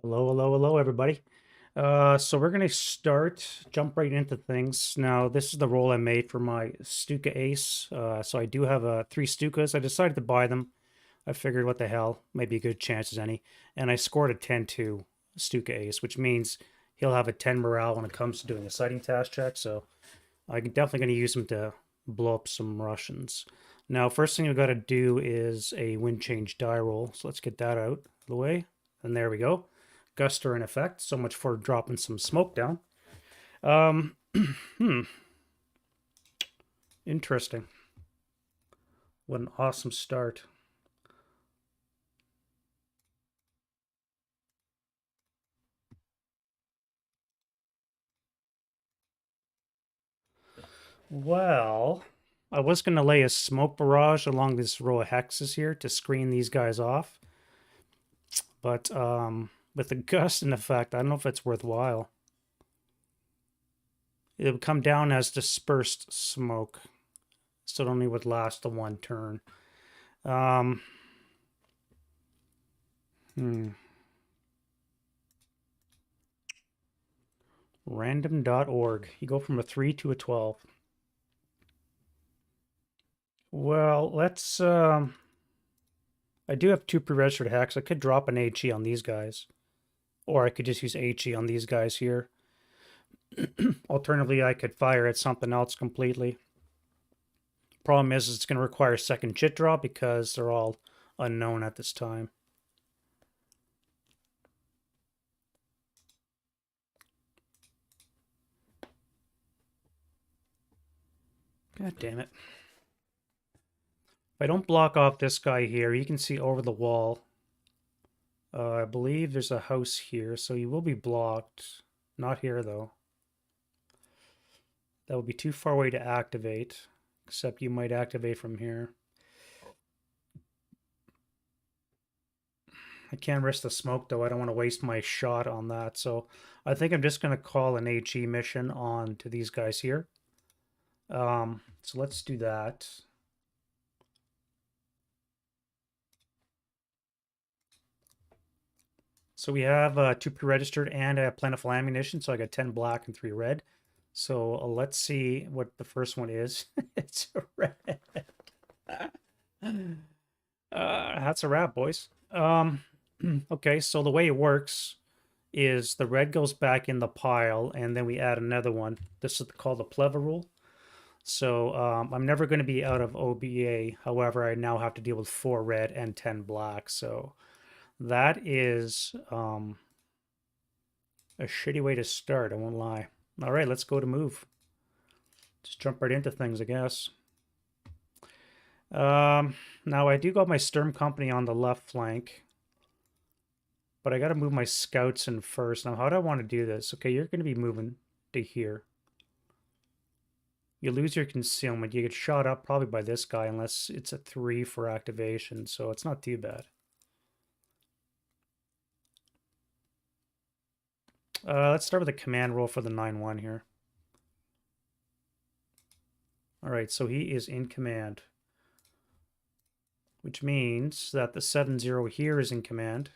Hello, hello, hello, everybody. So we're gonna jump right into things. Now, this is the roll I made for my Stuka Ace. So I do have three Stukas. I decided to buy them. I figured, what the hell, maybe a good chance as any. And I scored a 10-2 Stuka Ace, which means he'll have a 10 morale when it comes to doing a sighting task check. So I'm definitely gonna use him to blow up some Russians. Now, first thing we've got to do is a wind change die roll. So let's get that out of the way. And there we go. Guster in effect. So much for dropping some smoke down. Um, Interesting. What an awesome start. Well, I was going to lay a smoke barrage along this row of hexes here to screen these guys off. But with the gust in effect, I don't know if it's worthwhile. It would come down as dispersed smoke. So it only would last the one turn. Um, hmm. Random.org. You go from a 3 to a 12. Well, let's I do have two pre-registered hacks. I could drop an HE on these guys. Or I could just use HE on these guys here. Alternatively, I could fire at something else completely. Problem is it's going to require a second chit draw because they're all unknown at this time. God damn it. If I don't block off this guy here, you can see over the wall. I believe there's a house here, so you will be blocked. Not here, though. That would be too far away to activate, except you might activate from here. I can't risk the smoke, though. I don't want to waste my shot on that, so I think I'm just going to call an HE mission on to these guys here. So let's do that. So we have two pre-registered and a plentiful ammunition, so I got 10 black and 3 red. So let's see what the first one is. It's a red. That's a wrap, boys. Okay, so the way it works is the red goes back in the pile, and then we add another one. This is called the Pleva rule. So I'm never going to be out of OBA. However, I now have to deal with 4 red and 10 black. So that is a shitty way to start, I won't lie. All right, let's go to move. Just jump right into things, I guess. Now I do got my Sturm Company on the left flank, but I got to move my scouts in first. Now, how do I want to do this? Okay, you're going to be moving to here. You lose your concealment. You get shot up probably by this guy unless it's a 3 for activation, so it's not too bad. Let's start with a command roll for the 9-1 here. All right, so he is in command, which means that the 7-0 here is in command,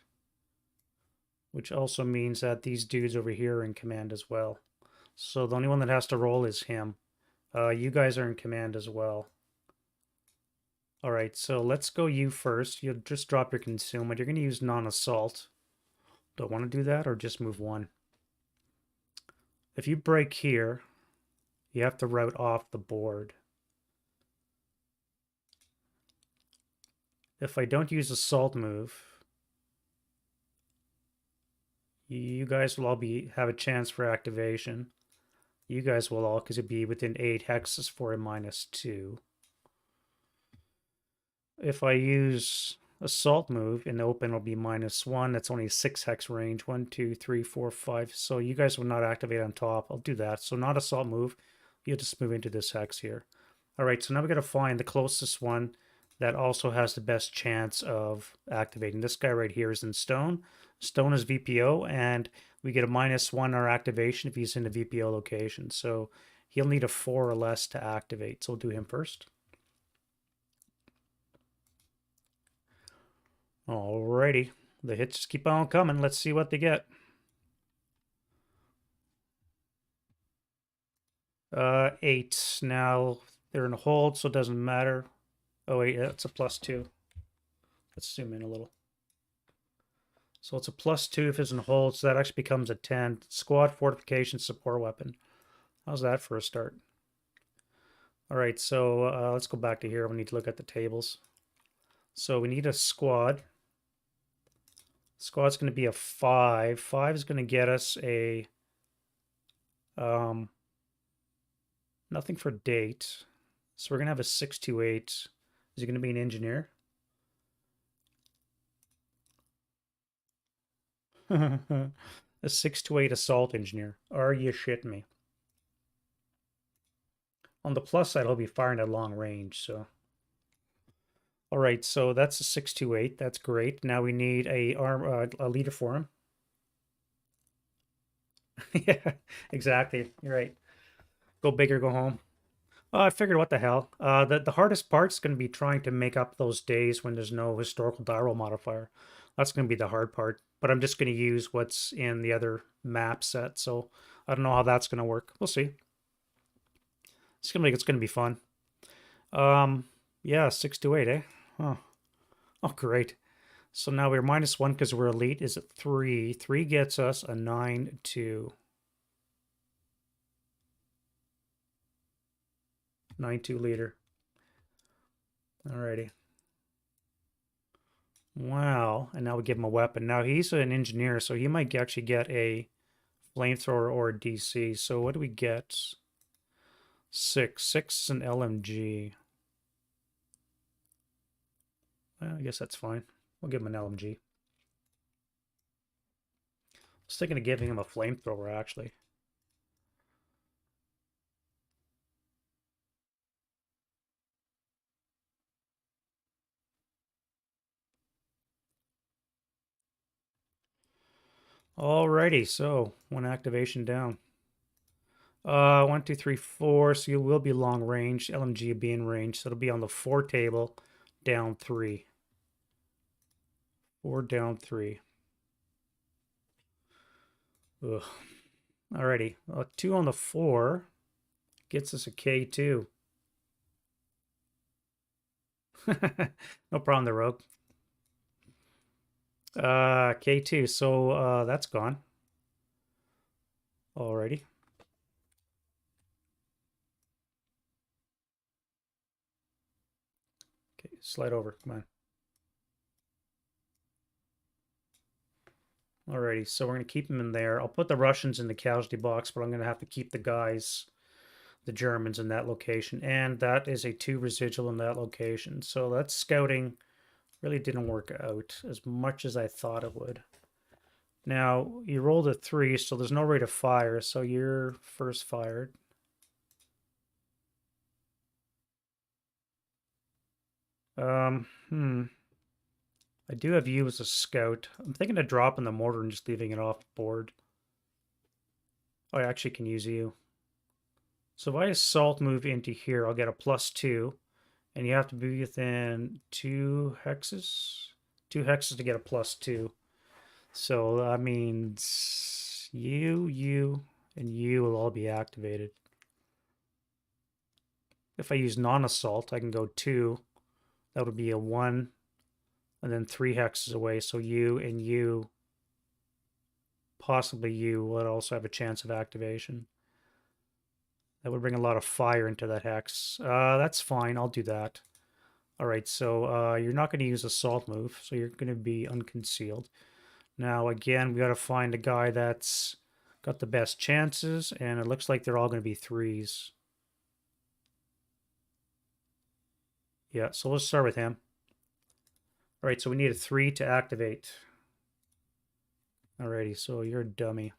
which also means that these dudes over here are in command as well. So the only one that has to roll is him. You guys are in command as well. All right, so let's go you first. You'll just drop your concealment. You're going to use non-assault. Do I want to do that or just move one? If you break here, you have to route off the board. If I don't use assault move, you guys will all have a chance for activation. You guys will all, because it'd be within 8 hexes for a -2. If I use assault move in the open, it'll be -1. That's only a 6 hex range. 1, 2, 3, 4, 5. So you guys will not activate on top. I'll do that. So not assault move. You'll just move into this hex here. All right, so now we got to find the closest one that also has the best chance of activating. This guy right here is in stone. Stone is VPO, and we get a -1 our activation if he's in the VPO location. So he'll need a 4 or less to activate. So we'll do him first. Alrighty. The hits just keep on coming. Let's see what they get. 8. Now they're in a hold, so it doesn't matter. Oh wait, that's a +2. Let's zoom in a little. So it's a +2 if it's in a hold, so that actually becomes a 10. Squad fortification support weapon. How's that for a start? All right, so let's go back to here. We need to look at the tables. So we need a squad. Squad's going to be a 5. 5 is going to get us a nothing for date. So we're going to have a 628. Is he going to be an engineer? A 628 assault engineer. Are you shitting me? On the plus side, he'll be firing at long range, so. All right, so that's a 628. That's great. Now we need a leader for him. Yeah, exactly. You're right. Go big or go home. I figured what the hell. The hardest part's going to be trying to make up those days when there's no historical die roll modifier. That's going to be the hard part. But I'm just going to use what's in the other map set, so I don't know how that's going to work. We'll see. It's going to be fun. Yeah, 6 to 8, eh? Huh. Oh, great. So now we're -1 because we're elite. Is it 3? 3 gets us a 9-2. 9-2 leader. Alrighty. Wow. And now we give him a weapon. Now he's an engineer, so he might actually get a flamethrower or a DC. So what do we get? 6. 6 is an LMG. Well, I guess that's fine. We'll give him an LMG. I was thinking of giving him a flamethrower, actually. Alrighty, so 1 activation down. 1, 2, 3, 4. So you will be long range. LMG will be in range. So it'll be on the 4 table, down 3. 4 down 3. Ugh. Alrighty. 2 on the 4 gets us a K2. No problem, the rogue. K2. So that's gone. Alrighty. Okay, slide over. Come on. Alrighty, so we're going to keep them in there. I'll put the Russians in the casualty box, but I'm going to have to keep the guys, the Germans, in that location. And that is a 2 residual in that location. So that scouting really didn't work out as much as I thought it would. Now, you rolled a 3, so there's no rate of fire, so you're first fired. I do have you as a scout. I'm thinking of dropping the mortar and just leaving it off board. Oh, I actually can use you. So if I assault move into here, I'll get a +2. And you have to be within 2 hexes? 2 hexes to get a +2. So that means you, and you will all be activated. If I use non-assault, I can go 2. That would be a 1. And then 3 hexes away. So you and you, possibly you, would also have a chance of activation. That would bring a lot of fire into that hex. That's fine. I'll do that. All right, so you're not going to use assault move, so you're going to be unconcealed. Now, again, we got to find a guy that's got the best chances, and it looks like they're all going to be 3s. Yeah, so let's start with him. All right, so we need a 3 to activate. Alrighty, so you're a dummy.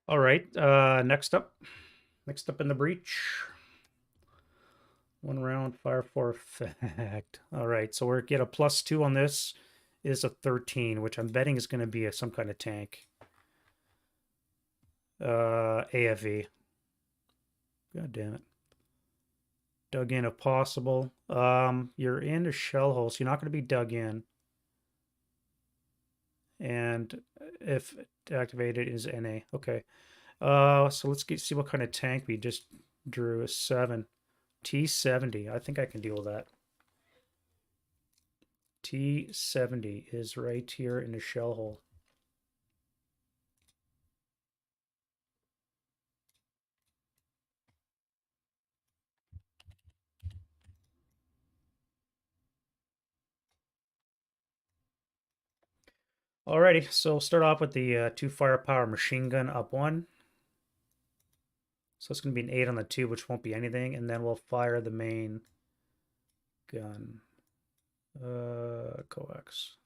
All right, next up. Next up in the breach. 1 round, fire for effect. All right, so we're get a +2 on this. Is a 13, which I'm betting is going to be some kind of tank. AFV. God damn it. Dug in if possible. You're in a shell hole, so you're not going to be dug in. And if activated is NA. Okay. So let's see what kind of tank we just drew. A 7. T70. I think I can deal with that. T70 is right here in the shell hole. Alrighty, so we'll start off with the 2 firepower machine gun up 1. So it's going to be an 8 on the 2, which won't be anything. And then we'll fire the main gun. Coax.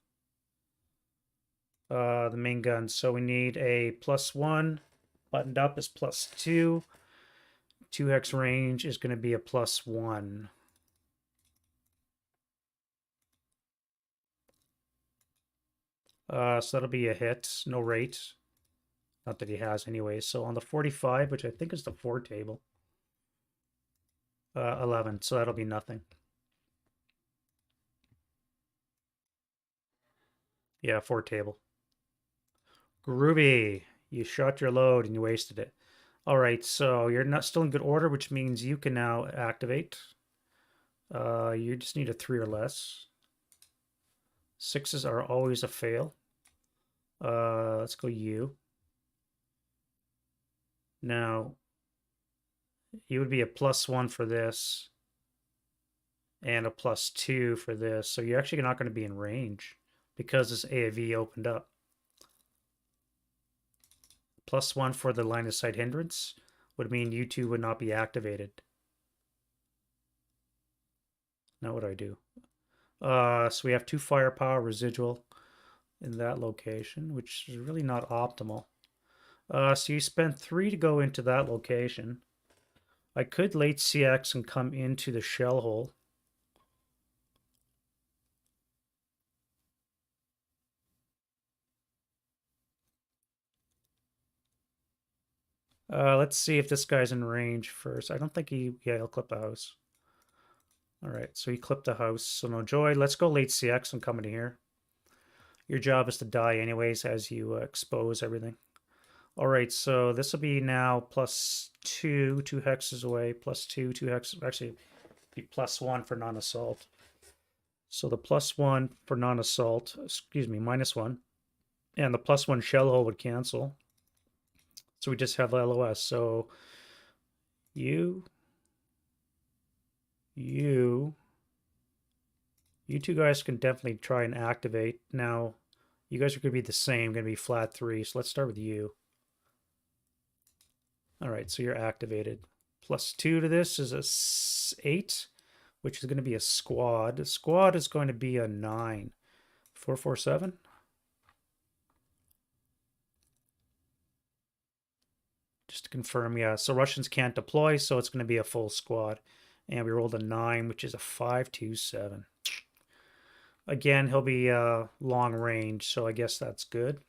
The main gun. So we need a +1. Buttoned up is +2. 2x range is going to be a +1. So that'll be a hit. No rate. Not that he has anyway. So on the 45, which I think is the 4 table. 11. So that'll be nothing. Yeah, 4 table. Groovy. You shot your load and you wasted it. All right, so you're not still in good order, which means you can now activate. You just need a 3 or less. 6s are always a fail. Let's go U. Now, you would be a +1 for this and a +2 for this. So you're actually not going to be in range because this AAV opened up. +1 for the line of sight hindrance would mean you 2 would not be activated. Now what do I do? So we have 2 firepower residual in that location, which is really not optimal. So you spend 3 to go into that location. I could late CX and come into the shell hole. Let's see if this guy's in range first. I don't think he'll clip a house. All right, so he clipped a house, so no joy. Let's go late CX and come into here. Your job is to die anyways as you expose everything. All right, so this will be now +2, 2 hexes away, +2, 2 hexes. Actually, be +1 for non-assault. So the +1 for non-assault, excuse me, -1. And the +1 shell hole would cancel. So we just have LOS. So you 2 guys can definitely try and activate. Now, you guys are going to be the same, going to be flat 3. So let's start with you. All right, so you're activated. +2 to this is a 8, which is going to be a squad. The squad is going to be a 9. 447. Just to confirm, yeah. So Russians can't deploy, so it's going to be a full squad. And we rolled a 9, which is a 527. Again, he'll be long range, so I guess that's good.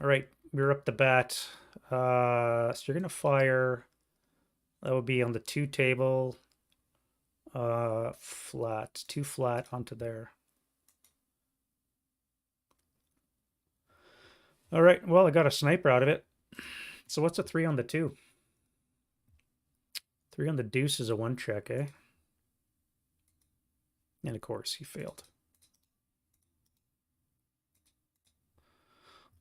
All right, we're up the bat. So you're going to fire. That would be on the 2 table. Flat. 2 flat onto there. All right, well, I got a sniper out of it. So what's a 3 on the 2? 3 on the deuce is a 1 check, eh? And of course, he failed.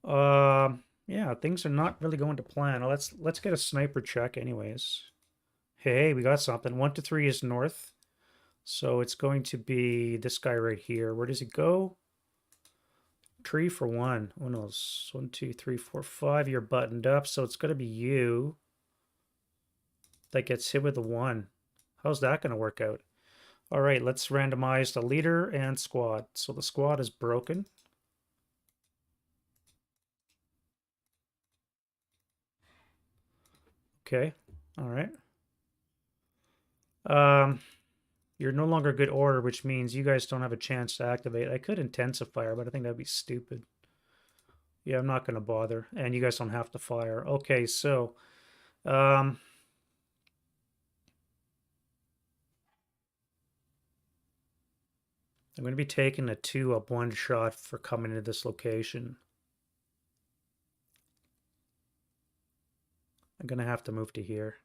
Yeah, things are not really going to plan. Let's get a sniper check anyways. Hey, we got something. 1 to 3 is north. So it's going to be this guy right here. Where does he go? Tree for 1. Oh no, 1, 2, 3, 4, 5. You're buttoned up, so it's going to be you that gets hit with a 1. How's that going to work out? All right, let's randomize the leader and squad. So the squad is broken. Okay, all right. You're no longer good order, which means you guys don't have a chance to activate. I could intensifier, but I think that'd be stupid. Yeah, I'm not going to bother. And you guys don't have to fire. Okay, so I'm going to be taking a 2-up 1 shot for coming into this location. I'm going to have to move to here.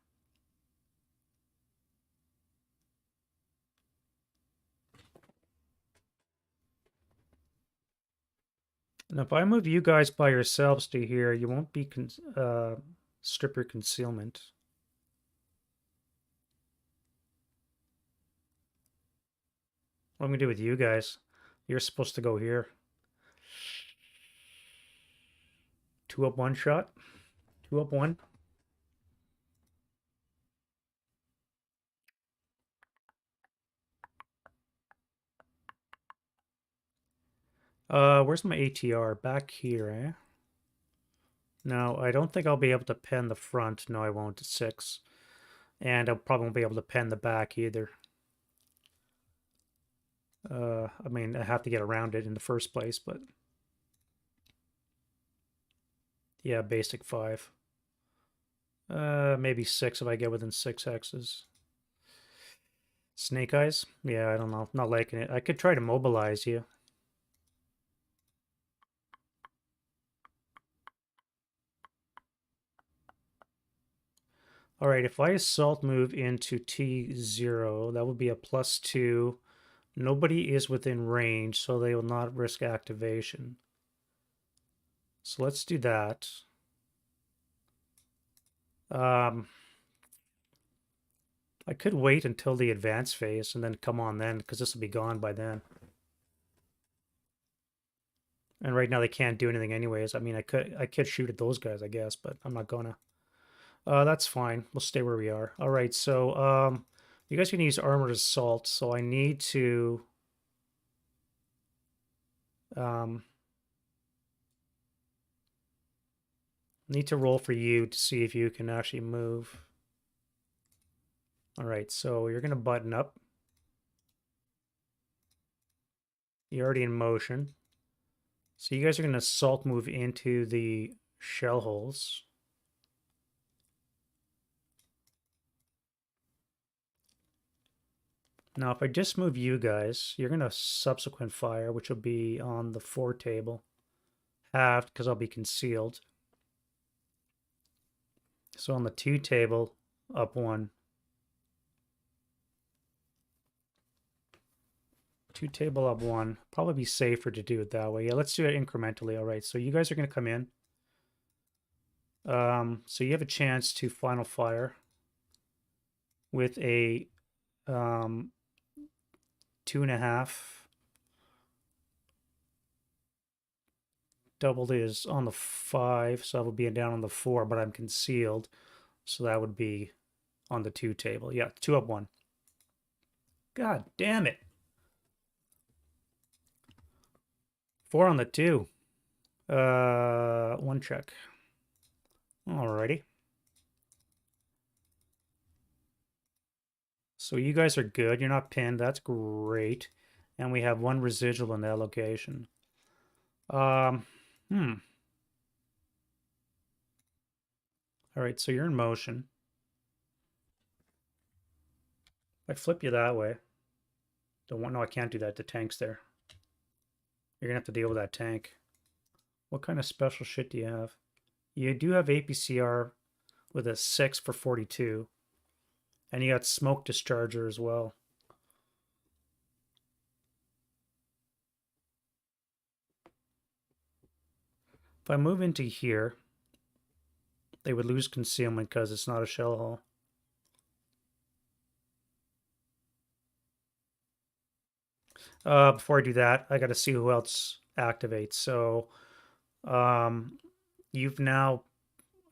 And if I move you guys by yourselves to here, you won't be strip your concealment. What am I going to do with you guys? You're supposed to go here. 2-up 1 shot. 2-up 1. Where's my ATR? Back here, eh? No, I don't think I'll be able to pen the front. No, I won't. It's 6. And I probably won't be able to pen the back either. I mean, I have to get around it in the first place, but... Yeah, basic 5. Maybe 6 if I get within 6 hexes. Snake Eyes? Yeah, I don't know. Not liking it. I could try to mobilize you. All right, if I assault move into T0, that would be a +2. Nobody is within range, so they will not risk activation. So let's do that. I could wait until the advance phase and then come on then, because this will be gone by then. And right now they can't do anything anyways. I mean, I could shoot at those guys, I guess, but I'm not gonna. That's fine. We'll stay where we are. All right, so you guys can use armored assault, so I need to roll for you to see if you can actually move. All right, so you're gonna button up. You're already in motion. So you guys are gonna assault move into the shell holes. Now, if I just move you guys, you're going to subsequent fire, which will be on the 4 table. Halved, because I'll be concealed. So on the 2 table, up 1. 2 table, up 1. Probably be safer to do it that way. Yeah, let's do it incrementally. All right, so you guys are going to come in. So you have a chance to final fire with a 2.5. Doubled is on the 5, so I would be down on the 4, but I'm concealed. So that would be on the 2 table. Yeah, 2 up 1. God damn it. 4 on the 2. 1 check. Alrighty. So you guys are good. You're not pinned. That's great. And we have 1 residual in that location. All right, so you're in motion. I flip you that way. Don't want. No, I can't do that. The tank's there. You're gonna have to deal with that tank. What kind of special shit do you have? You do have APCR with a 6 for 42. And you got smoke discharger as well. If I move into here, they would lose concealment because it's not a shell hole. Before I do that, I got to see who else activates. So you've now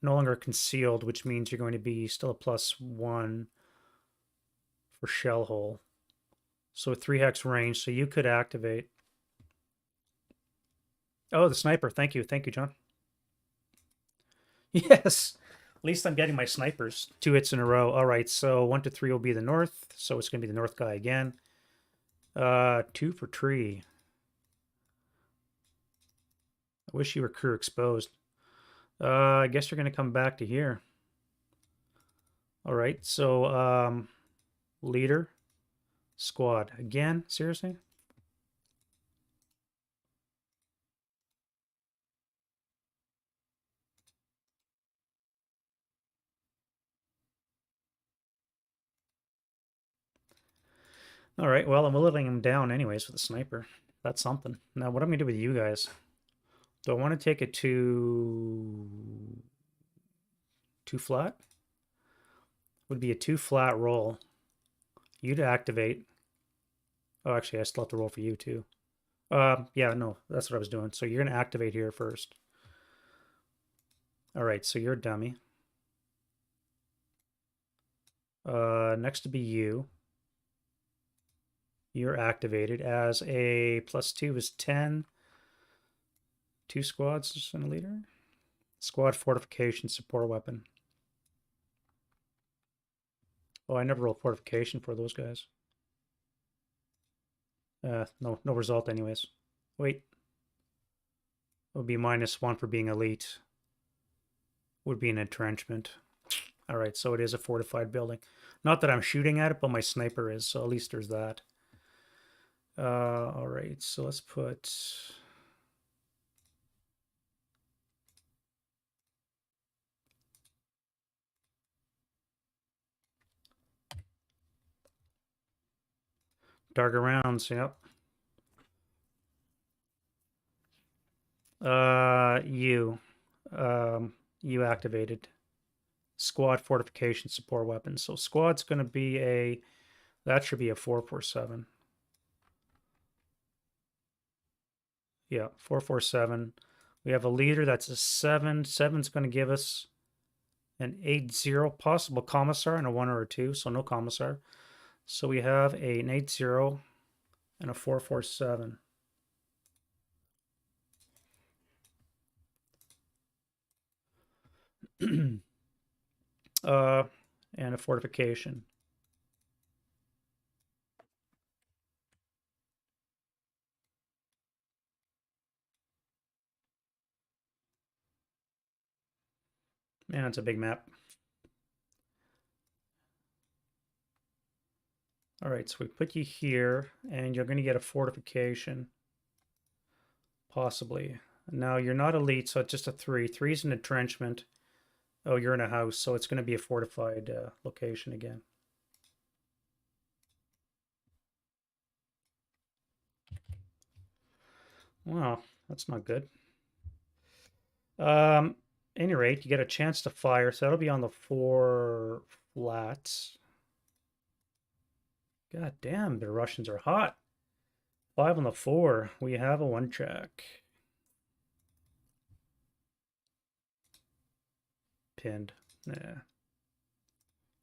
no longer concealed, which means you're going to be still a +1 for shell hole. So 3 hex range, so you could activate. Oh, the sniper. Thank you. Thank you, John. Yes. At least I'm getting my snipers. 2 hits in a row. All right, so 1 to 3 will be the north. So it's going to be the north guy again. 2 for tree. I wish you were crew exposed. I guess you're going to come back to here. All right, so leader, squad. Again? Seriously? All right, well, I'm whittling him down anyways with a sniper. That's something. Now, what am I going to do with you guys? Do I want to take it to 2 flat? Would be a 2 flat roll. You to activate. Oh, actually, I still have to roll for you too. Yeah, no, that's what I was doing. So you're going to activate here first. All right, so you're a dummy. Next to be you. You're activated as a +2 is 10. 2 squads and a leader. Squad fortification support weapon. Oh, I never rolled fortification for those guys. No result anyways. Wait. It would be -1 for being elite. Would be an entrenchment. All right, so it is a fortified building. Not that I'm shooting at it, but my sniper is, so at least there's that. All right, so let's put... Darker rounds, yep. You. You activated. Squad fortification support weapon. So squad's going to be a... That should be a 447. Yeah, 447. We have a leader that's a 7. 7's going to give us an 8-0 possible commissar and a 1 or a 2, so no commissar. So we have an 8-0 and a 447. And a fortification. Man, it's a big map. All right, so we put you here, and you're going to get a fortification. Possibly. Now, you're not elite, so it's just a 3. 3 is an entrenchment. Oh, you're in a house, so it's going to be a fortified location again. Wow, that's not good. Any rate, you get a chance to fire, so that'll be on the 4 flats. God damn, the Russians are hot. 5 on the 4. We have a 1 check. Pinned. Yeah.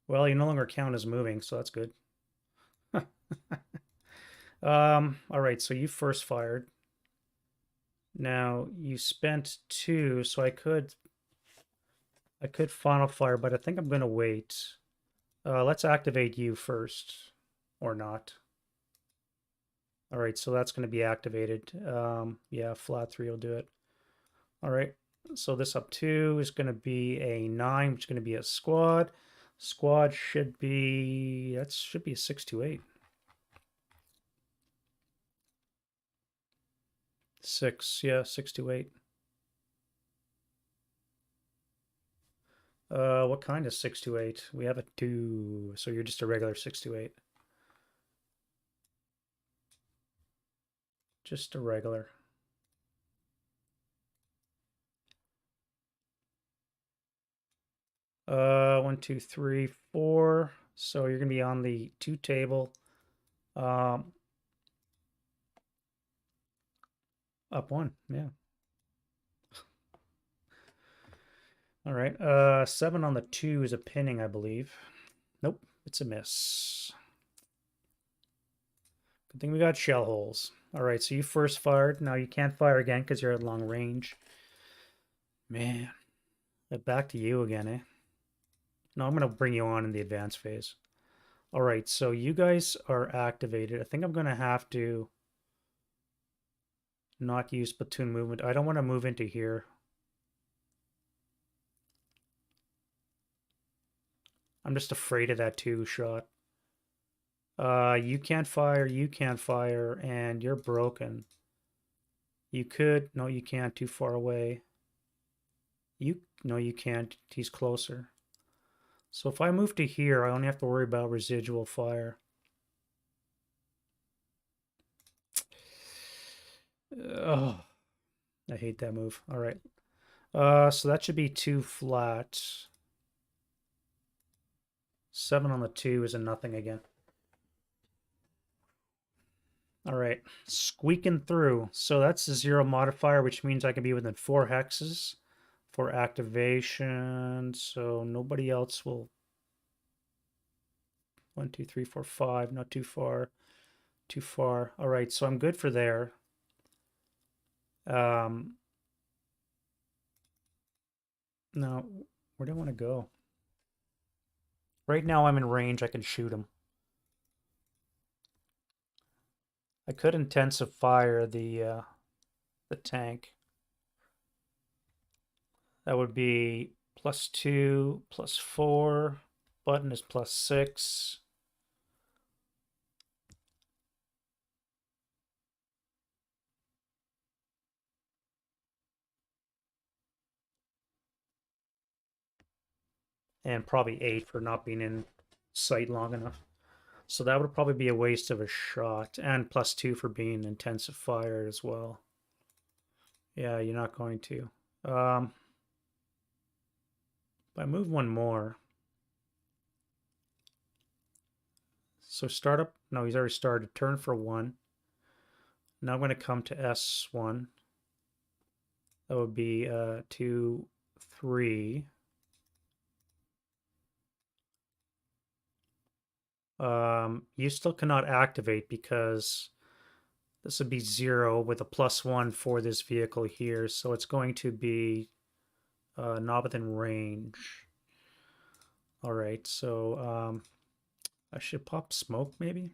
Well, you no longer count as moving, so that's good. All right, so you first fired. Now you spent 2, so I could final fire, but I think I'm gonna wait. Let's activate you first, or not. All right, so that's gonna be activated. Yeah, flat 3 will do it. All right, so this up 2 is gonna be a 9, which is gonna be a squad. Squad should be, that should be a 628. 6, yeah, 628. What kind of 628? We have a 2, so you're just a regular 628. Just a regular. One, two, three, 4. So you're gonna be on the 2 table. Up 1, yeah. All right. 7 on the 2 is a pinning, I believe. Nope, it's a miss. Good thing we got shell holes. All right, so you first fired. Now you can't fire again because you're at long range. Man, back to you again, eh? No, I'm going to bring you on in the advanced phase. All right, so you guys are activated. I think I'm going to have to not use platoon movement. I don't want to move into here. I'm just afraid of that two shot. You can't fire, and you're broken. You could, no, you can't, too far away. No, you can't, he's closer. So if I move to here, I only have to worry about residual fire. Oh, I hate that move. All right. So that should be 2 flat. 7 on the 2 is a nothing again. All right, squeaking through. So that's a 0 modifier, which means I can be within 4 hexes for activation. So nobody else will. 1, 2, 3, 4, 5. Not too far. Too far. All right, so I'm good for there. Now, where do I want to go? Right now I'm in range. I can shoot him. I could intensive fire the tank. That would be +2, +4. Button is +6. And probably 8 for not being in sight long enough. So that would probably be a waste of a shot. And +2 for being intensive fire as well. Yeah, you're not going to. If I move one more. So startup. No, he's already started. Turn for 1. Now I'm going to come to S1. That would be 2, 3. You still cannot activate because this would be 0 with a +1 for this vehicle here. So it's going to be not within range. All right, so I should pop smoke maybe.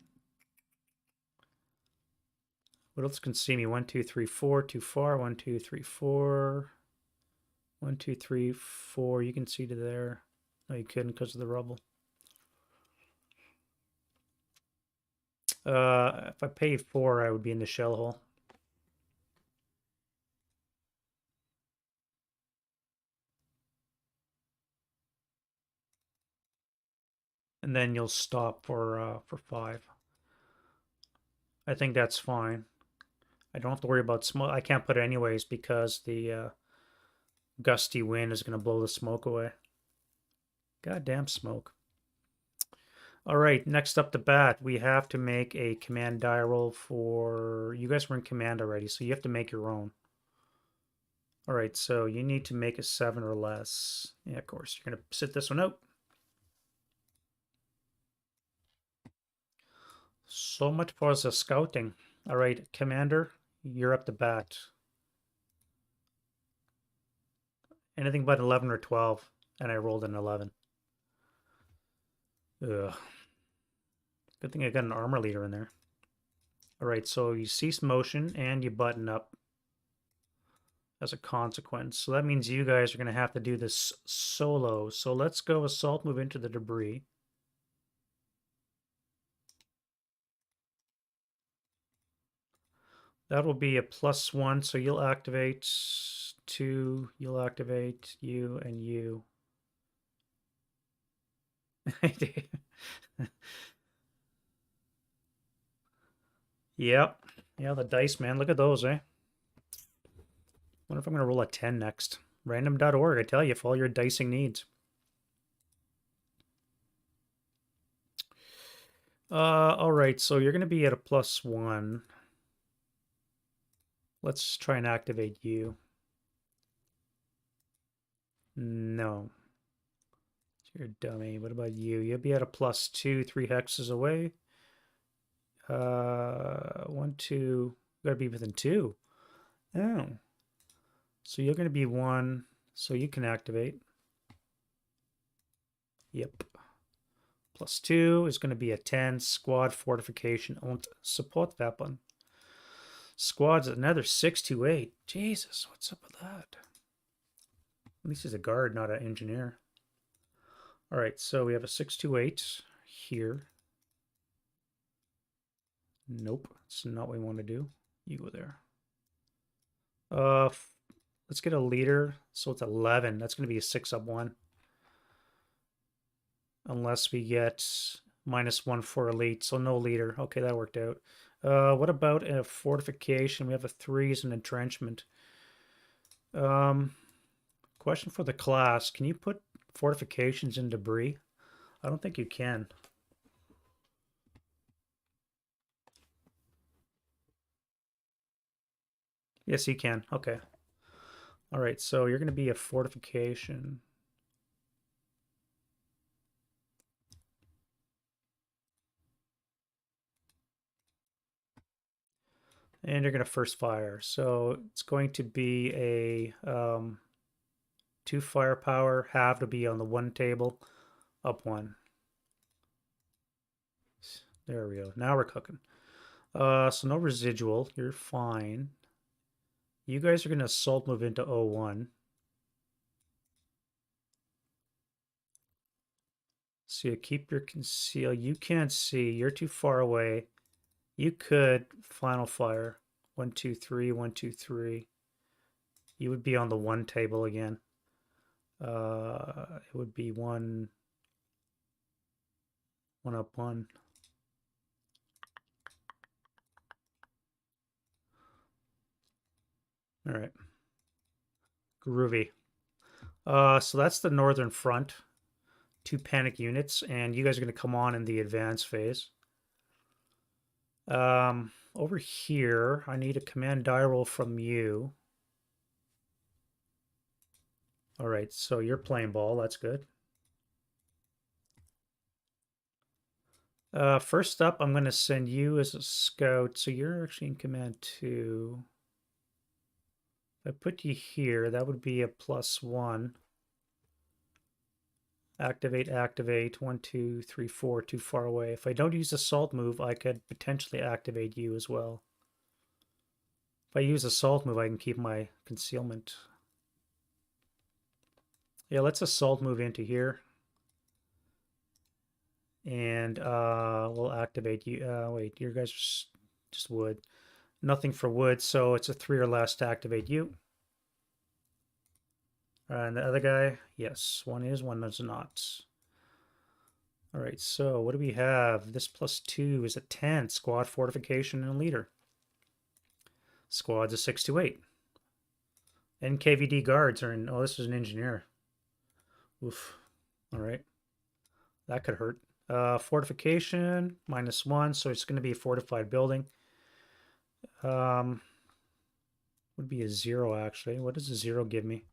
What else can see me? 1, 2, 3, 4. Too far. 1, 2, 3, 4. 1, 2, 3, 4. You can see to there. No, you couldn't because of the rubble. If I paid 4, I would be in the shell hole. And then you'll stop for 5. I think that's fine. I don't have to worry about smoke. I can't put it anyways because the gusty wind is going to blow the smoke away. Goddamn smoke. All right, next up the bat, we have to make a command die roll for... You guys were in command already, so you have to make your own. All right, so you need to make a 7 or less. Yeah, of course. You're going to sit this one out. So much for the scouting. All right, Commander, you're up to bat. Anything but 11 or 12, and I rolled an 11. Ugh. Good thing I got an armor leader in there. All right, so you cease motion and you button up as a consequence. So that means you guys are going to have to do this solo. So let's go assault, move into the debris. That will be a +1, so you'll activate 2, you'll activate you, and you. Yep. Yeah, the dice, man. Look at those, eh? Wonder if I'm going to roll a 10 next. Random.org, I tell you, for all your dicing needs. All right, so you're going to be at a +1. Let's try and activate you. No. You're a dummy. What about you? You'll be at a +2, 3 hexes away. 1, 2. Gotta be within 2. Oh. So you're gonna be 1. So you can activate. Yep. +2 is gonna be a 10. Squad fortification und support weapon. Squad's another 6 to 8. Jesus, what's up with that? At least he's a guard, not an engineer. All right, so we have a 628 here. Nope, that's not what we want to do. You go there. Let's get a leader. So it's 11. That's going to be a 6 up 1. Unless we get -1 for elite. So no leader. Okay, that worked out. What about a fortification? We have a 3 as an entrenchment. Question for the class. Can you put fortifications in debris? I don't think you can. Yes, you can. Okay. All right, so you're going to be a fortification. And you're going to first fire. So it's going to be a 2 firepower, have to be on the 1 table, up 1. There we go. Now we're cooking. So no residual. You're fine. You guys are going to assault move into 01. So you keep your conceal. You can't see. You're too far away. You could final fire. 1, 2, 3, 1, 2, 3. You would be on the 1 table again. It would be 1 up 1. All right. Groovy. So that's the northern front. 2 panic units, and you guys are going to come on in the advance phase. Over here, I need a command die roll from you. All right, so you're playing ball. That's good. First up, I'm going to send you as a scout. So you're actually in command 2. If I put you here, that would be a +1. Activate, activate. 1, 2, 3, 4, too far away. If I don't use assault move, I could potentially activate you as well. If I use assault move, I can keep my concealment. Yeah, let's assault move into here. And we'll activate you. Wait, your guys are just wood. Nothing for wood, so it's a 3 or less to activate you. And the other guy, yes, 1 is, 1 is not. All right, so what do we have? This +2 is a 10. Squad fortification and leader. Squad's a 6 to 8. NKVD guards are in. Oh, this is an engineer. Oof. All right. That could hurt. Fortification, -1, so it's going to be a fortified building. Would be a 0, actually. What does a 0 give me?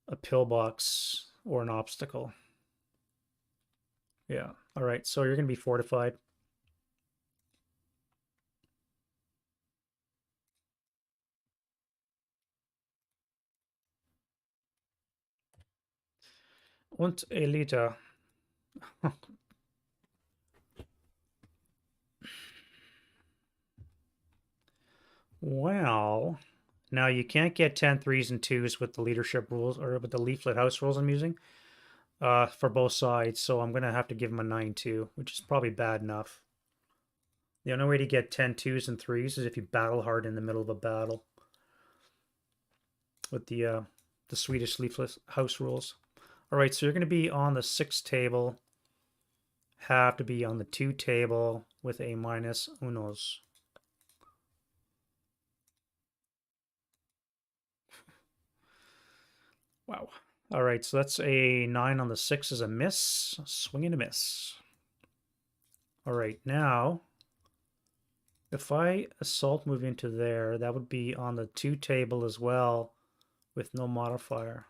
A pillbox or an obstacle. Yeah. All right, so you're going to be fortified. Und Elite. Well, now you can't get 10 3s and 2s with the leadership rules or with the leaflet house rules I'm using for both sides. So I'm going to have to give him a 9-2, which is probably bad enough. The only way to get 10 2s and 3s is if you battle hard in the middle of a battle with the Swedish leaflet house rules. All right, so you're going to be on the 6 table, have to be on the 2 table with a -1. Wow. All right, so that's a 9 on the 6 is a miss. Swing and a miss. All right, now, if I assault move into there, that would be on the 2 table as well with no modifier.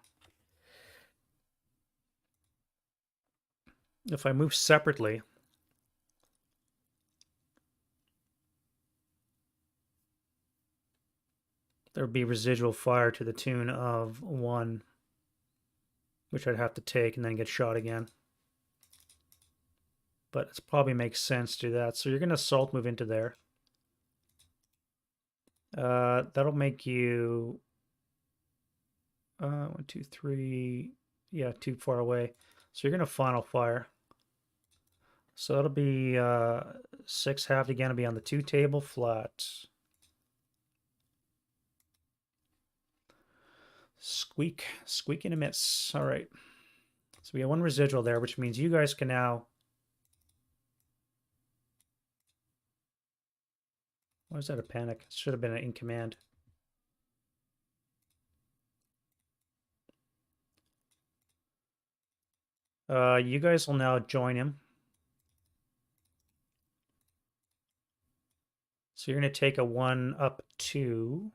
If I move separately, there would be residual fire to the tune of 1, which I'd have to take and then get shot again. But it probably makes sense to do that. So you're going to assault move into there. That'll make you 1, 2, 3. Yeah, too far away. So you're going to final fire. So that'll be 6 halved again. It'll be on the 2 table flat. Squeak, squeak and a miss. All right. So we have 1 residual there, which means you guys can now. Why is that a panic? It should have been an in command. You guys will now join him. So you're going to take a 1 up 2.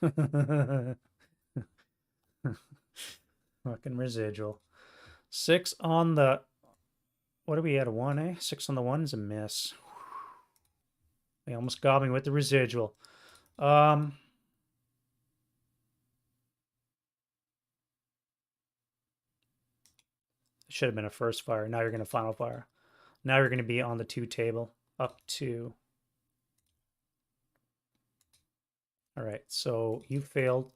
Fucking residual. 6 on the. What are we at? A 1, eh? 6 on the 1 is a miss. They almost got me with the residual. It should have been a first fire. Now you're going to final fire. Now you're going to be on the 2 table. Up 2. All right, so you failed,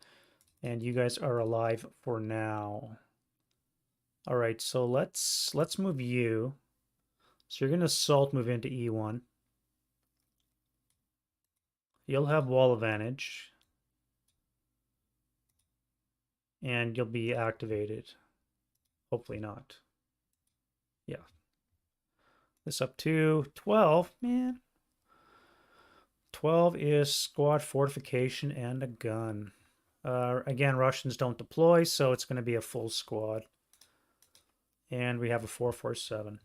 and you guys are alive for now. All right, so let's move you. So you're going to assault move into E1. You'll have wall advantage. And you'll be activated. Hopefully not. Yeah. This up to 12, man. 12 is squad fortification and a gun. Again, Russians don't deploy, so it's going to be a full squad. And we have a 447.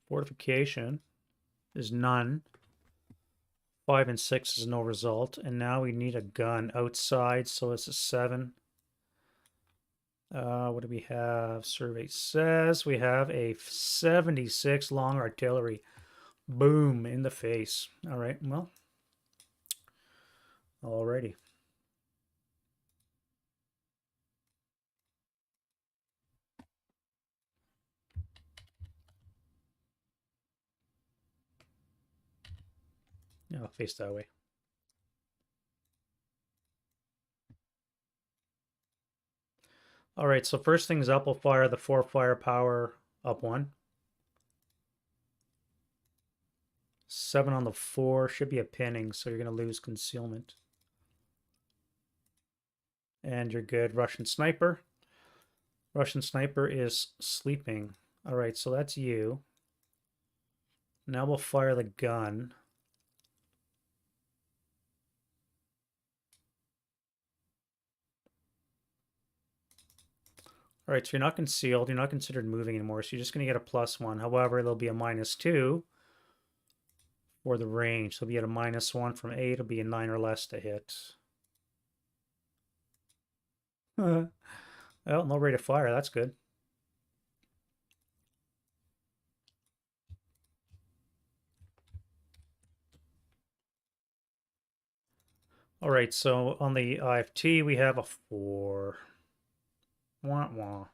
Fortification is none. 5 and 6 is no result. And now we need a gun outside, so it's a 7. What do we have? Survey says we have a 76 long artillery. Boom, in the face. All right, well. Alrighty. Yeah, I'll face that way. All right, so first things up, we'll fire the 4 firepower up 1. 7 on the 4 should be a pinning, so you're going to lose concealment. And you're good. Russian sniper. Russian sniper is sleeping. All right, so that's you. Now we'll fire the gun. All right, so you're not concealed. You're not considered moving anymore, so you're just going to get a +1. However, there'll be a -2 for the range. So we get a -1 from 8. It'll be a 9 or less to hit. Well, no rate of fire. That's good. All right, so on the IFT, we have a 4. Wah, wah.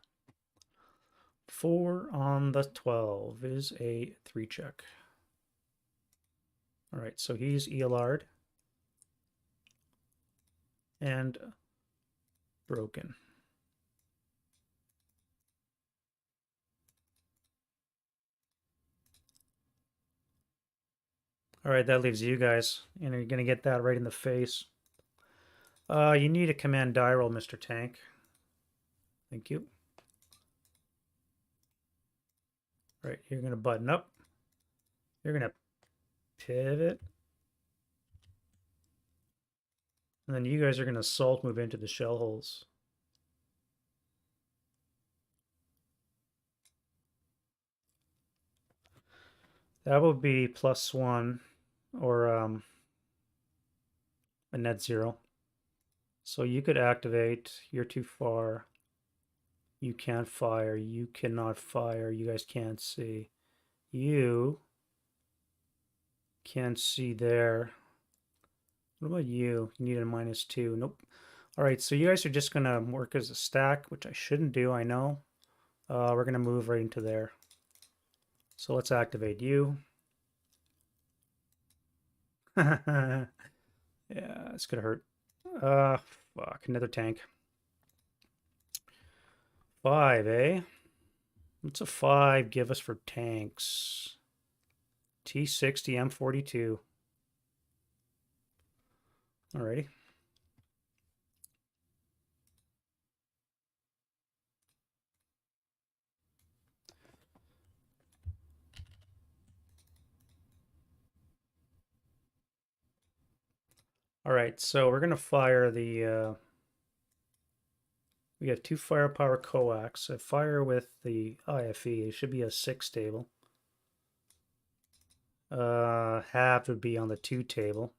4 on the 12 is a 3 check. All right, so he's ELR'd and broken. All right, that leaves you guys, and you're going to get that right in the face. You need a command die roll, Mr. Tank. Thank you. All right, you're going to button up. You're going to pivot. And then you guys are going to assault move into the shell holes. That would be +1 or a net 0. So you could activate. You're too far. You can't fire. You cannot fire. You guys can't see. You can't see there. What about you? You need a -2. Nope. All right, so you guys are just going to work as a stack, which I shouldn't do, I know. We're going to move right into there. So let's activate you. Yeah, it's going to hurt. Fuck, another tank. 5, eh? What's a 5 give us for tanks? T60, M42. Alrighty. Alright, so we're going to fire the... we got 2 firepower coax. A fire with the IFE. It should be a 6 table. Half would be on the 2 table.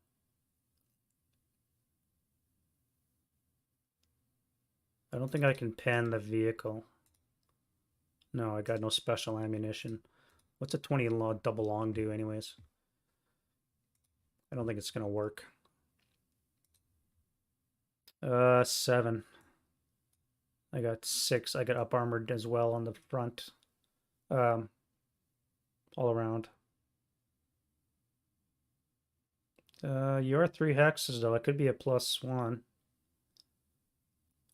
I don't think I can pen the vehicle. No, I got no special ammunition. What's a 20 double long do anyways? I don't think it's going to work. 7. I got 6. I got up armored as well on the front. All around. Your 3 hexes though. It could be a +1.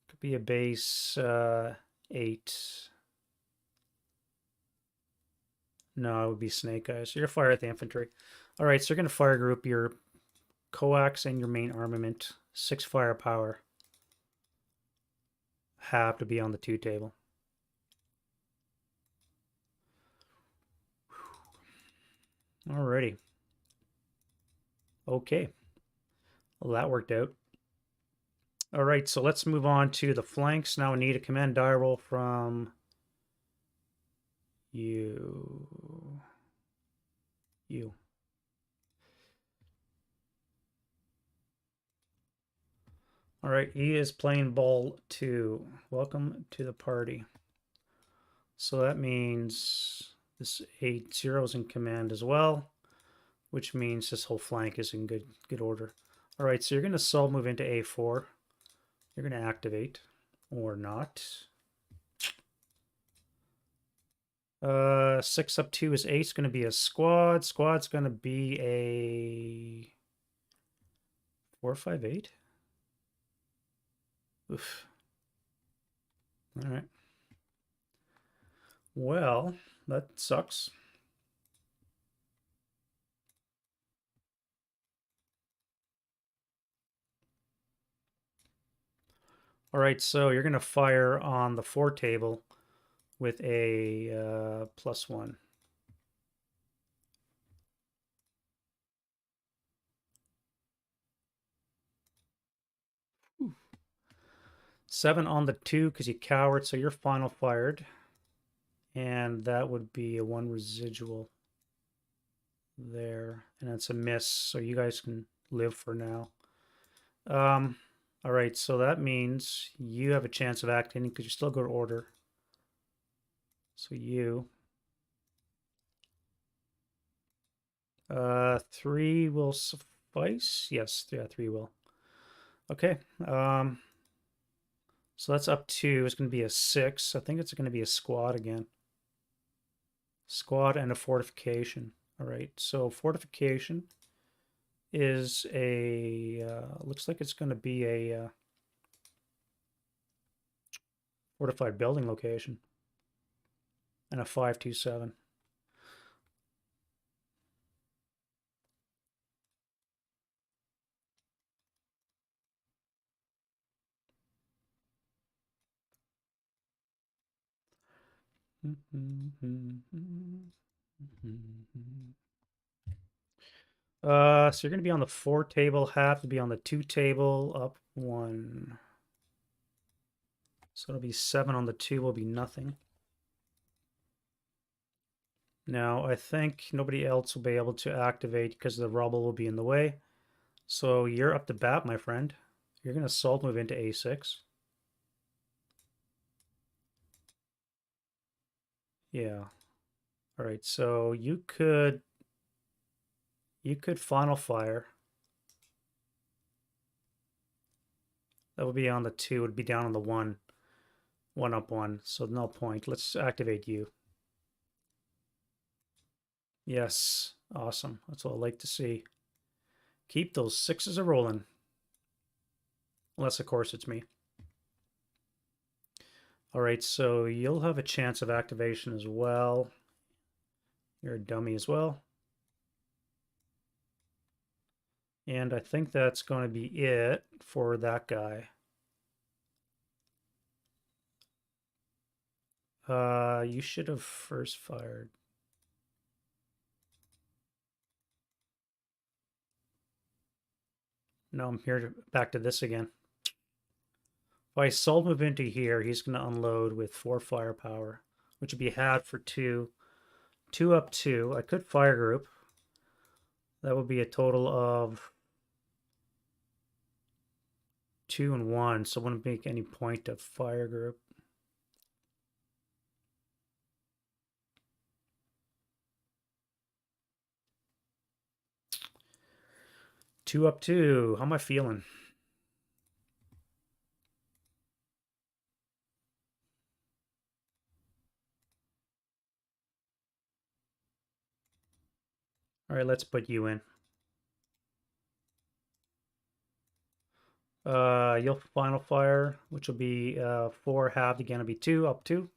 Could be a base 8. No, it would be Snake Eyes. So you're fire at the infantry. All right, so you're going to fire group your coax and your main armament. 6 firepower. Have to be on the 2 table. Alrighty. Okay. Well, that worked out. All right, so let's move on to the flanks. Now we need a command die roll from you. All right, he is playing ball 2. Welcome to the party. So that means this 8-0 is in command as well, which means this whole flank is in good order. All right, so you're going to solve move into A4. You're going to activate or not. 6 up 2 is 8. It's going to be a squad. Squad's going to be a 4, 5, 8. Oof. All right. Well, that sucks. All right, so you're going to fire on the 4 table with a +1. Ooh. 7 on the 2 because you cowered, so you're final fired. And that would be a 1 residual there. And it's a miss, so you guys can live for now. All right, so that means you have a chance of acting because you still go to order. So you... 3 will suffice. Yes, yeah, 3 will. Okay. So that's up 2. It's going to be a 6. I think it's going to be a squad again. Squad and a fortification. All right. So fortification is a looks like it's going to be a fortified building location and a 527. So you're going to be on the 4 table, have to be on the 2 table, up 1. So it'll be 7 on the 2 will be nothing. Now, I think nobody else will be able to activate because the rubble will be in the way. So you're up to bat, my friend. You're going to assault move into a6. Yeah. All right, so you could final fire. That would be on the 2, it would be down on the 1. 1 up 1, so no point. Let's activate you. Yes, awesome. That's what I like to see. Keep those 6s a rolling. Unless, of course, it's me. All right, so you'll have a chance of activation as well. You're a dummy as well. And I think that's going to be it for that guy. You should have first fired. No, I'm here back to this again. If I soul move into here, he's going to unload with 4 firepower, which would be had for 2. 2 up 2. I could fire group. That would be a total of 2 and 1, so it wouldn't make any point of fire group. Two up 2. How am I feeling? All right, let's put you in. You'll final fire, which will be 4 halved again. It'll be 2 up 2.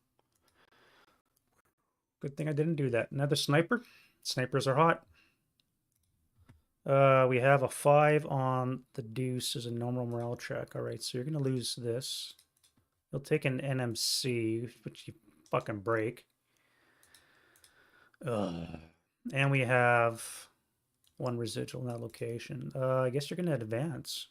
Good thing I didn't do that. Another sniper. Snipers are hot. We have a 5 on the deuce as a normal morale check. All right, so you're going to lose this. You'll take an NMC, which you fucking break. And we have 1 residual in that location. I guess you're going to advance.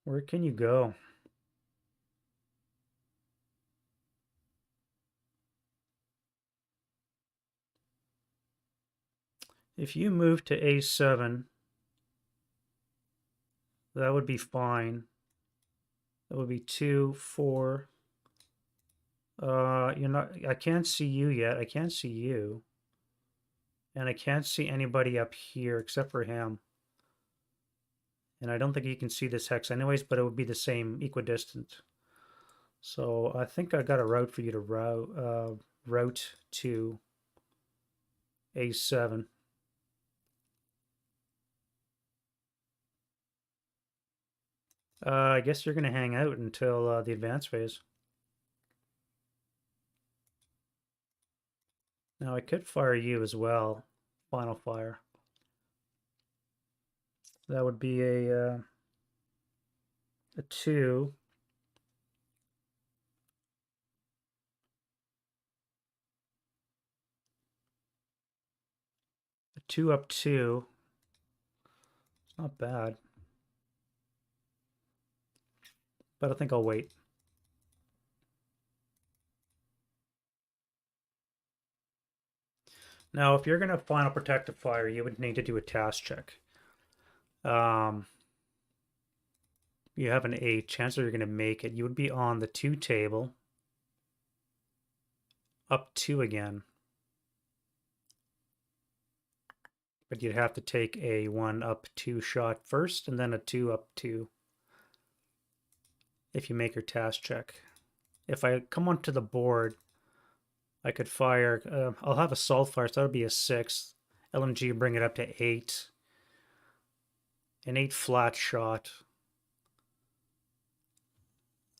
Where can you go? If you move to A7, that would be fine. That would be 2, 4. You're not. I can't see you yet. I can't see you. And I can't see anybody up here except for him. And I don't think you can see this hex anyways, but it would be the same equidistant. So I think I got a route for you to route to A7. I guess you're going to hang out until the advance phase. Now I could fire you as well. Final fire. That would be a 2. A 2 up 2. It's not bad. But I think I'll wait. Now, if you're going to final protective fire, you would need to do a task check. You have an 8 chance that you're going to make it. You would be on the 2 table. Up 2 again. But you'd have to take a 1 up 2 shot first, and then a 2 up 2. If you make your task check. If I come onto the board, I could fire. I'll have assault fire, so that would be a 6. LMG bring it up to 8. An 8 flat shot.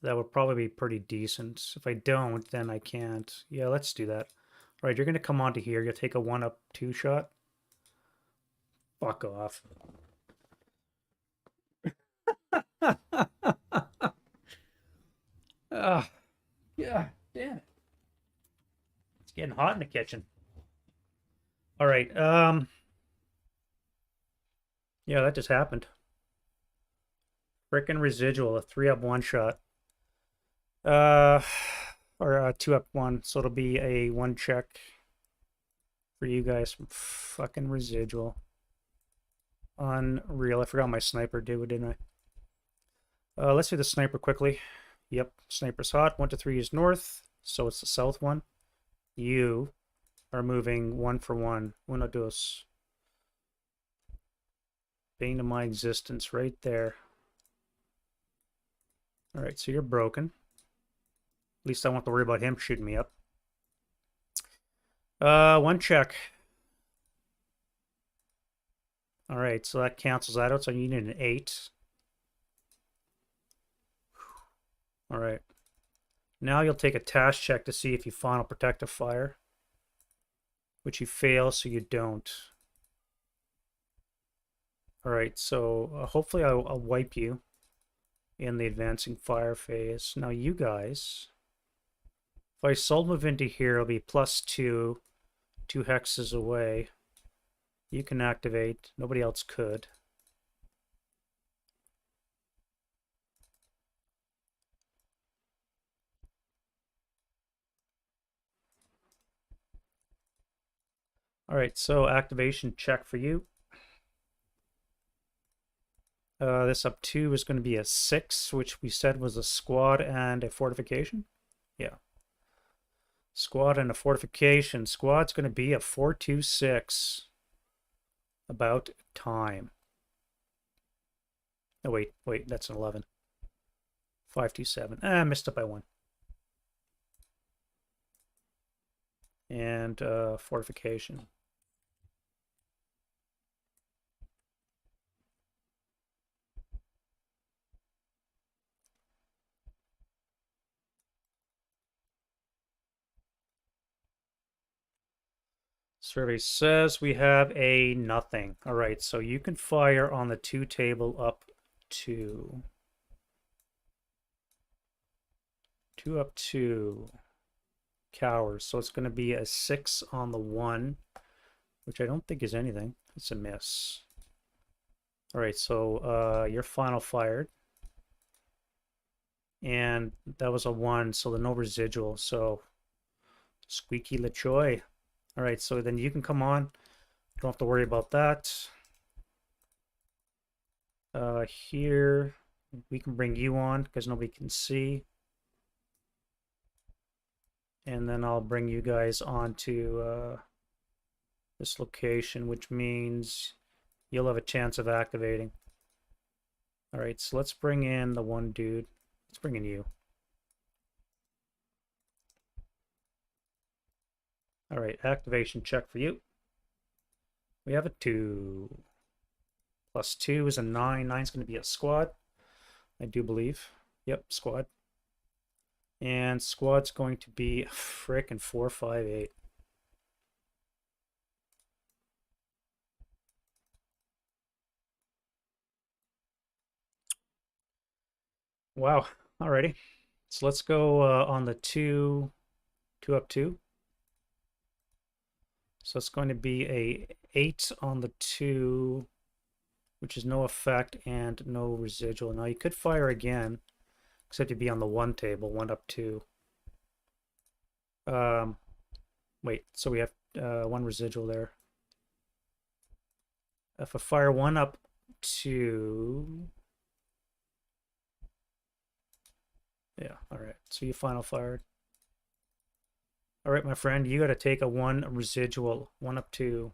That would probably be pretty decent. If I don't, then I can't. Yeah, let's do that. All right, you're going to come onto here. You'll take a 1 up 2 shot. Fuck off. Yeah, damn it. It's getting hot in the kitchen. All right, yeah, that just happened. Frickin' residual, a 3 up 1 shot. Or a 2 up 1, so it'll be a 1 check for you guys from fucking residual. Unreal. I forgot my sniper did, didn't I? Let's do the sniper quickly. Yep, sniper's hot. 1 to 3 is north, so it's the south one. You are moving 1 for 1. Uno, dos. Bane of my existence right there. Alright, so you're broken. At least I won't have to worry about him shooting me up. 1 check. Alright, so that cancels that out, so you need an 8. Alright. Now you'll take a task check to see if you final protective fire. Which you fail, so you don't. Alright, so hopefully I'll wipe you in the advancing fire phase. Now you guys, if I soul move into here, it'll be +2, 2 hexes away. You can activate, nobody else could. Alright, so activation check for you. This up 2 is going to be a 6, which we said was a squad and a fortification. Yeah. Squad and a fortification. Squad's going to be a 4-2-6. About time. Oh, wait, that's an 11. 5-2-7. I missed it by 1. And fortification. Survey says we have a nothing. All right, so you can fire on the 2 table up 2. 2 up 2. Cowards. So it's going to be a 6 on the 1, which I don't think is anything. It's a miss. All right, so your final fired. And that was a 1, so the no residual. So squeaky LeChoy. All right, so then you can come on. Don't have to worry about that. Here, we can bring you on because nobody can see. And then I'll bring you guys onto this location, which means you'll have a chance of activating. All right, so let's bring in the 1 dude. Let's bring in you. All right, activation check for you. We have a 2. +2 is a 9. 9's going to be a squad, I do believe. Yep, squad. And squad's going to be frickin' 4-5-8. Wow. Alrighty. So let's go on the 2 up 2. So it's going to be a 8 on the 2, which is no effect and no residual. Now you could fire again, except you'd be on the 1 table, 1 up 2. Wait, so we have 1 residual there. If I fire 1 up 2... Yeah, alright. So you final fired. Alright, my friend, you gotta take a 1 residual. 1 up 2.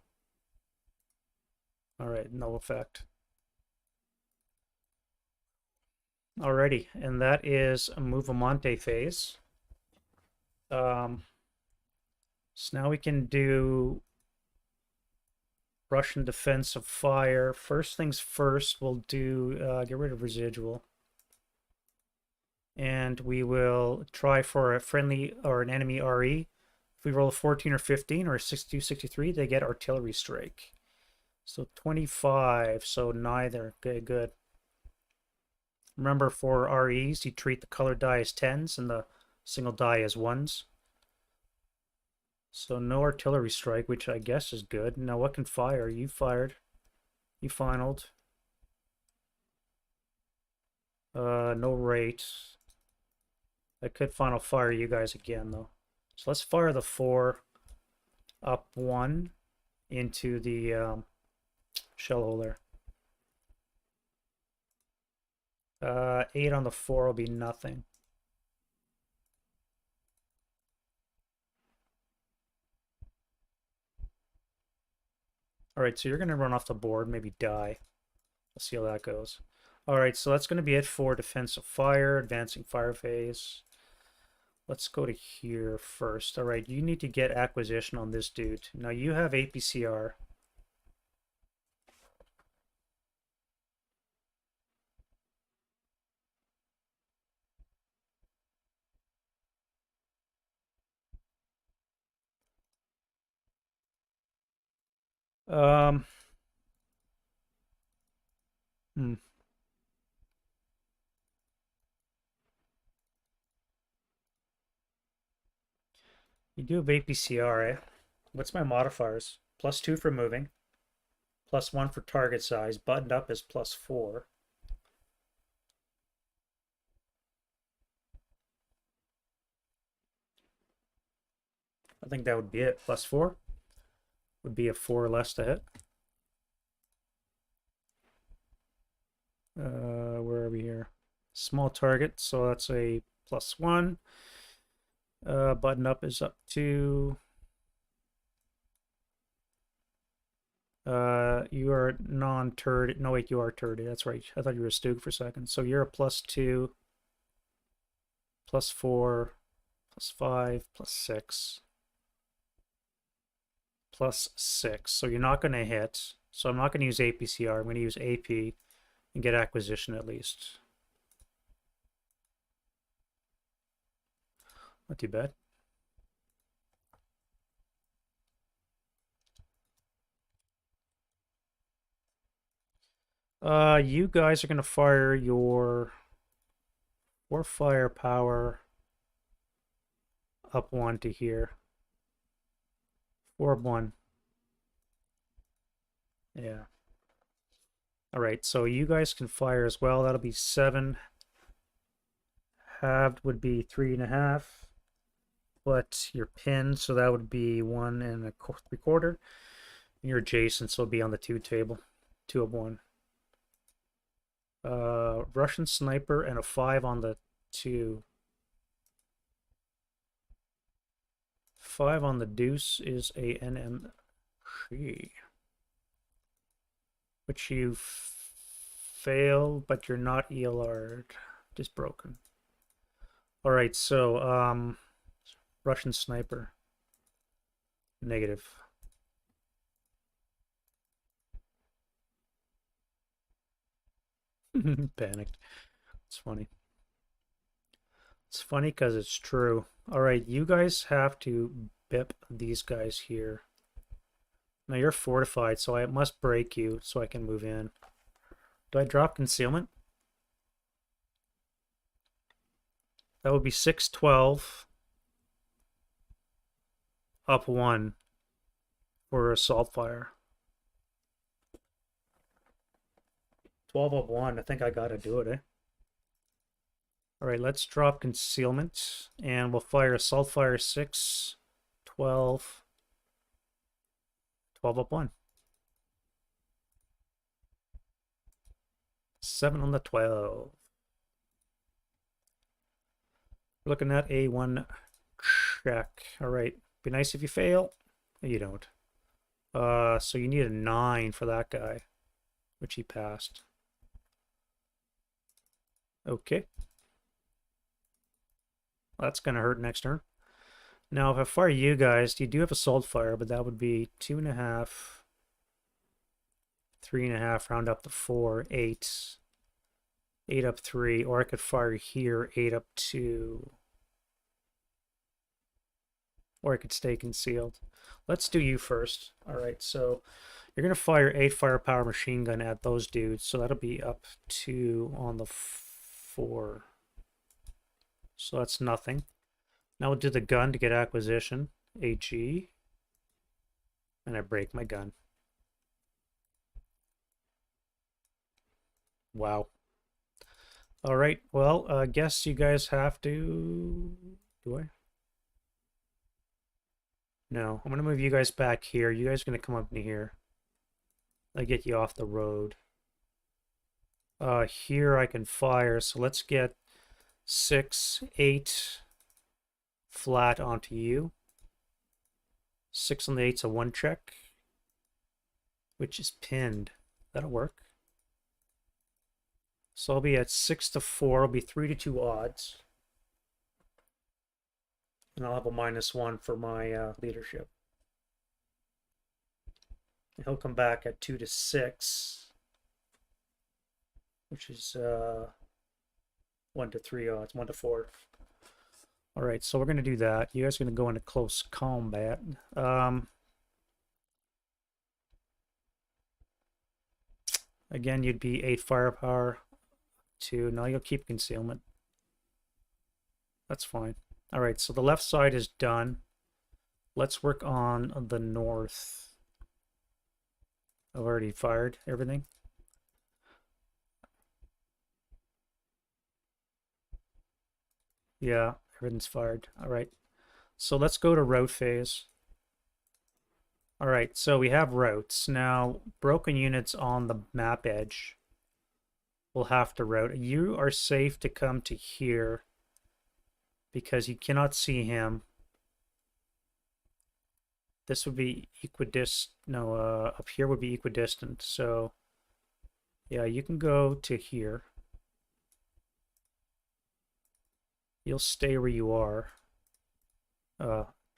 Alright, no effect. Alrighty, and that is a Movamante phase. So now we can do Russian defensive fire. First things first, we'll do get rid of residual. And we will try for a friendly or an enemy RE. If we roll a 14 or 15 or a 62, 63, they get artillery strike. So 25, so neither. Okay, good. Remember, for REs, you treat the colored die as 10s and the single die as 1s. So no artillery strike, which I guess is good. Now what can fire? You fired. You finaled. No rate. I could final fire you guys again, though. So let's fire the 4 up 1 into the shell hole there. 8 on the 4 will be nothing. All right, so you're going to run off the board, maybe die. Let's see how that goes. All right, so that's going to be it for defensive fire, advancing fire phase. Let's go to here first. All right, you need to get acquisition on this dude. Now you have APCR. Um, hmm. You do have APCR, eh? What's my modifiers? +2 for moving, +1 for target size. Buttoned up is +4. I think that would be it. +4 would be a 4 less to hit. Where are we here? Small target, so that's a +1. Button up is up to. You are non-turd. No, wait, you are turd. That's right. I thought you were a Stug for a second. So you're a +2, +4, +5, +6, +6. So you're not going to hit. So I'm not going to use APCR. I'm going to use AP and get acquisition at least. Not too bad. You guys are going to fire your 4 firepower up 1 to here. 4-1. Yeah. All right, so you guys can fire as well. That'll be 7. Halved would be 3.5. But you're pinned, so that would be 1 3/4. And you're adjacent, so it'll be on the 2 table. 2 of 1. Russian sniper and a 5 on the 2. 5 on the deuce is a NMG. Which you fail, but you're not ELR'd. Just broken. Alright, so, Russian sniper. Negative. Panicked. It's funny. It's funny because it's true. Alright, you guys have to bip these guys here. Now you're fortified, so I must break you so I can move in. Do I drop concealment? That would be 6-12 up 1 for assault fire. 12 up 1. I think I gotta do it, eh? Alright, let's drop concealment and we'll fire assault fire 6, 12, 12 up 1. 7 on the 12. We're looking at a 1 check. Alright, be nice if you fail. You don't. So you need a 9 for that guy, which he passed. Okay. That's gonna hurt next turn. Now, if I fire you guys, you do have assault fire, but that would be 2.5, 3.5, round up to 4, 8, 8 up 3, or I could fire here, 8 up 2, or I could stay concealed. Let's do you first. All right, so you're gonna fire 8 firepower machine gun at those dudes, so that'll be up 2 on the 4. So that's nothing. Now we'll do the gun to get acquisition. AG. And I break my gun. Wow. Alright, well, I guess you guys have to... Do I? No, I'm going to move you guys back here. You guys are going to come up into here. I get you off the road. Here I can fire, so let's get 6, 8 flat onto you. 6 on the 8's a 1 check, which is pinned. That'll work. So I'll be at 6 to 4. I'll be 3 to 2 odds. And I'll have a -1 for my leadership. And he'll come back at 2 to 6, which is 1 to 3 odds, 1 to 4. All right, so we're going to do that. You guys are going to go into close combat. Again, you'd be 8 firepower. 2. Now you'll keep concealment. That's fine. All right, so the left side is done. Let's work on the north. I've already fired everything. Yeah, everything's fired. All right. So let's go to route phase. All right, so we have routes. Now, broken units on the map edge will have to route. You are safe to come to here because you cannot see him. This would be equidistant. No, up here would be equidistant. So, yeah, you can go to here. You'll stay where you are.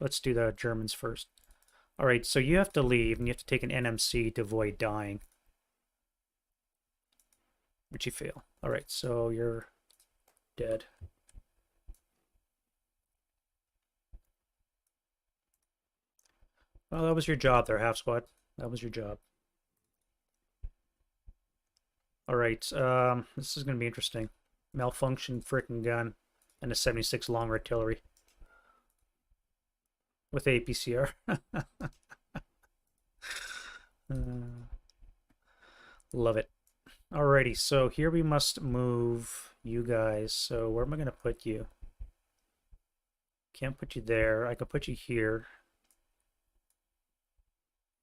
Let's do the Germans first. All right, so you have to leave, and you have to take an NMC to avoid dying. Which you fail. All right, so you're dead. Well, that was your job there, half squad. That was your job. All right, this is going to be interesting. Malfunction frickin' gun and a 76 long artillery with APCR. Love it. Alrighty, so here we must move you guys. So where am I going to put you? Can't put you there. I can put you here.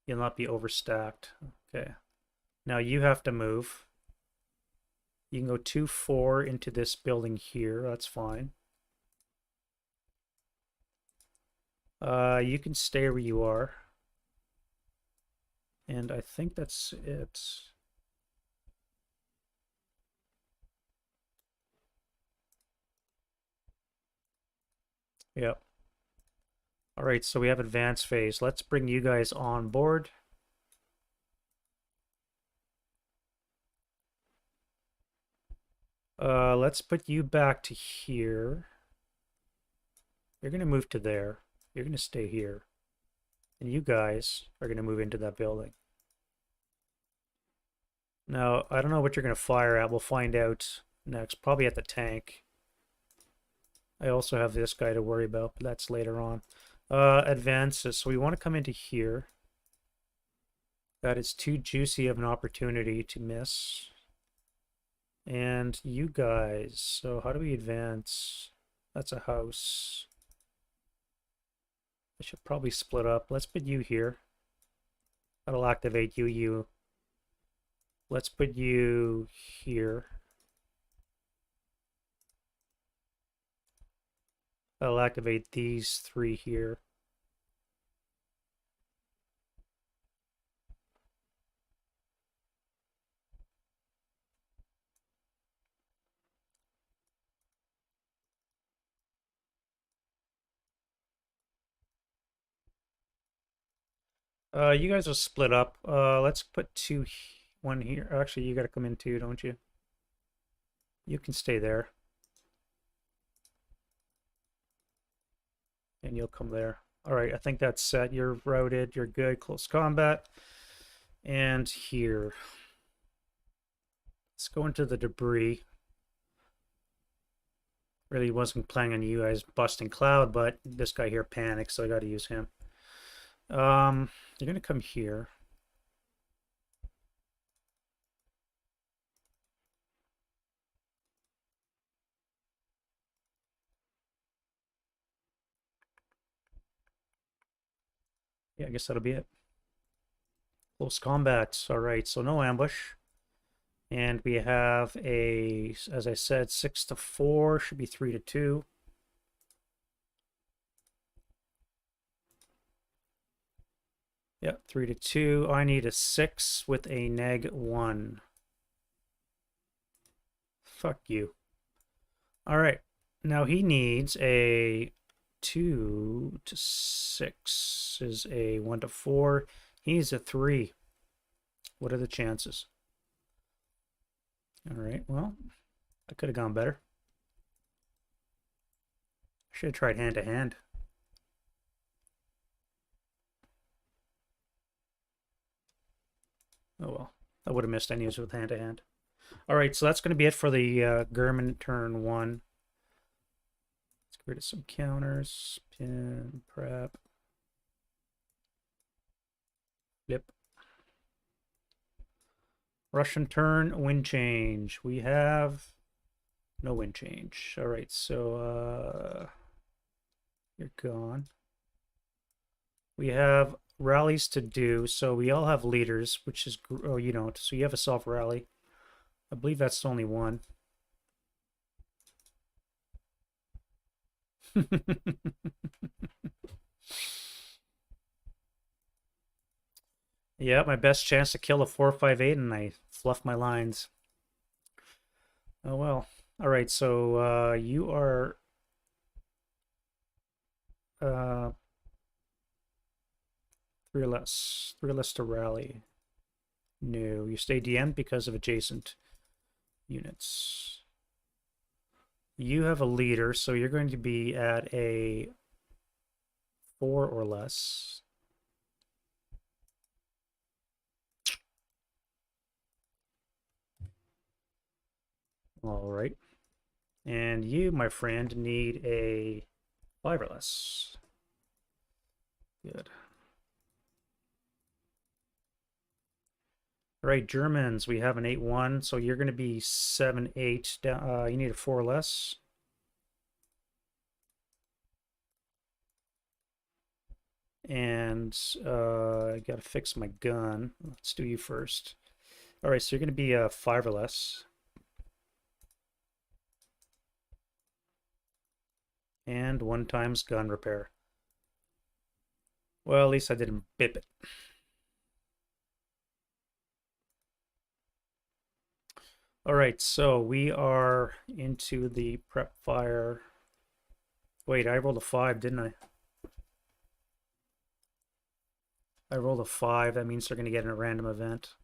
You'll not be overstacked. Okay. Now you have to move. You can go 2-4 into this building here. That's fine. You can stay where you are. And I think that's it. Yep. All right, so we have advanced phase. Let's bring you guys on board. Let's put you back to here. You're going to move to there. You're going to stay here. And you guys are going to move into that building. Now, I don't know what you're going to fire at. We'll find out next. Probably at the tank. I also have this guy to worry about, but that's later on. Advances. So we want to come into here. That is too juicy of an opportunity to miss. And you guys. So how do we advance? That's a house. I should probably split up. Let's put you here. That'll activate you. Let's put you here. That'll activate these 3 here. You guys are split up. Let's put 1 here. Actually, you gotta come in too, don't you? You can stay there. And you'll come there. Alright, I think that's set. You're routed. You're good. Close combat. And here. Let's go into the debris. Really wasn't planning on you guys busting Cloud, but this guy here panicked, so I gotta use him. You're gonna come here. Yeah, I guess that'll be it. Close combat. All right, so no ambush. And we have a, as I said, 6-4, should be 3-2. Yep, 3-2. I need a 6 with a -1. Fuck you. All right. Now he needs a 2-6 is a 1-4. He needs a 3. What are the chances? All right, well, I could have gone better. Should have tried hand to hand. Oh well, I would have missed anyways with hand to hand. All right, so that's going to be it for the German turn 1. Let's get rid of some counters. Pin, prep. Flip. Russian turn, wind change. We have no wind change. All right, so you're gone. We have rallies to do, so we all have leaders, which is, oh, you don't. So you have a self rally. I believe that's the only one. Yeah, my best chance to kill a 4-5-8, and I fluff my lines. Oh well. All right, so you are uh, 3 or less. 3 or less to rally. No, you stay DM because of adjacent units. You have a leader, so you're going to be at a 4 or less. All right. And you, my friend, need a 5 or less. Good. All right, Germans, we have an 8-1, so you're going to be 7-8. You need a 4 or less. And I got to fix my gun. Let's do you first. All right, so you're going to be a 5 or less. And 1 times gun repair. Well, at least I didn't bip it. All right, so we are into the prep fire. Wait, I rolled a 5, didn't I? I rolled a 5. That means they're going to get a random event.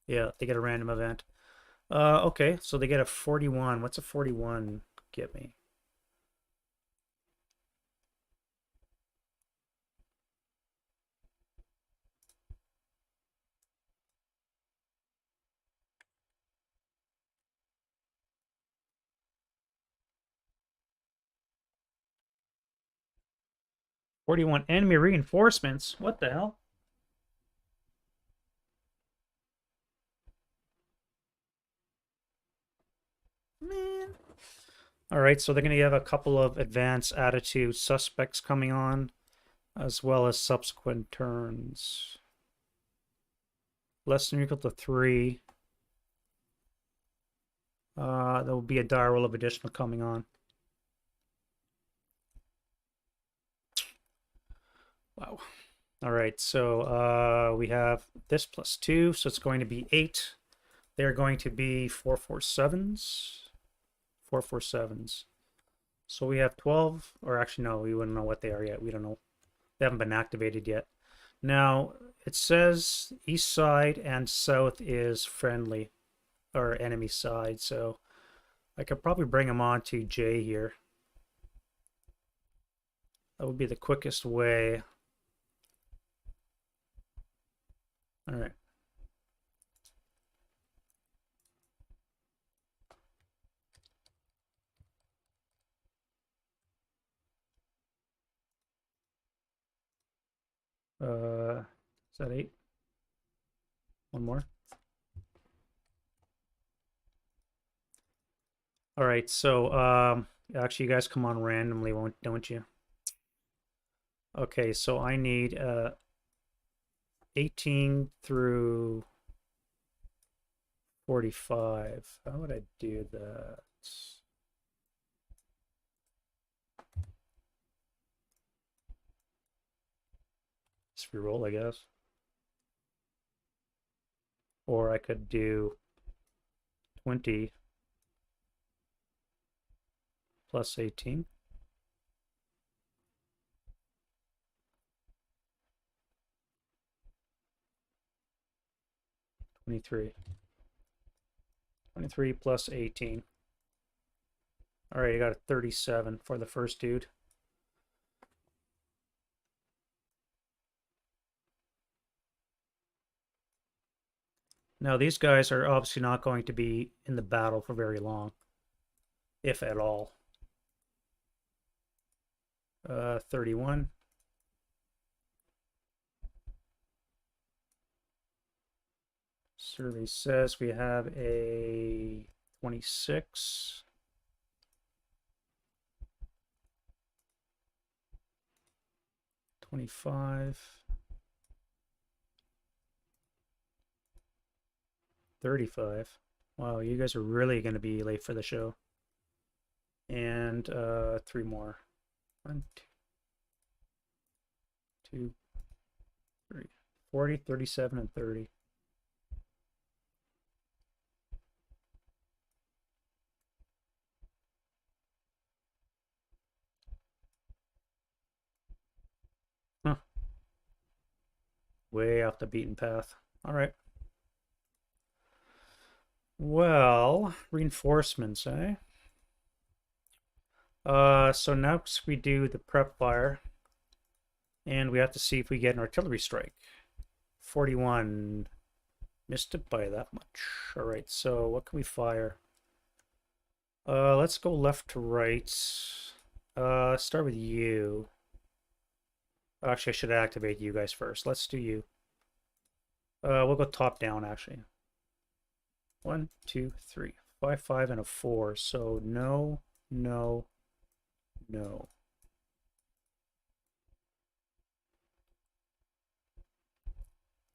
Yeah, they get a random event. Okay, so they get a 41. What's a 41 get me? $41 enemy reinforcements. What the hell? Man. All right, so they're going to have a couple of advanced attitude suspects coming on, as well as subsequent turns. Less than or equal to 3. There will be a die roll of additional coming on. Wow. All right, so we have this plus 2, so it's going to be 8. They're going to be 4-4-7s. 4-4-7s. So we have 12, or actually no, we wouldn't know what they are yet. We don't know. They haven't been activated yet. Now, it says east side and south is friendly, or enemy side, so I could probably bring them on to J here. That would be the quickest way. All right. Is that 8? One more. All right, so actually you guys come on randomly, don't you? Okay, so I need 18 through 45. How would I do that? Just reroll, I guess. Or I could do 20 plus 18. 23. 23 plus 18. All right, I got a 37 for the first dude. Now, these guys are obviously not going to be in the battle for very long, if at all. 31. Survey says we have a 26. 25. 35. Wow, you guys are really going to be late for the show. And 3 more. 1, 2, 3. 40, 37, and 30. Huh. Way off the beaten path. All right. Well, reinforcements, eh? So next we do the prep fire. And we have to see if we get an artillery strike. 41. Missed it by that much. All right, so what can we fire? Let's go left to right. Start with you. Actually, I should activate you guys first. Let's do you. We'll go top down, actually. 1, 2, 3. 5, 5, and a 4. So no, no, no.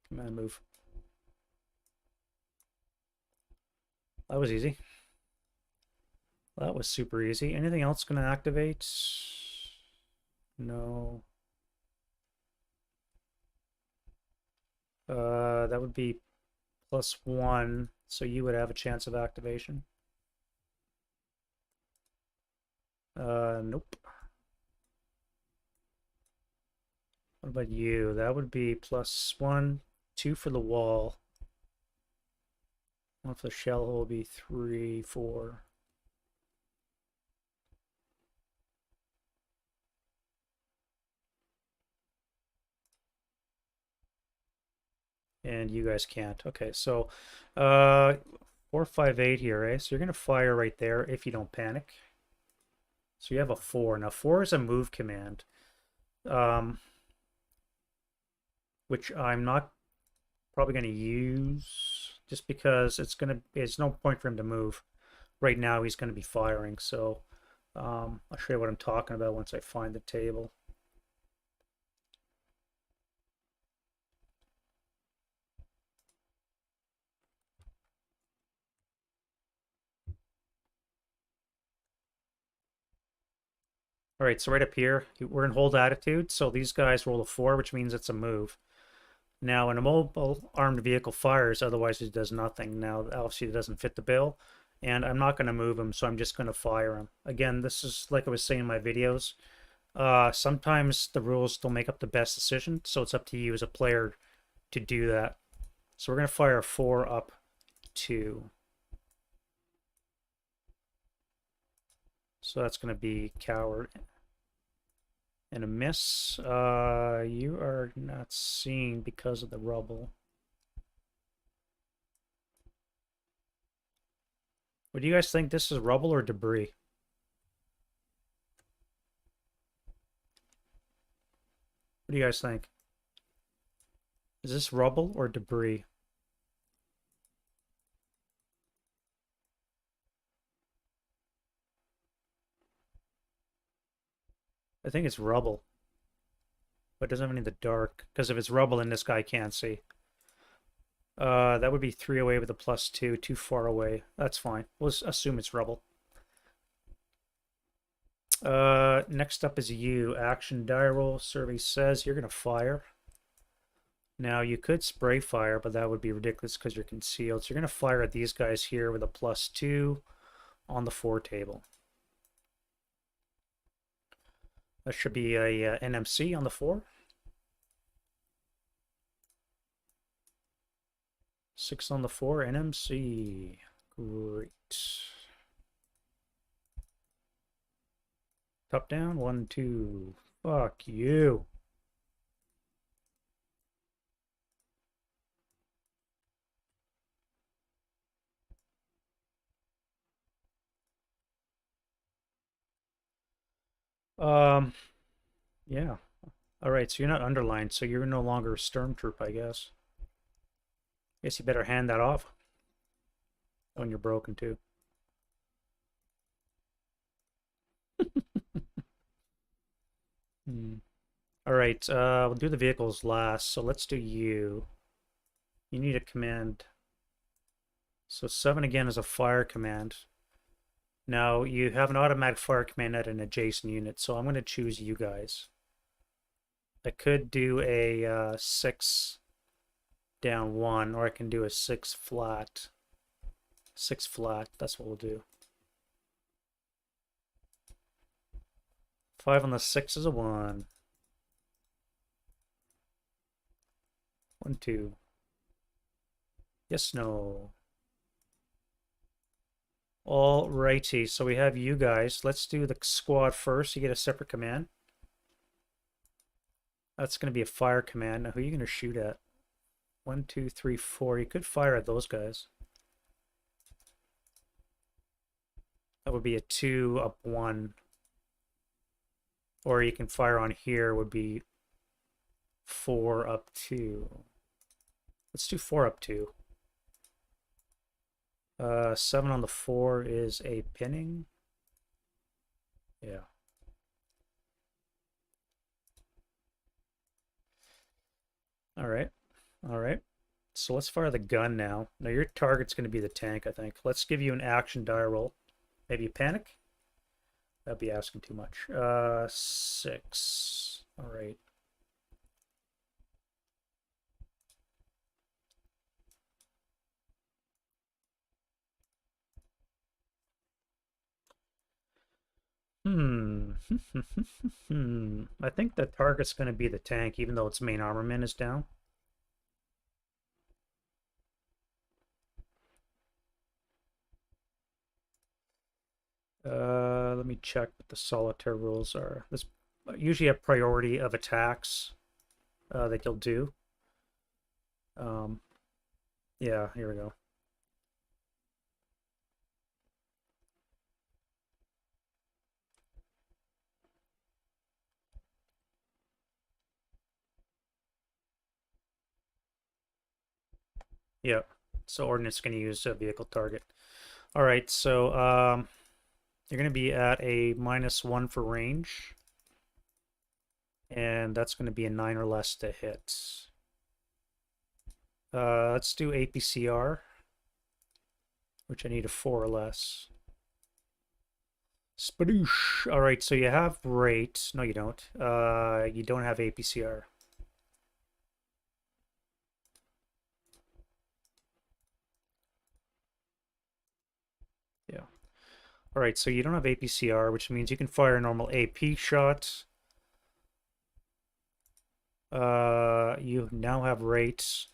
Command move. That was easy. That was super easy. Anything else going to activate? No. That would be +1, so you would have a chance of activation. Nope. What about you? That would be +1, 2 for the wall. 1 for the shell hole will be 3, 4. And you guys can't. Okay, so 4, 5, 8 here, eh? So you're gonna fire right there if you don't panic. So you have a 4. Now 4 is a move command. Which I'm not probably going to use just because it's no point for him to move. Right now he's going to be firing, so I'll show you what I'm talking about once I find the table. All right, so right up here, we're in hold attitude, so these guys roll a 4, which means it's a move. Now, when a mobile armed vehicle fires, otherwise it does nothing. Now, obviously it doesn't fit the bill, and I'm not going to move him, so I'm just going to fire him. Again, this is like I was saying in my videos. Sometimes the rules don't make up the best decision, so it's up to you as a player to do that. So we're going to fire a 4 up 2. So that's going to be coward and a miss. You are not seeing because of the rubble. What do you guys think? This is rubble or debris? What do you guys think? Is this rubble or debris? I think it's rubble. But it doesn't have any in the dark, because if it's rubble, then this guy can't see. That would be 3 away with a +2, too far away. That's fine. We'll assume it's rubble. Next up is you. Action die roll. Survey says you're gonna fire. Now you could spray fire, but that would be ridiculous because you're concealed. So you're gonna fire at these guys here with a +2 on the 4 table. That should be a NMC on the 4. 6 on the 4, NMC. Great. Top down, 1, 2. Fuck you. Yeah. All right, so you're not underlined, so you're no longer a Stormtroop, I guess. Guess you better hand that off when you're broken too. All right, we'll do the vehicles last. So let's do you. You need a command. So 7 again is a fire command. Now you have an automatic fire command at an adjacent unit, so I'm going to choose you guys. I could do a 6 down 1, or I can do a 6 flat. 6 flat, that's what we'll do. 5 on the 6 is a 1. 1, 2. Yes, no. Alrighty, so we have you guys. Let's do the squad first. You get a separate command. That's going to be a fire command. Now, who are you going to shoot at? 1, 2, 3, 4. You could fire at those guys. That would be a 2 up 1. Or you can fire on here, would be 4 up 2. Let's do 4 up 2. 7 on the 4 is a pinning. Yeah. All right. All right. So let's fire the gun now. Now your target's going to be the tank, I think. Let's give you an action die roll. Maybe panic? That'd be asking too much. 6. All right. I think the target's going to be the tank, even though its main armament is down. Let me check what the solitaire rules are. There's usually a priority of attacks that you'll do. Yeah, here we go. Yeah, so Ordnance is going to use a vehicle target. All right, so you're going to be at a -1 for range. And that's going to be a 9 or less to hit. Let's do APCR, which I need a 4 or less. Spadoosh. All right, so you have rate. No, you don't. You don't have APCR. Yeah. All right, so you don't have APCR, which means you can fire a normal AP shot. You now have rates.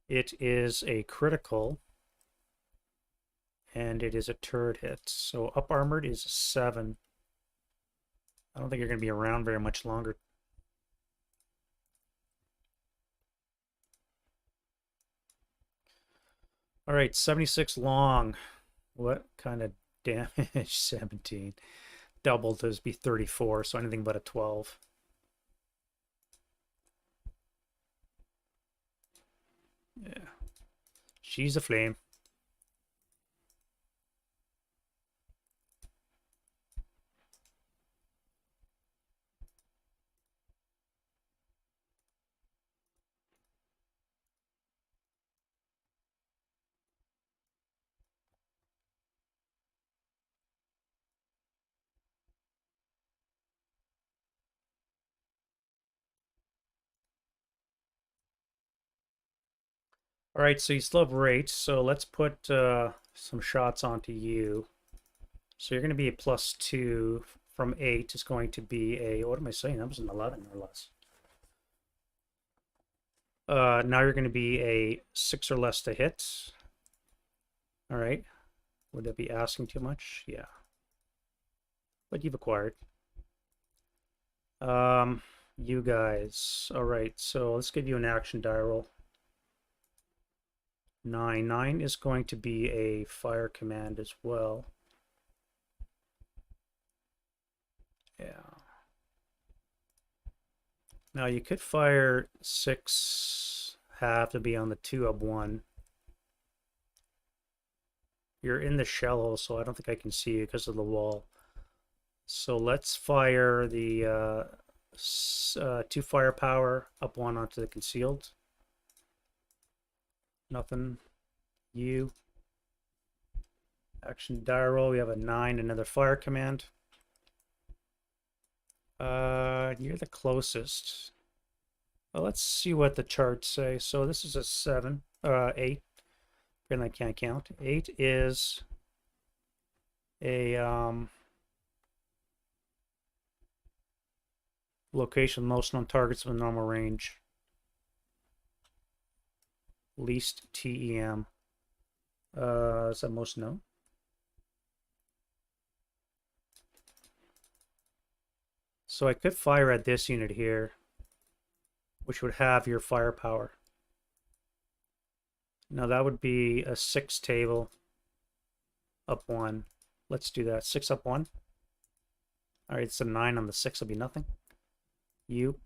It is a critical, and it is a turret hit. So up armored is 7. I don't think you're going to be around very much longer. All right, 76 long. What kind of damage? 17. Doubled to be 34, so anything but a 12. Yeah. She's a flame. All right, so you still have rates, so let's put some shots onto you. So you're going to be a +2 from 8 is going to be a, what am I saying? That was an 11 or less. Now you're going to be a 6 or less to hit. All right. Would that be asking too much? Yeah. But you've acquired. You guys. All right, so let's give you an action die roll. 9. 9 is going to be a fire command as well. Yeah. Now you could fire 6 half to be on the 2 up 1. You're in the shell hole, so I don't think I can see you because of the wall. So let's fire the 2 firepower up 1 onto the concealed. Nothing. You. Action die roll. We have a 9, another fire command. You're the closest. Well, let's see what the charts say. So this is a 7, 8. And I can't count. 8 is a location most known targets with normal range. Least TEM. Is that most known? So I could fire at this unit here, which would have your firepower. Now that would be a 6 table up 1. Let's do that. 6 up 1. All right, it's a 9 on the 6 will be nothing. You.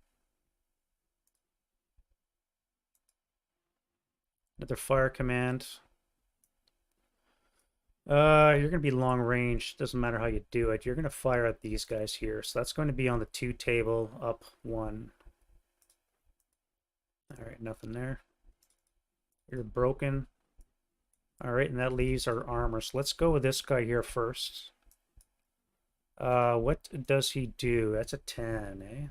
Another fire command. You're going to be long range. Doesn't matter how you do it. You're going to fire at these guys here. So that's going to be on the 2 table up 1. All right, nothing there. You're broken. All right, and that leaves our armor. So let's go with this guy here first. What does he do? That's a 10, eh?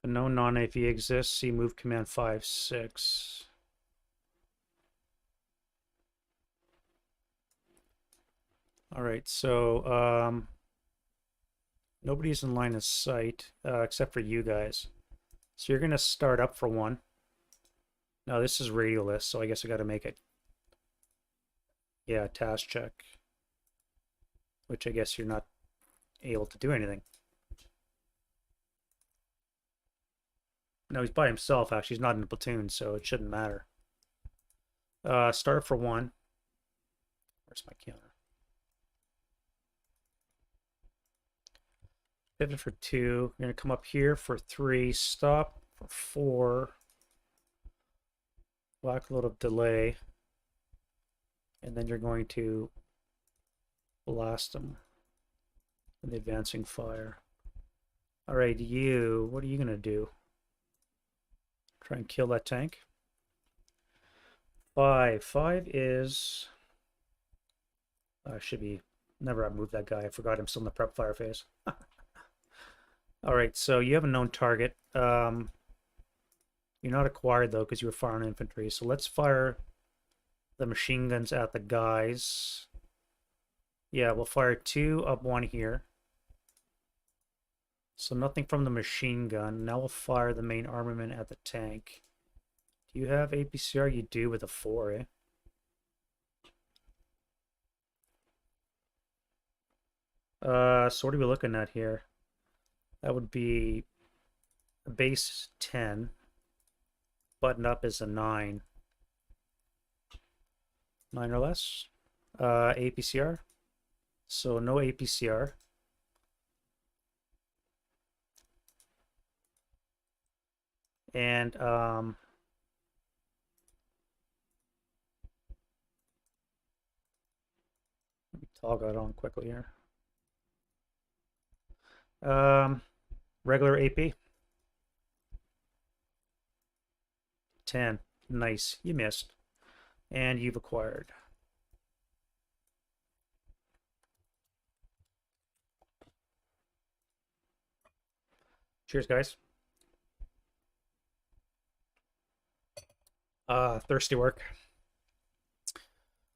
But no non-AV exists. See move command 5, 6. All right, so nobody's in line of sight except for you guys. So you're going to start up for 1. Now this is radialist, so I guess I got to make it. Yeah, task check. Which I guess you're not able to do anything. No, he's by himself, actually. He's not in a platoon, so it shouldn't matter. Start for 1. Where's my counter? Pivot for 2. You're going to come up here for 3. Stop for 4. Black load of delay. And then you're going to blast them in the advancing fire. All right, you. What are you going to do? Try and kill that tank. 5. 5 is... should be... Never outmoved that guy. I forgot I'm still in the prep fire phase. All right, so you have a known target. You're not acquired, though, because you were firing infantry. So let's fire the machine guns at the guys. Yeah, we'll fire 2 up 1 here. So nothing from the machine gun. Now we'll fire the main armament at the tank. Do you have APCR? You do with a 4, eh? So what are we looking at here? That would be a base 10. Button up is a 9. 9 or less. APCR. So no APCR. And let me toggle it on quickly here. Regular AP. 10. Nice. You missed. And you've acquired. Cheers, guys. Thirsty work.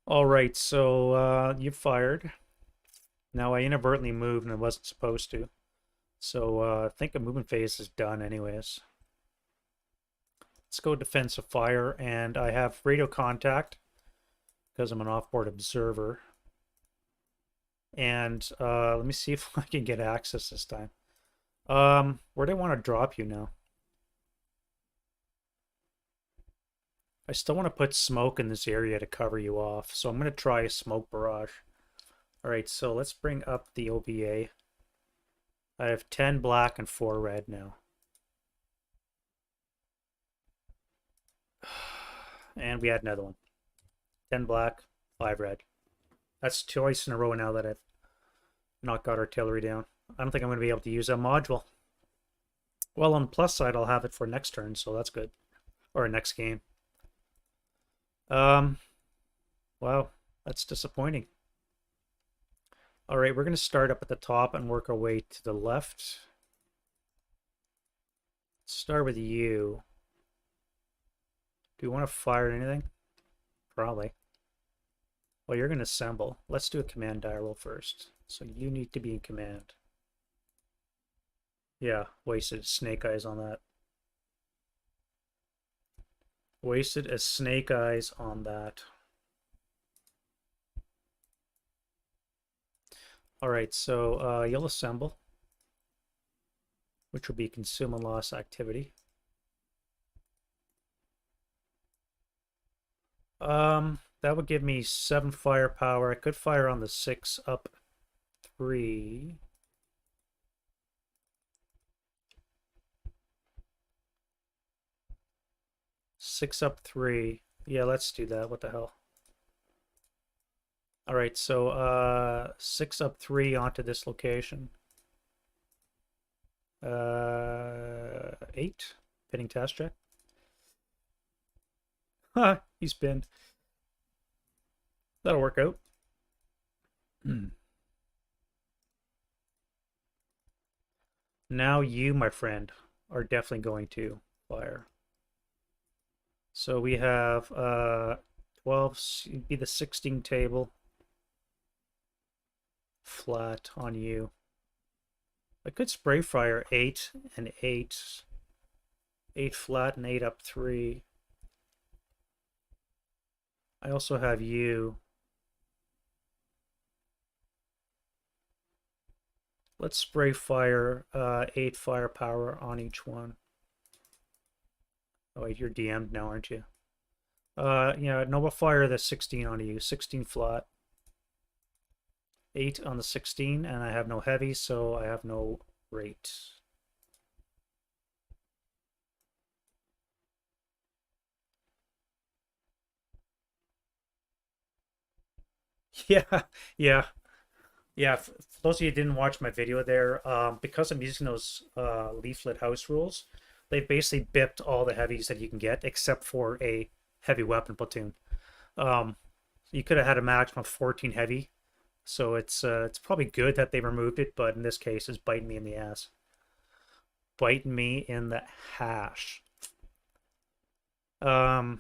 All right, so you fired. Now I inadvertently moved and I wasn't supposed to. So I think a movement phase is done anyways. Let's go defensive fire, and I have radio contact because I'm an off-board observer. And let me see if I can get access this time. Where do I want to drop you now? I still want to put smoke in this area to cover you off, so I'm going to try a smoke barrage. All right, so let's bring up the OBA. I have 10 black and 4 red now. And we had another one. 10 black, 5 red. That's twice in a row now that I've not got artillery down. I don't think I'm going to be able to use that module. Well, on the plus side, I'll have it for next turn, so that's good. Or next game. Wow, that's disappointing. All right, we're going to start up at the top and work our way to the left. Start with you. Do you want to fire anything? Probably. Well, you're going to assemble. Let's do a command die roll first. So you need to be in command. Yeah, wasted snake eyes on that. Wasted a snake eyes on that. All right, so you'll assemble, which will be consume and loss activity. That would give me 7 firepower. I could fire on the 6 up 3. Six up 3. Yeah, let's do that. What the hell? All right, so 6 up 3 onto this location. 8. Pinning task check. Ha! He's pinned. That'll work out. Now you, my friend, are definitely going to fire. So we have 12, it'd be the 16 table. Flat on you. I could spray fire 8 and 8. 8 flat and 8 up 3. I also have you. Let's spray fire 8 firepower on each one. Oh wait, you're DM'd now, aren't you? Yeah, Nova fire the 16 onto you. 16 flat. 8 on the 16, and I have no heavy, so I have no rate. Yeah, yeah. Yeah, for those of you who didn't watch my video there, because I'm using those leaflet house rules, they've basically bipped all the heavies that you can get, except for a heavy weapon platoon. You could have had a maximum of 14 heavy, so it's probably good that they removed it, but in this case, it's biting me in the ass. Biting me in the hash. What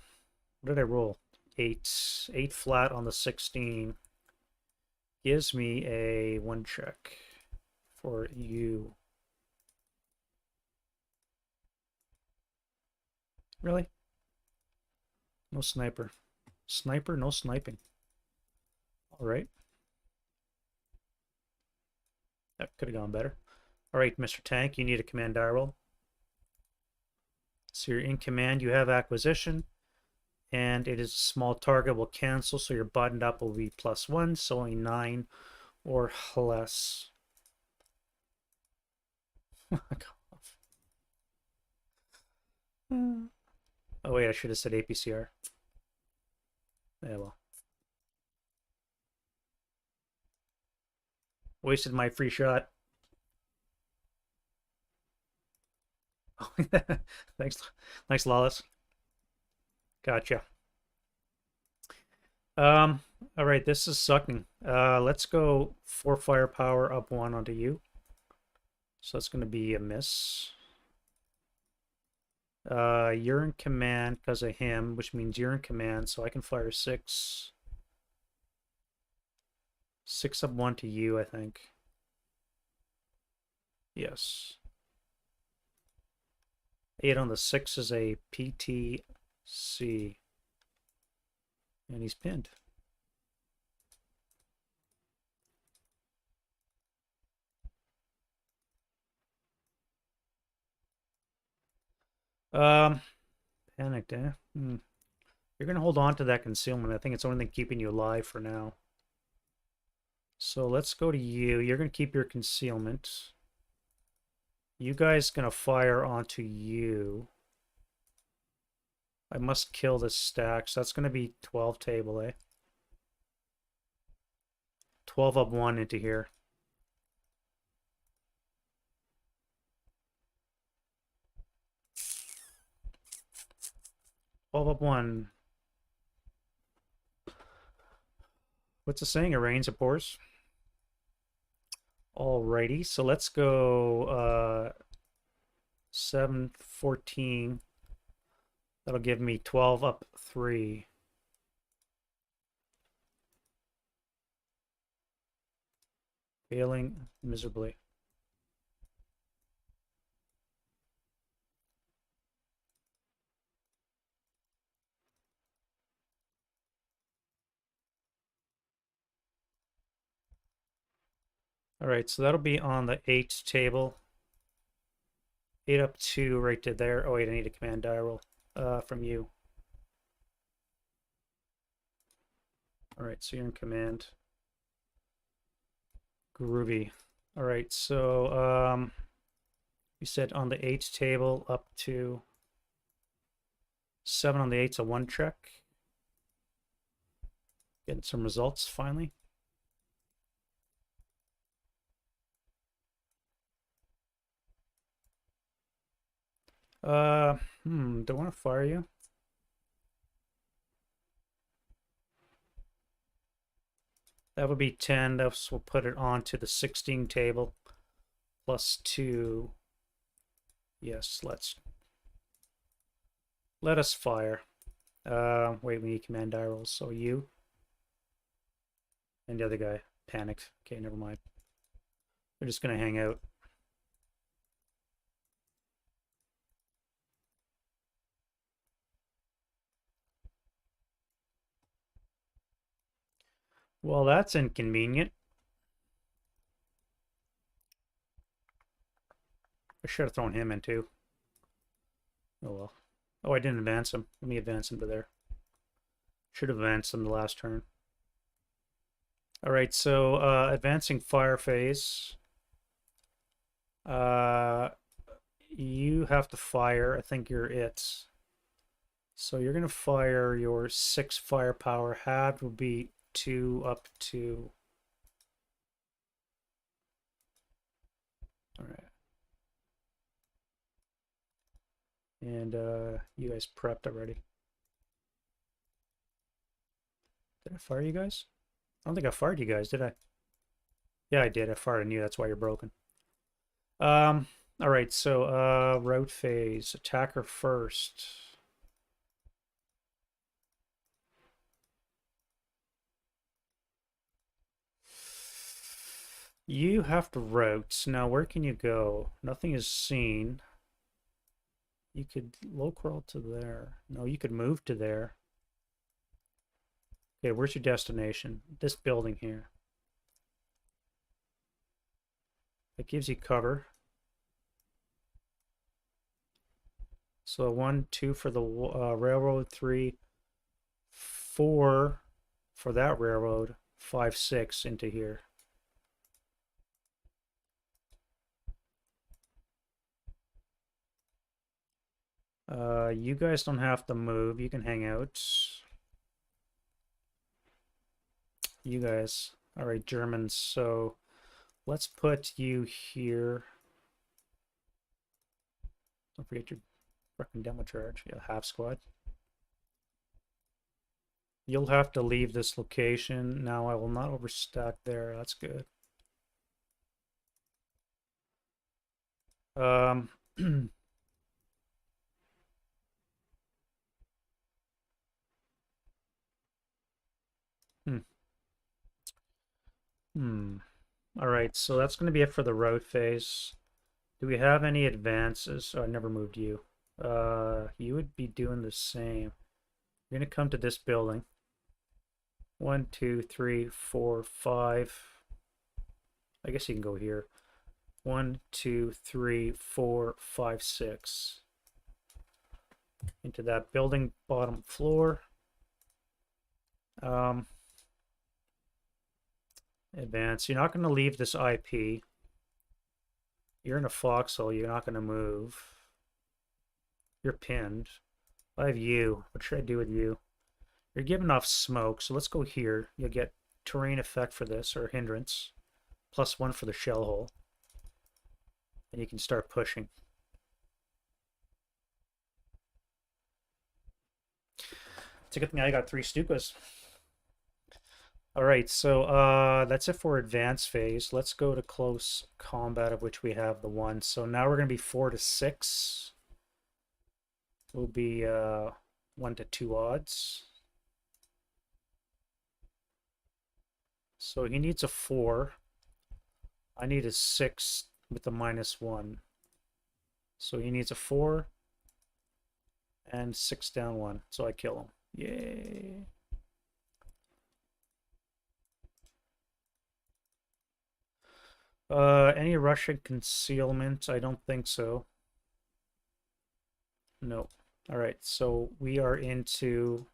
did I roll? 8. 8 flat on the 16. Gives me a 1 check for you. Really? No sniper. Sniper, no sniping. All right. That could have gone better. All right, Mr. Tank, you need a command die roll. So you're in command, you have acquisition, and it is a small target, will cancel, so your buttoned up will be +1, so only 9 or less. Oh wait, I should have said APCR. Yeah, well. Wasted my free shot. Thanks, Lawless. Gotcha. All right, this is sucking. Let's go 4 firepower up 1 onto you. So that's going to be a miss. You're in command because of him, which means you're in command, so I can fire six. 6 up 1 to you, I think. Yes. 8 on the 6 is a PTC. And he's pinned. Um, Panicked, eh? You're going to hold on to that concealment. I think it's the only thing keeping you alive for now. So let's go to you. You're going to keep your concealment. You guys going to fire onto you. I must kill this stack, so that's going to be 12 table, eh? 12 up 1 into here. 12 up 1. What's the saying? It rains, it pours. Alrighty, so let's go 7, 14. That'll give me 12 up 3. Failing miserably. All right, so that'll be on the 8 table. 8 up 2 right to there. Oh wait, I need a command die roll from you. All right, so you're in command. Groovy. All right, so you said on the 8 table up to 7 on the 8's a 1 check. Getting some results finally. Do I want to fire you? That would be 10. That's, we'll put it onto the 16 table. Plus 2. Yes, let us fire. Wait, we need command die rolls. So you and the other guy panicked. Okay, never mind. We're just gonna hang out. Well, that's inconvenient. I should have thrown him in too. Oh well. Oh, I didn't advance him. Let me advance him to there. Should have advanced him the last turn. All right, so advancing fire phase. You have to fire. I think you're it. So you're gonna fire your 6 firepower. Halved will be 2 up to. All right. And you guys prepped already. Did I fire you guys? I don't think I fired you guys, did I? Yeah, I did. I fired on you. That's why you're broken. All right, so route phase. Attacker first. You have to route. Now, where can you go? Nothing is seen. You could low crawl to there. No, you could move to there. Okay, where's your destination? This building here. That gives you cover. So 1, 2 for the railroad, 3, 4 for that railroad, 5, 6 into here. You guys don't have to move. You can hang out. You guys. All right, Germans. So let's put you here. Don't forget your fucking demo charge. Yeah, half squad. You'll have to leave this location. Now I will not overstack there. That's good. All right, so that's going to be it for the road phase. Do we have any advances? Oh, I never moved you. You would be doing the same. You're going to come to this building. 1, 2, 3, 4, 5. I guess you can go here. 1, 2, 3, 4, 5, 6. Into that building bottom floor. Advance. You're not going to leave this IP. You're in a foxhole. You're not going to move. You're pinned. I have you. What should I do with you? You're giving off smoke, so let's go here. You'll get terrain effect for this, or hindrance. +1 for the shell hole. And you can start pushing. It's a good thing I got 3 Stukas. Alright, so that's it for advanced phase. Let's go to close combat, of which we have the 1. So now we're going to be 4 to 6. Will be 1 to 2 odds. So he needs a 4. I need a 6 with a -1. So he needs a 4 and 6 down 1. So I kill him. Yay. Any Russian concealment? I don't think so. No. All right, so we are into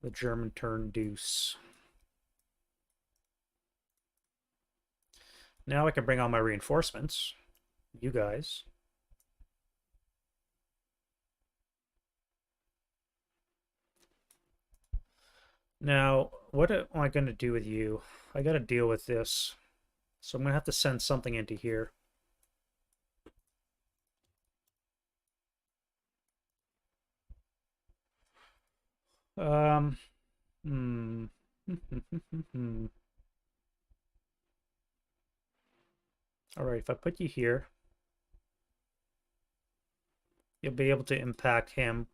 the German turn deuce. Now I can bring on my reinforcements. You guys. Now, what am I going to do with you? I got to deal with this. So I'm going to have to send something into here. Hmm. All right, if I put you here, you'll be able to impact him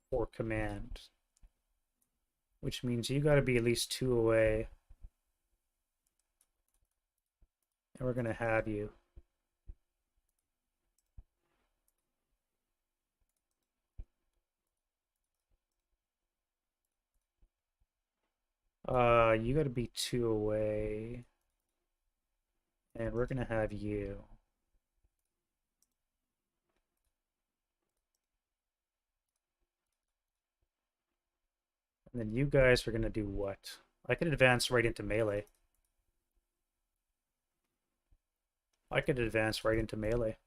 for command. Which means you got to be at least 2 away. And we're going to have you. You got to be 2 away. And we're going to have you. And then you guys are going to do what? I could advance right into melee. I could advance right into melee.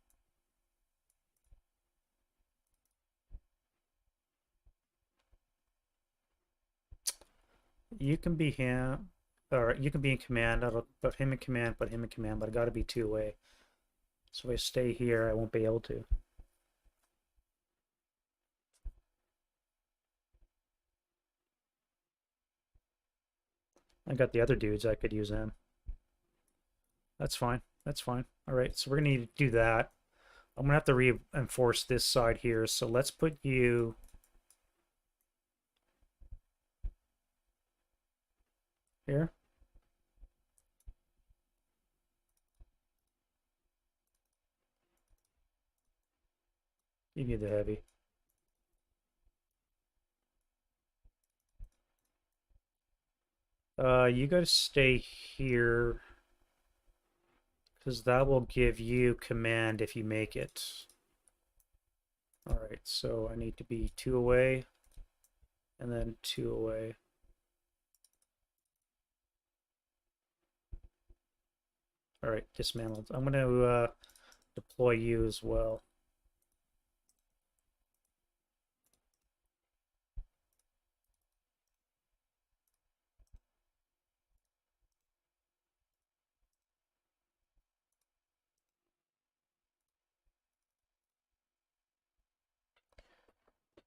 You can be him, or you can be in command. I'll put him in command, but I got to be 2 away. So if I stay here, I won't be able to. I got the other dudes, I could use them. That's fine. That's fine. All right, so we're going to need to do that. I'm going to have to reinforce this side here. So let's put you... here. You need the heavy. You got to stay here. Because that will give you command if you make it. Alright, so I need to be 2 away. And then 2 away. Alright, dismantled. I'm going to deploy you as well.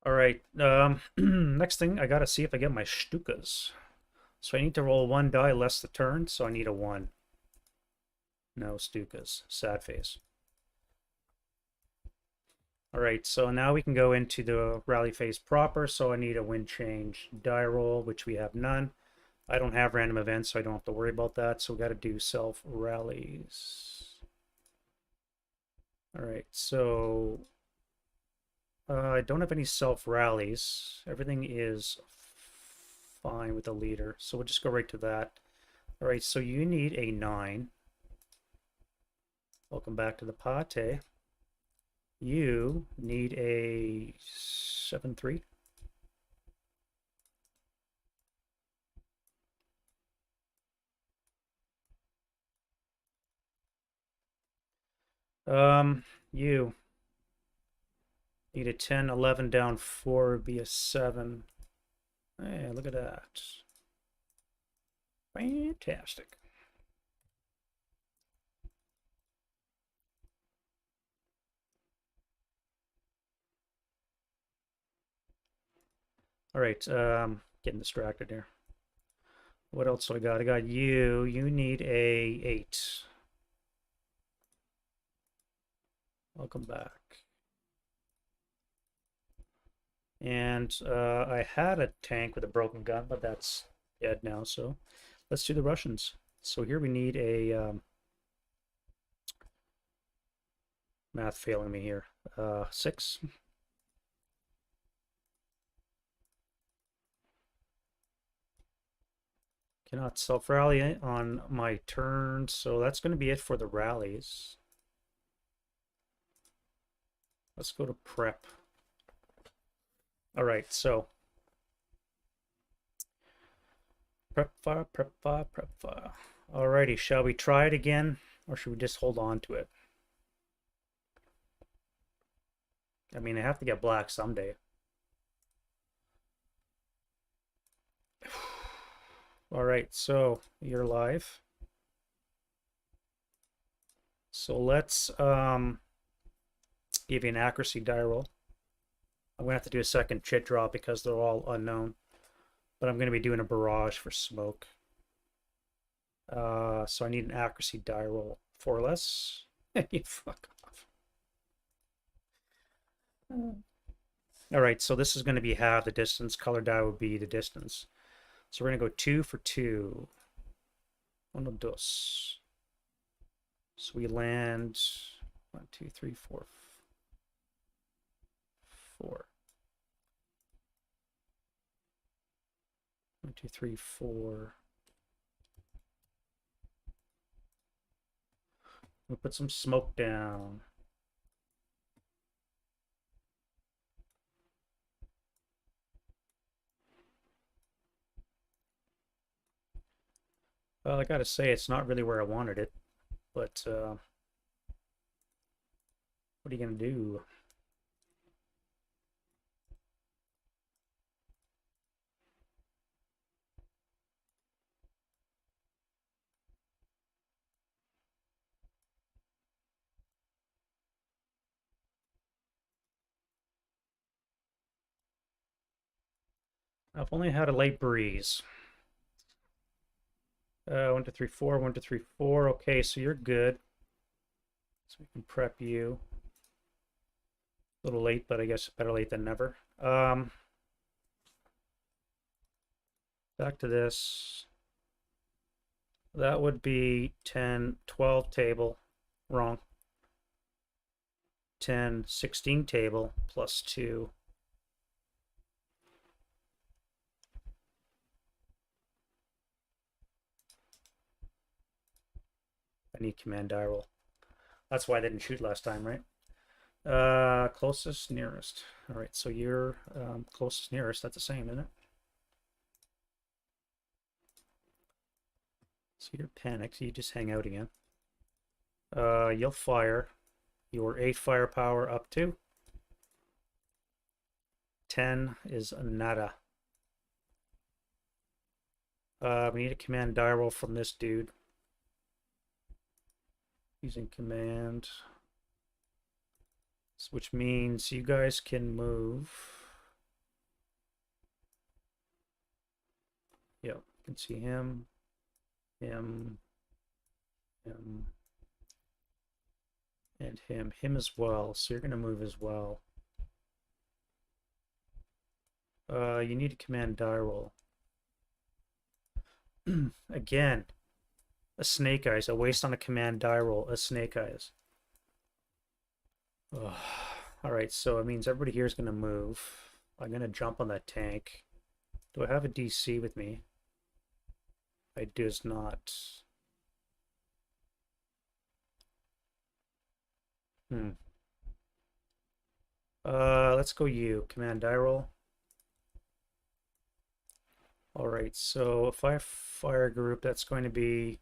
All right. Next thing, I gotta see if I get my Stukas. So I need to roll 1 die less the turn, so I need a 1. No Stukas. Sad face. All right, so now we can go into the rally phase proper. So I need a wind change die roll, which we have none. I don't have random events, so I don't have to worry about that. So we got to do self rallies. All right, so I don't have any self rallies. Everything is fine with the leader, so we'll just go right to that. All right, so you need a 9. Welcome back to the pate. You need a 7-3. You need a 10, 11 down 4 would be a 7. Hey, look at that. Fantastic. All right, getting distracted here. What else do I got? I got you. You need a 8. Welcome back. And I had a tank with a broken gun, but that's dead now. So let's do the Russians. So here we need a math failing me here. 6. Cannot self-rally on my turn, so that's going to be it for the rallies. Let's go to prep. All right, so prep fire, prep fire, prep fire. Alrighty, shall we try it again, or should we just hold on to it? I mean, I have to get black someday. All right, so you're live. So let's give you an accuracy die roll. I'm gonna have to do a second chit draw because they're all unknown, but I'm gonna be doing a barrage for smoke. So I need an accuracy die roll. 4 or less. You fuck off. All right, so this is going to be half the distance. Color die would be the distance. So we're going to go 2 for 2. 1, 2. So we land 1, 2, 3, 4, 4. 1, 2, 3, 4. We'll put some smoke down. Well, I gotta say, it's not really where I wanted it, but what are you gonna do? I've only had a late breeze. 1, 2, 3, 4. 1, 2, 3, 4. Okay, so you're good. So we can prep you. A little late, but I guess better late than never. Back to this. That would be 10, 12 table. Wrong. 10, 16 table plus 2. I need command die roll. That's why I didn't shoot last time, right? Closest, nearest. All right, so you're closest, nearest. That's the same, isn't it? So you're panicked. You just hang out again. You'll fire your 8 firepower up to 10 is nada. We need a command die roll from this dude. Using command, which means you guys can move. Yeah, you can see him, and him as well. So you're going to move as well. You need a command die roll. Again, a Snake Eyes, a waste on a command die roll, a Snake Eyes. Ugh. All right, so it means everybody here is going to move. I'm going to jump on that tank. Do I have a DC with me? I does not. Hmm. Let's go you. Command die roll. All right, so if I fire a group, that's going to be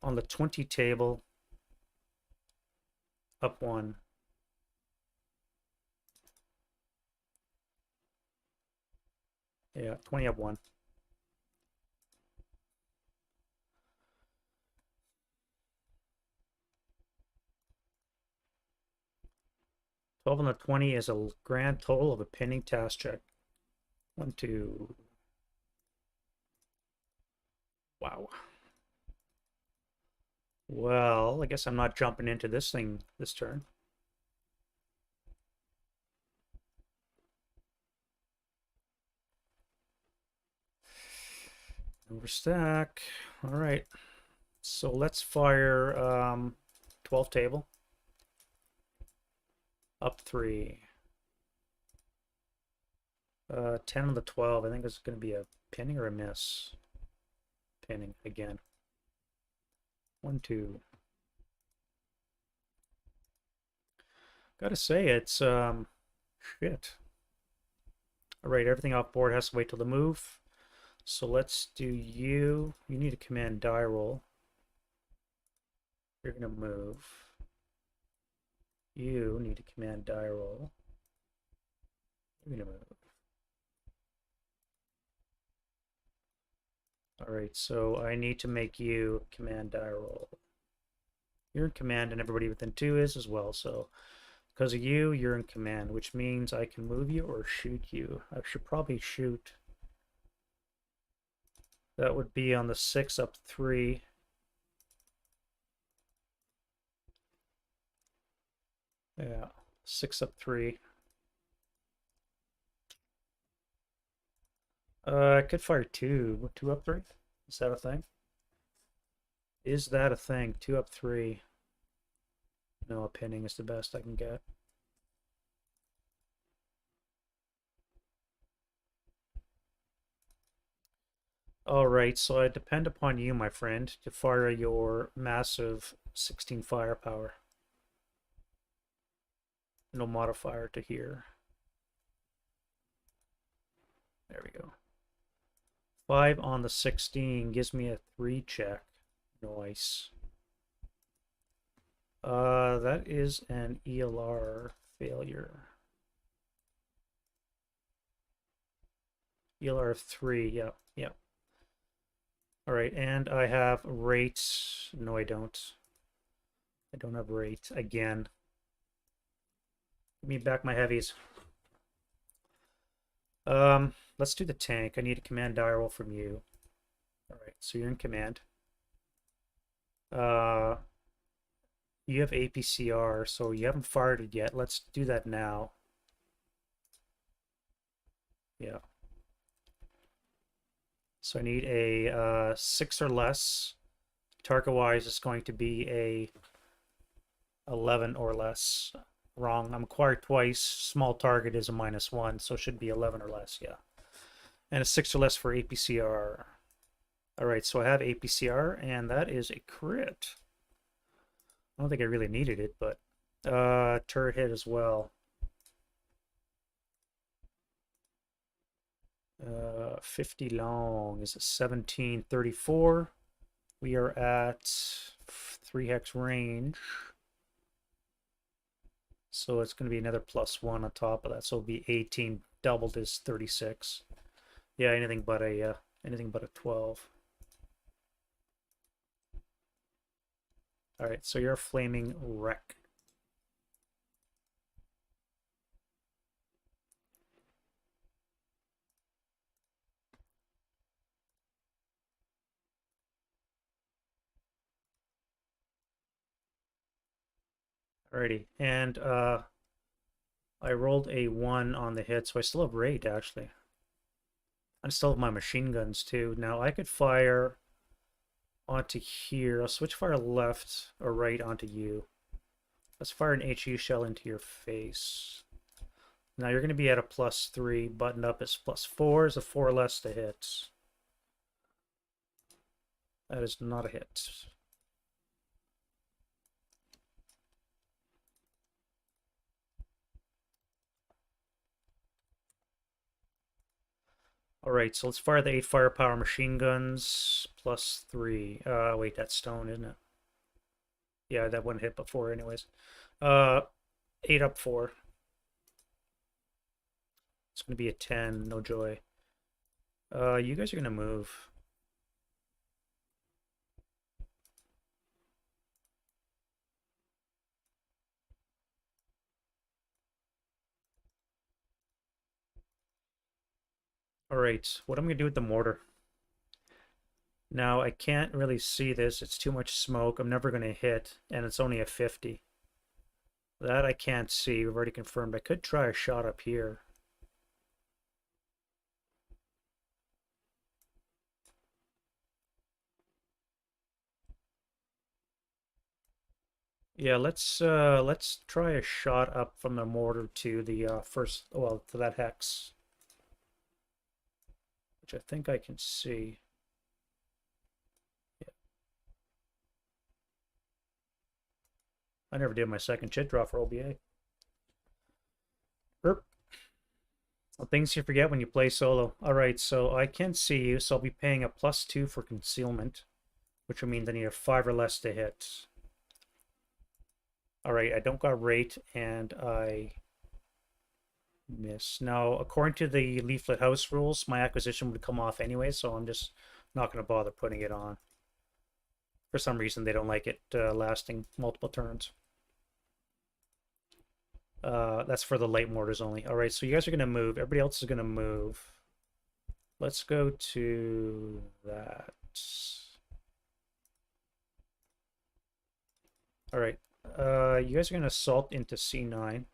on the 20 table, up one. Yeah, 20 up one. Twelve on the 20 is a grand total of a pending task check. 1, 2. Wow. Well, I guess I'm not jumping into this thing this turn. Overstack. All right. So let's fire 12 table. Up 3. 10 on the 12. I think it's going to be a pinning or a miss. Pinning again. 1, 2. Gotta say, it's shit. All right, everything off board has to wait till the move. So let's do you. You need a command die roll. You're gonna move. You need a command die roll. You're gonna move. All right, so I need to make you command die roll. You're in command, and everybody within 2 is as well. So because of you, you're in command, which means I can move you or shoot you. I should probably shoot. That would be on the 6 up 3. Yeah, 6 up 3. I could fire 2. 2 up 3? Is that a thing? Is that a thing? 2 up 3. No, a pinning is the best I can get. Alright, so I depend upon you, my friend, to fire your massive 16 firepower. No modifier to here. There we go. 5 on the 16 gives me a 3 check. Nice. That is an ELR failure. ELR of 3, yep, yep. Alright, and I have rate. No, I don't. I don't have rate again. Give me back my heavies. Let's do the tank. I need a command die roll from you. Alright, so you're in command. You have APCR, so you haven't fired it yet. Let's do that now. Yeah. So I need a 6 or less. Target-wise, it's going to be a 11 or less. Wrong. I'm acquired twice. Small target is a -1, so it should be 11 or less, yeah. And a 6 or less for APCR. Alright, so I have APCR, and that is a crit. I don't think I really needed it, but turret hit as well. 50 long is a 1734. We are at 3 hex range. So it's going to be another +1 on top of that. So it'll be 18 doubled is 36. Yeah, anything but a 12. All right, so you're a flaming wreck. Alrighty, and I rolled a 1 on the hit, so I still have rate actually. I still have my machine guns too. Now I could fire onto here. I'll switch fire left or right onto you. Let's fire an HE shell into your face. Now you're going to be at a +3. Buttoned up is +4. Is a 4 less to hit. That is not a hit. Alright, so let's fire the 8 firepower machine guns. +3. Wait, that's stone, isn't it? Yeah, that wouldn't hit before anyways. 8 up 4. It's going to be a 10, no joy. You guys are going to move. Alright, what I'm going to do with the mortar. Now, I can't really see this. It's too much smoke. I'm never going to hit, and it's only a 50. That I can't see. We've already confirmed. I could try a shot up here. Yeah, let's try a shot up from the mortar to the first, well, to that hex, which I think I can see. Yeah. I never did my second chit draw for OBA. Well, things you forget when you play solo. All right, so I can't see you, so I'll be paying a +2 for concealment, which will mean that I need a 5 or less to hit. All right, I don't got rate, and I miss. Now, according to the Leaflet House rules, my acquisition would come off anyway, so I'm just not going to bother putting it on. For some reason, they don't like it lasting multiple turns. That's for the light mortars only. All right, so you guys are going to move. Everybody else is going to move. Let's go to that. All right. You guys are going to assault into C9.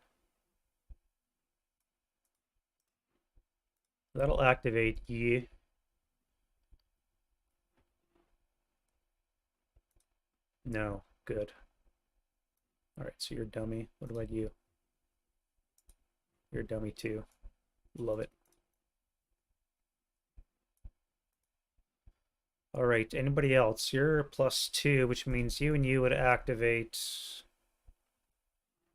That'll activate you. No, good. All right, so you're a dummy. What about you? You're a dummy too. Love it. All right, anybody else? You're +2, which means you and you would activate.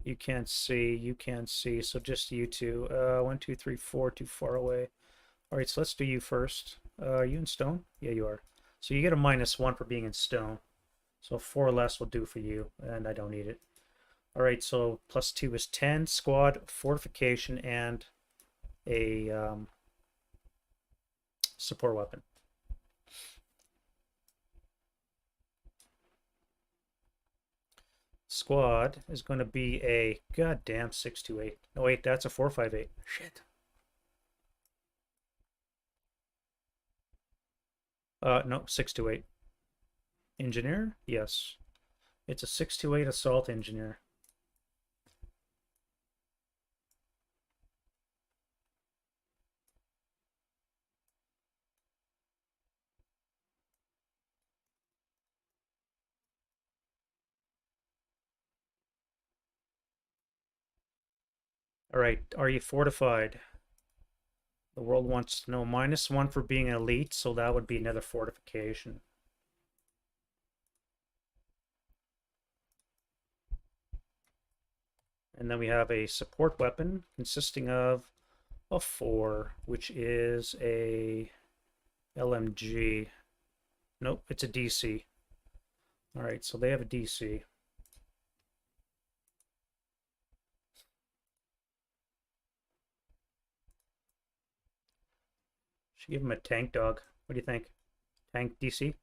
You can't see, you can't see, so just you two. 1, 2, 3, 4, too far away. All right, so let's do you first. Are you in stone? Yeah, you are. So you get a -1 for being in stone. So 4 less will do for you, and I don't need it. All right, so +2 is 10. Squad, fortification, and a support weapon. Squad is going to be a goddamn 628. No, wait, that's a 458. Shit. No, 628. Engineer? Yes. It's a 628 assault engineer. All right, are you fortified? The world wants to know. -1 for being elite, so that would be another fortification. And then we have a support weapon consisting of a 4, which is a LMG. Nope, it's a DC. All right, so they have a DC. Should give him a tank dog. What do you think? Tank DC?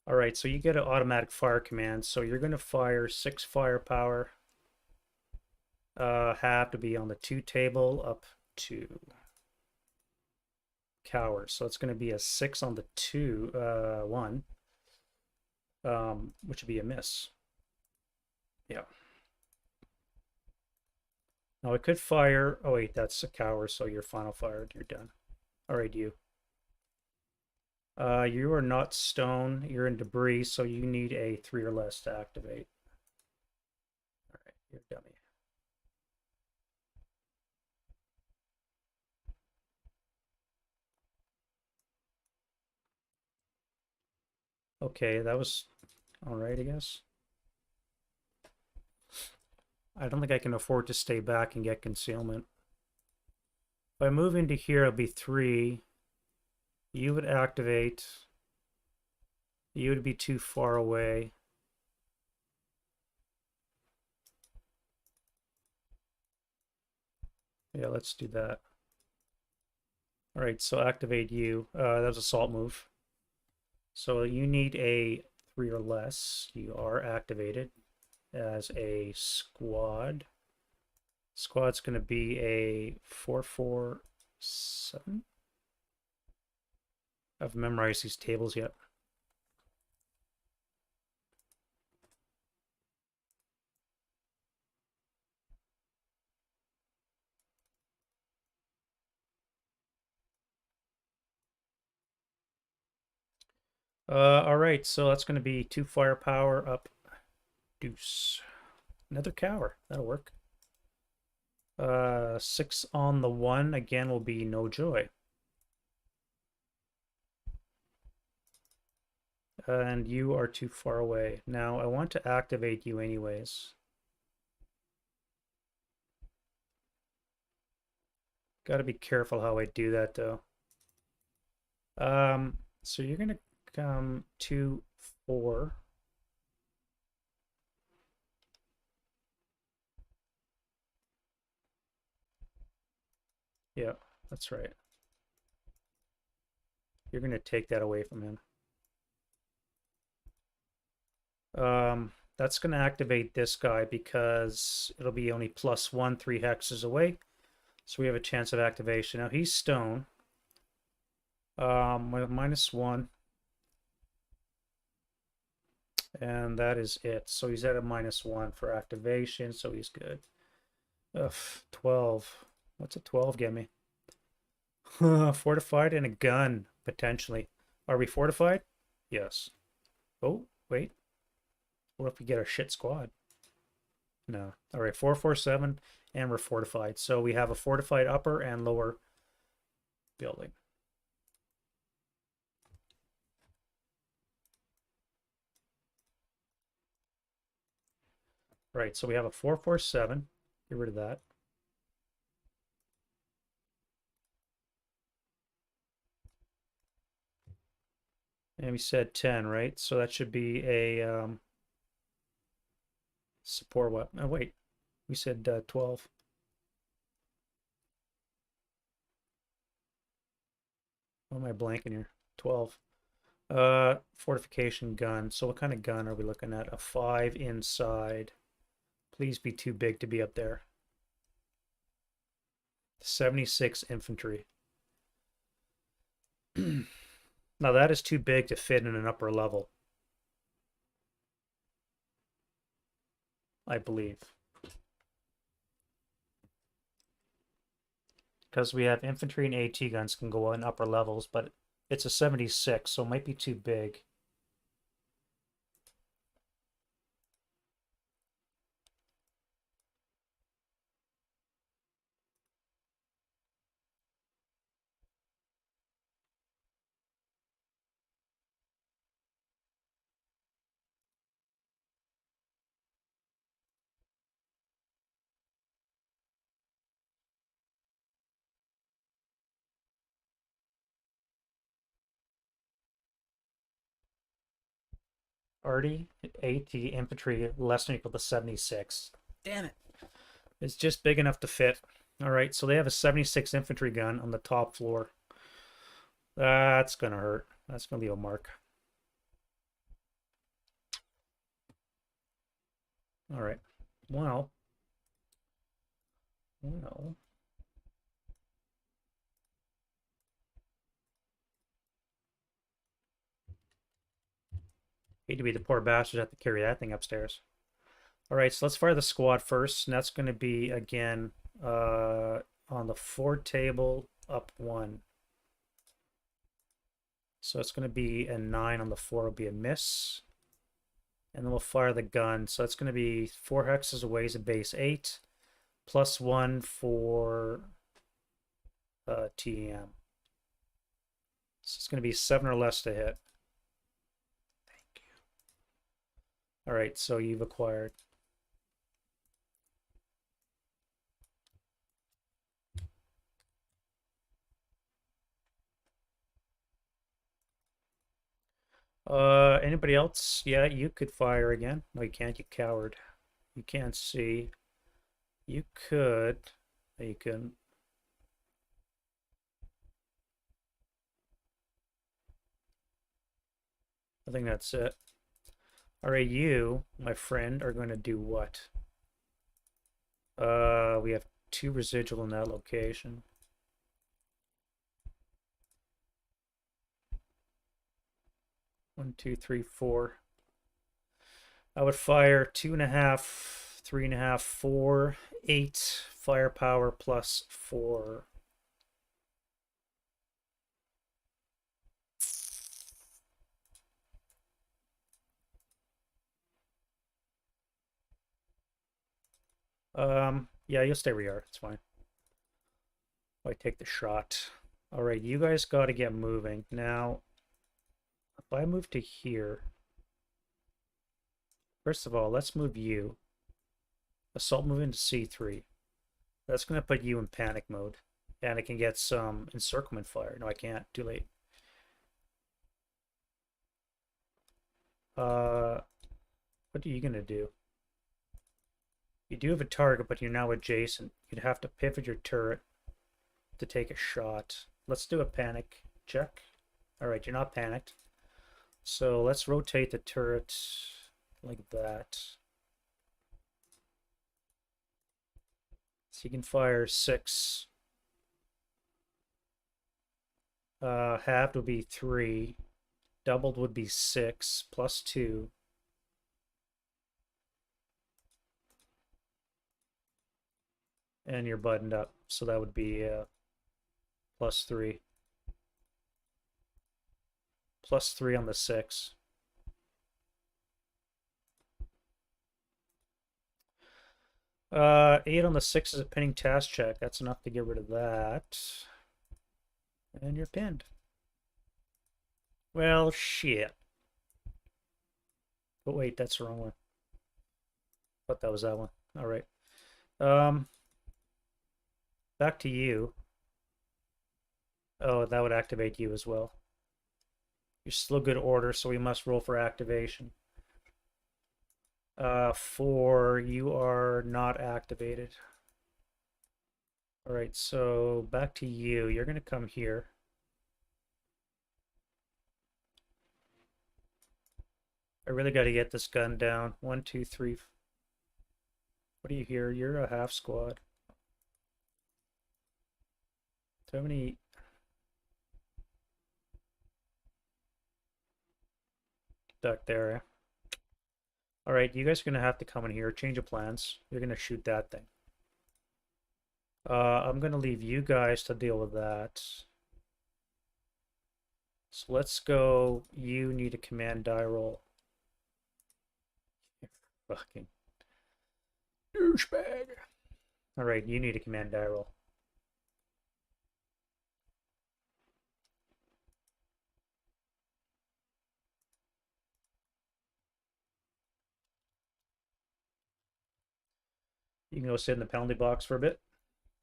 All right, so you get an automatic fire command. So you're going to fire 6 firepower. Have to be on the 2 table up to cowards. So it's going to be a 6 on the 2, 1, which would be a miss. Yeah. Now I could fire. Oh wait, that's a coward, so you're final fired. You're done. All right, you. You are not stone. You're in debris, so you need a 3 or less to activate. All right, you're dummy. Okay, that was all right, I guess. I don't think I can afford to stay back and get concealment. If I move into here, it'll be 3. You would activate. You would be too far away. Yeah, let's do that. All right, so activate you. That was a salt move. So you need a 3 or less. You are activated as a squad. Squad's going to be a 4-4-7. I've memorized these tables yet. All right, so that's going to be 2 firepower up deuce. Another cower. That'll work. 6 on the 1 again will be no joy. And you are too far away. Now I want to activate you anyways. Got to be careful how I do that though. So you're gonna come to 4. Yeah, that's right. You're gonna take that away from him. That's gonna activate this guy because it'll be only +1, 3 hexes away. So we have a chance of activation. Now he's stone. -1. And that is it. So he's at a -1 for activation, so he's good. Ugh, 12. What's a 12 get me? Fortified and a gun, potentially. Are we fortified? Yes. Oh, wait. What if we get a shit squad? No. All right, 4-4-7, and we're fortified. So we have a fortified upper and lower building. Right, so we have a 4-4-7. Get rid of that. And we said 10, right? So that should be a support weapon. Oh, wait. We said 12. What am I blanking here? 12. Fortification gun. So what kind of gun are we looking at? A 5 inside. Please be too big to be up there. 76 infantry. Now that is too big to fit in an upper level, I believe. Because we have infantry and AT guns can go on upper levels, but it's a 76, so it might be too big. Arty, AT, infantry, less than or equal to 76. Damn it. It's just big enough to fit. All right, so they have a 76 infantry gun on the top floor. That's going to hurt. That's going to leave a mark. All right. Well. Hate to be the poor bastard have to carry that thing upstairs. All right, so let's fire the squad first. And that's going to be, again, On the 4 table, up 1. So it's going to be a 9 on the 4 will be a miss. And then we'll fire the gun. So it's going to be 4 hexes away is a base 8. Plus 1 for TEM. So it's going to be 7 or less to hit. Thank you. All right, so you've acquired. Anybody else? Yeah, you could fire again. No, you can't, you coward. You can't see. You could. You can. I think that's it. All right, you, my friend, are going to do what? We have 2 residual in that location. One, two, three, 4. I would fire 2.5, 3.5, 4, 8 firepower plus 4. Yeah, you'll stay where you are. It's fine. I take the shot. All right, you guys got to get moving. Now, if I move to here, first of all, let's move you. Assault move into C3. That's going to put you in panic mode. And it can get some encirclement fire. No, I can't. Too late. What are you going to do? You do have a target, but you're now adjacent. You'd have to pivot your turret to take a shot. Let's do a panic check. All right, you're not panicked. So let's rotate the turret like that. So you can fire 6. Halved would be 3. Doubled would be 6 plus 2. And you're buttoned up, so that would be plus 3. Plus 3 on the 6. Eight on the 6 is a pinning task check. That's enough to get rid of that. And you're pinned. Well, shit. But wait, that's the wrong one. Thought that was that one. All right. Back to you. Oh, that would activate you as well. You're still good order, so we must roll for activation. 4, you are not activated. All right, so back to you. You're going to come here. I really got to get this gun down. 1, 2, 3. What do you hear? You're a half squad. So many. Back there. All right, you guys are going to have to come in here. Change of plans. You're going to shoot that thing. I'm going to leave you guys to deal with that. So let's go. You need a command die roll. Fucking douchebag. All right, you need a command die roll. You can go sit in the penalty box for a bit.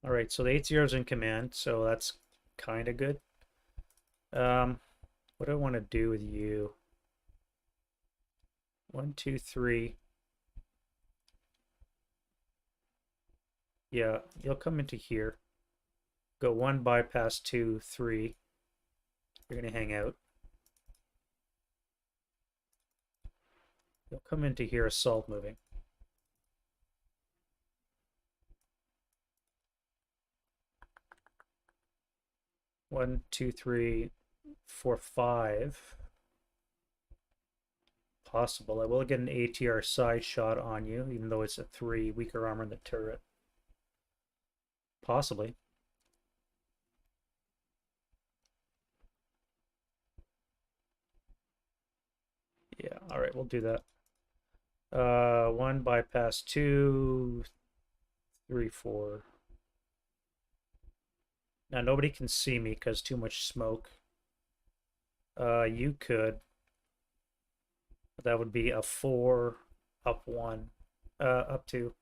All right, so the 8-0 is in command, so that's kind of good. What do I want to do with you? 1, 2, 3. Yeah, you'll come into here. Go 1, bypass 2, 3. You're going to hang out. You'll come into here, assault moving. 1, 2, 3, 4, 5. Possible. I will get an ATR side shot on you, even though it's a 3, weaker armor in the turret. Possibly. Yeah, all right, we'll do that. One bypass, two, three, four. Now nobody can see me because too much smoke. You could. That would be a four, up one, up two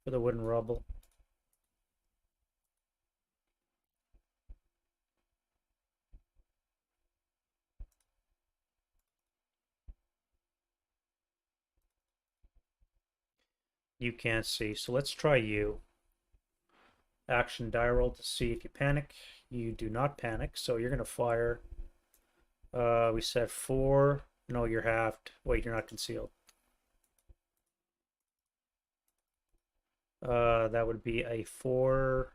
for the wooden rubble. You can't see, so let's try you. Action die roll to see if you panic. You do not panic, so you're gonna fire. We said four. No, you're halved. Wait, you're not concealed. That would be a four,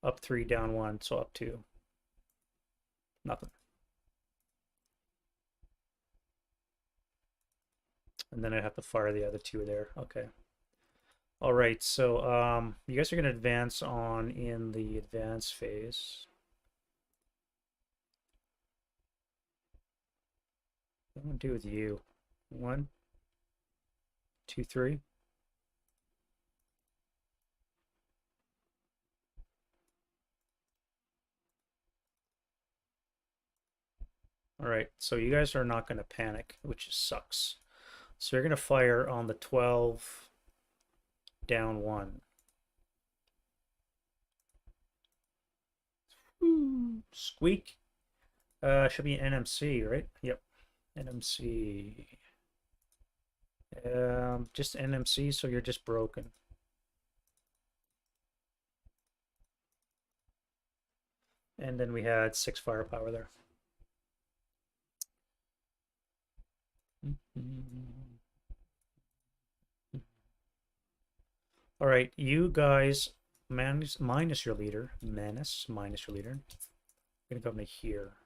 up three, down one, so up two. Nothing. And then I have to fire the other two there. Okay. All right, so you guys are gonna advance on in the advance phase. What am I gonna do with you? One, two, three. All right, so you guys are not gonna panic, which sucks. So you're gonna fire on the 12, down one. Squeak. Should be an NMC, right? Yep. NMC. Just NMC, so you're just broken. And then we had 6 firepower there. All right, you guys minus your leader. Manus minus your leader. I'm gonna come to here.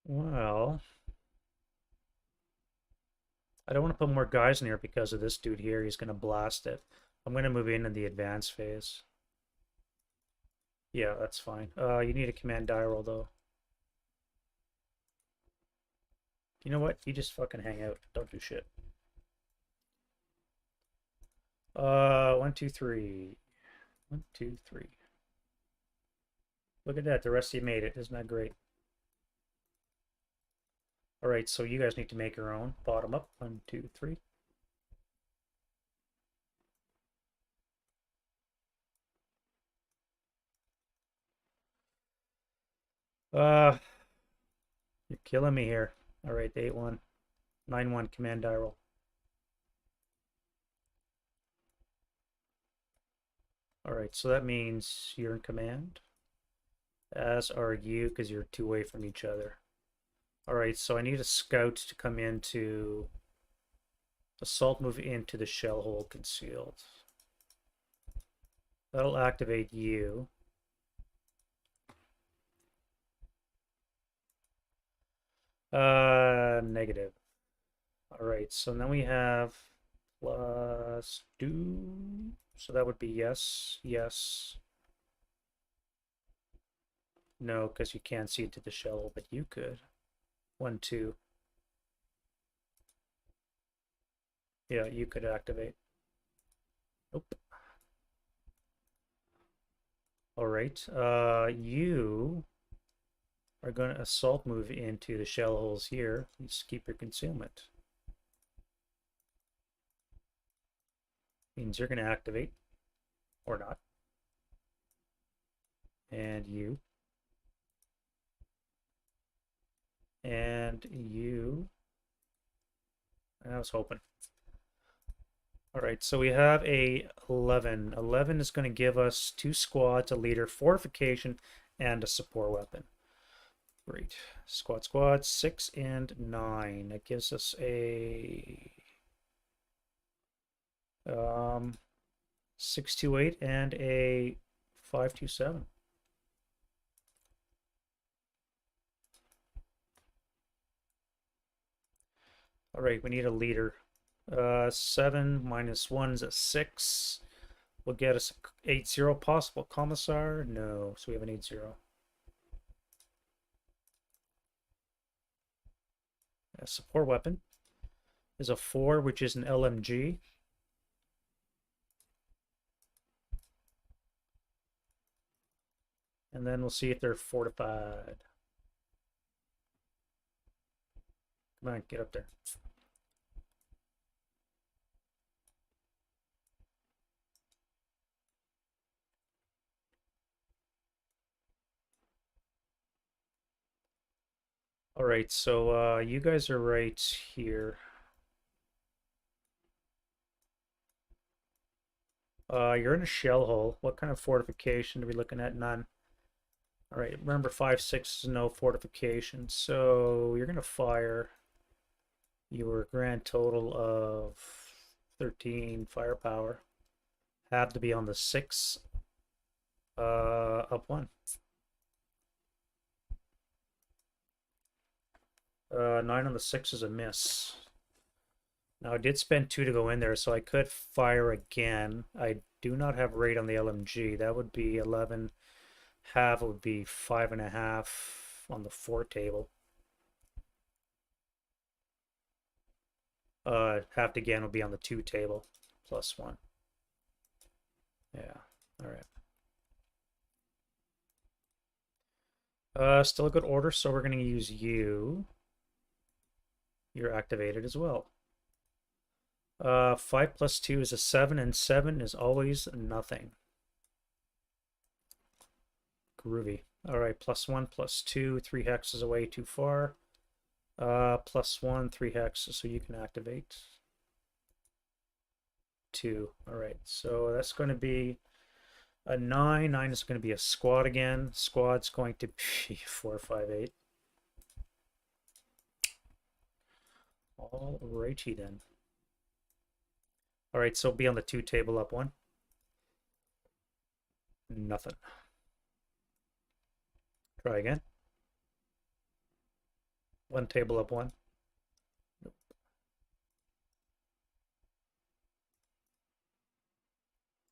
Well, I don't want to put more guys in here because of this dude here. He's gonna blast it. I'm gonna move into the advance phase. Yeah, that's fine. You need a command die roll though. You know what? You just fucking hang out. Don't do shit. 1, 2, 3. 1, 2, 3. Look at that. The rest of you made it. Isn't that great? All right, so you guys need to make your own. Bottom up. 1, 2, 3. You're killing me here. All right, 8-1. 9-1 command die roll. All right, so that means you're in command, as are you, because you're 2 away from each other. All right, so I need a scout to come into assault, move into the shell hole concealed. That'll activate you. Negative. All right, so then we have plus 2. So that would be yes, yes. No, because you can't see into the shell hole, but you could. 1, 2. Yeah, you could activate. Nope. All right. You are going to assault move into the shell holes here. Just keep your concealment. Means you're going to activate or not. And you. And you. I was hoping. All right, so we have a 11. 11 is going to give us 2 squads, a leader, fortification, and a support weapon. Great. Squad, 6 and 9. That gives us a 628 and a 527. All right, we need a leader. 7 minus 1 is a 6. Will get us 8-0 possible. Commissar? No. So we have an 8-0. A support weapon is a 4, which is an LMG. And then we'll see if they're fortified. Come on, get up there. All right, so you guys are right here. You're in a shell hole. What kind of fortification are we looking at? None. All right, remember 5-6 is no fortification. So you're going to fire your grand total of 13 firepower. Have to be on the 6 up 1. 9 on the 6 is a miss. Now, I did spend 2 to go in there, so I could fire again. I do not have rate on the LMG. That would be 11. Half would be 5.5 on the 4 table. Half again would be on the 2 table, plus 1. Yeah, all right. Still a good order, so we're going to use you. You're activated as well. 5 plus 2 is a 7, and 7 is always nothing. Groovy. All right, plus 1, plus 2, 3 hexes away too far. Plus 1, 3 hexes, so you can activate. 2. All right, so that's going to be a 9. 9 is going to be a squad again. Squad's going to be 4, 5, 8. All righty then. All right, so be on the 2 table up 1. Nothing. Try again. 1 table up 1. Nope.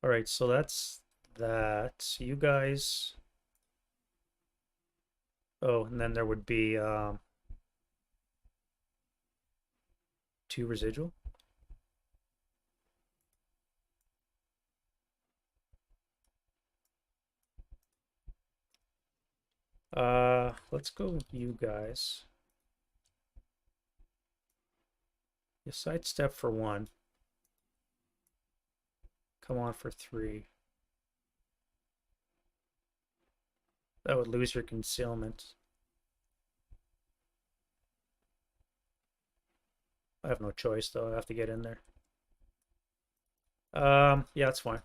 All right, so that's that. You guys. Oh, and then there would be 2 residual. Let's go with you guys. You sidestep for 1. Come on for 3. That would lose your concealment. I have no choice though. I have to get in there. Yeah, that's fine.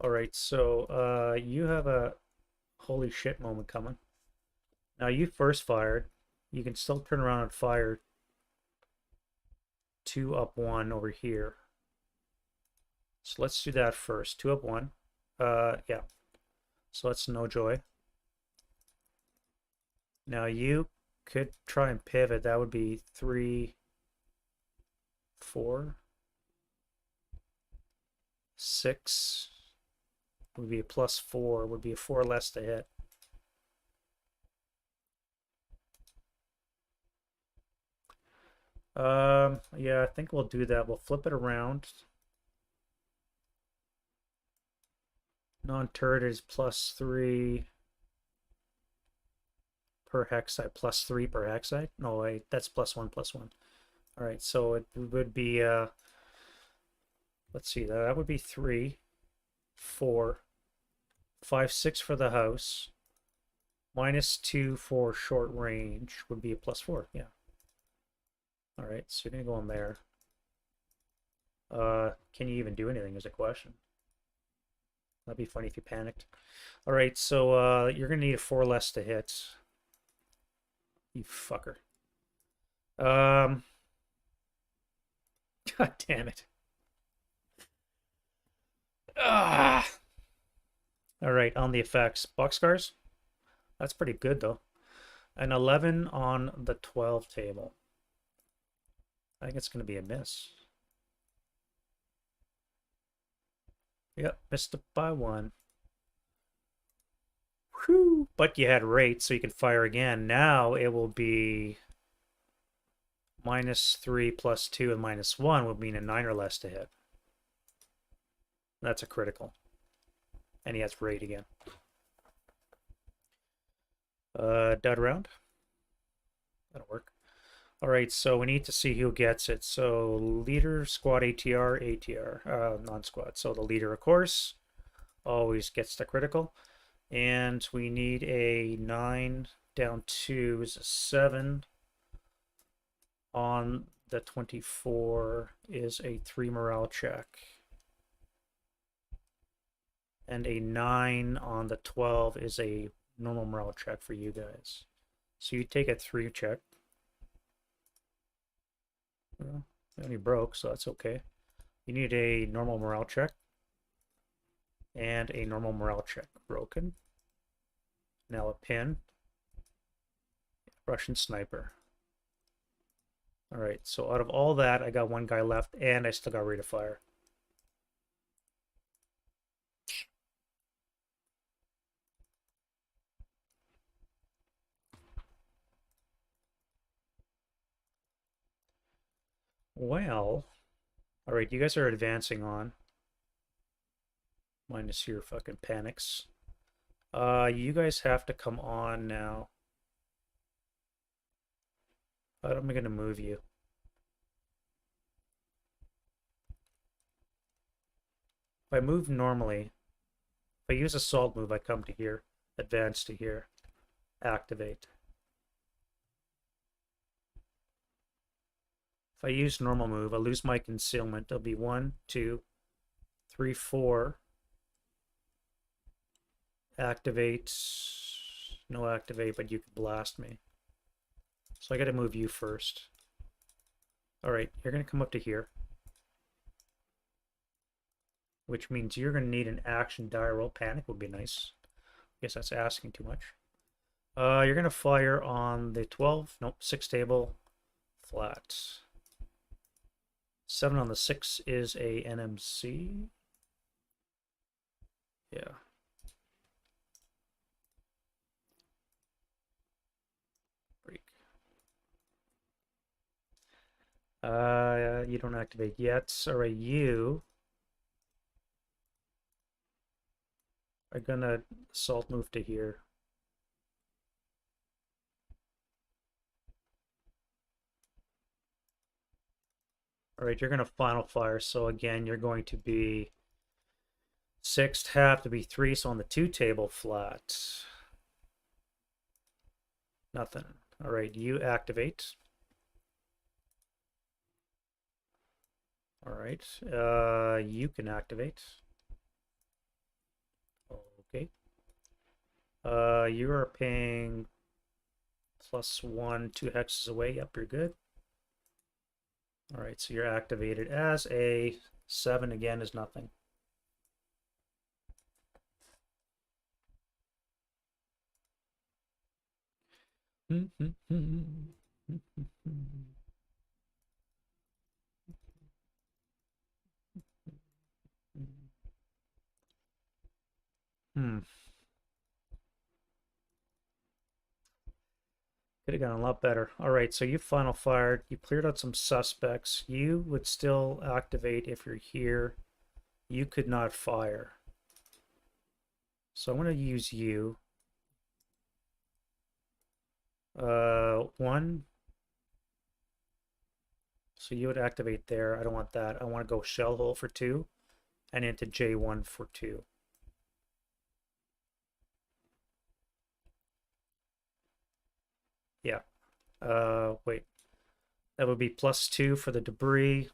All right, so you have a holy shit moment coming. Now you first fired. You can still turn around and fire 2 up 1 over here. So let's do that first. 2 up 1. Yeah. So that's no joy. Now you could try and pivot. That would be 3, 4, 6. Would be a plus 4. Would be a 4 less to hit. Yeah, I think we'll do that. We'll flip it around. Non-turret is plus 3 per hex site, plus 3 per hex site. No, wait, that's plus 1, plus 1. All right, so it would be, let's see, that would be 3, 4, 5, 6 for the house. Minus 2 for short range would be a plus 4, yeah. All right, so you're gonna go in there. Can you even do anything is a question. That'd be funny if you panicked. All right, so you're gonna need a 4 less to hit. You fucker. God damn it. Ah. All right, on the effects. Boxcars? That's pretty good, though. An 11 on the 12 table. I think it's going to be a miss. Yep, missed it by 1. Whew. But you had rate, so you can fire again. Now it will be -3 plus 2 and -1 would mean a 9 or less to hit. That's a critical. And he has rate again. Dud round. That'll work. All right, so we need to see who gets it. So leader, squad, ATR, ATR, non-squad. So the leader, of course, always gets the critical. And we need a 9 down 2 is a 7. On the 24 is a 3 morale check. And a 9 on the 12 is a normal morale check for you guys. So you take a 3 check. Well, it only broke, so that's okay. You need a normal morale check. And a normal morale check. Broken. Now a pin. Russian sniper. Alright, so out of all that, I got 1 guy left, and I still got rate of fire. Well, alright, you guys are advancing on. Minus your fucking panics. You guys have to come on now. How am I going to move you? If I move normally, if I use assault move, I come to here, advance to here, activate. If I use normal move, I lose my concealment. There'll be 1, 2, 3, 4. Activate. No activate, but you can blast me. So I got to move you first. Alright, you're going to come up to here. Which means you're going to need an action die roll. Panic would be nice. I guess that's asking too much. You're going to fire on the 12. Nope, 6 table. Flat. 7 on the 6 is a NMC. Yeah. Break. You don't activate yet. Alright, you are gonna assault move to here. Alright, you're gonna final fire, so again, you're going to be 6th half to be 3, so on the 2 table, flat. Nothing. Alright, you activate. Alright, you can activate. Okay. You are paying +1, 2 hexes away. Yep, you're good. Alright, so you're activated as a 7 again is nothing. Could have gone a lot better. Alright, so you final fired. You cleared out some suspects. You would still activate if you're here. You could not fire. So I'm going to use you. 1. So you would activate there. I don't want that. I want to go shell hole for 2 and into J1 for 2. Yeah. Wait. That would be +2 for the debris,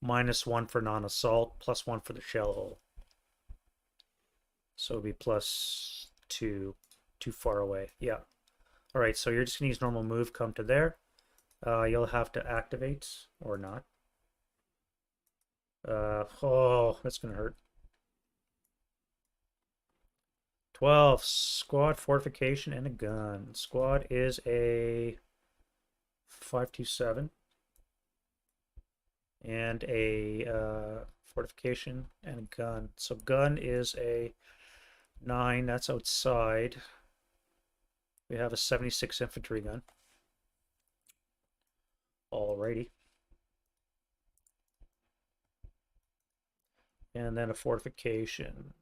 -1 for non-assault, +1 for the shell hole. So it would be +2, too far away. Yeah. All right, so you're just gonna use normal move, come to there. You'll have to activate or not. Oh, that's gonna hurt. 12. Squad, fortification, and a gun. Squad is a 527. And a fortification and a gun. So gun is a 9. That's outside. We have a 76 infantry gun. Alrighty. And then a fortification.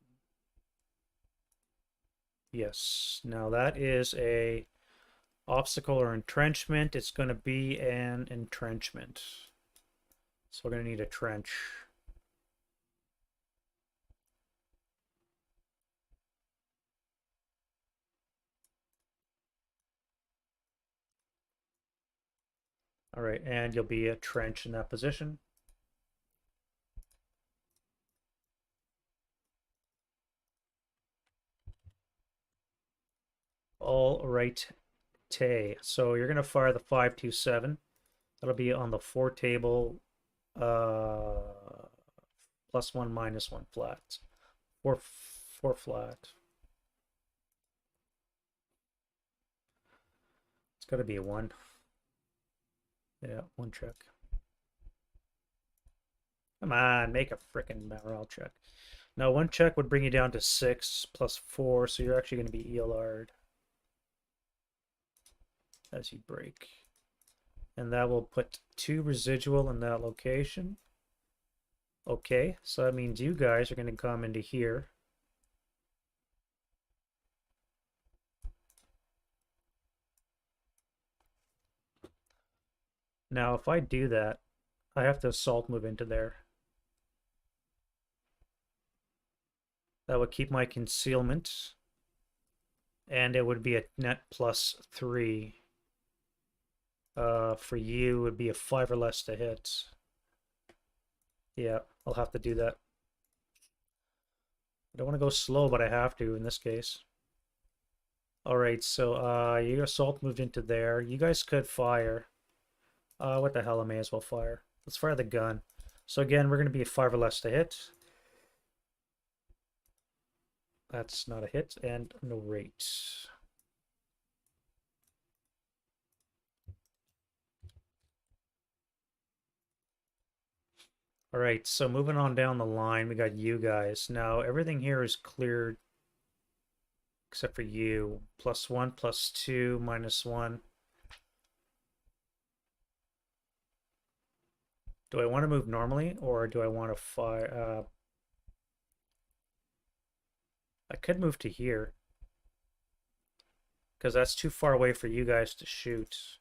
Yes. Now that is a obstacle or entrenchment. It's going to be an entrenchment. So we're going to need a trench. All right, and you'll be a trench in that position. All right, Tay. So you're going to fire the 527. That'll be on the 4 table, +1, -1 flat. 4 flat. It's got to be a 1. Yeah, 1 check. Come on, make a frickin' morale check. Now, 1 check would bring you down to 6 +4, so you're actually going to be ELR'd as you break. And that will put 2 residual in that location. Okay, so that means you guys are going to come into here. Now, if I do that, I have to assault move into there. That would keep my concealment. And it would be a net +3. For you, it would be a 5 or less to hit. Yeah, I'll have to do that. I don't want to go slow, but I have to in this case. Alright, so your assault moved into there. You guys could fire. What the hell, I may as well fire. Let's fire the gun. So again, we're going to be a 5 or less to hit. That's not a hit, and no rate. Alright, so moving on down the line, we got you guys. Now, everything here is cleared except for you. +1, +2, -1. Do I want to move normally, or do I want to fire? I could move to here, because that's too far away for you guys to shoot.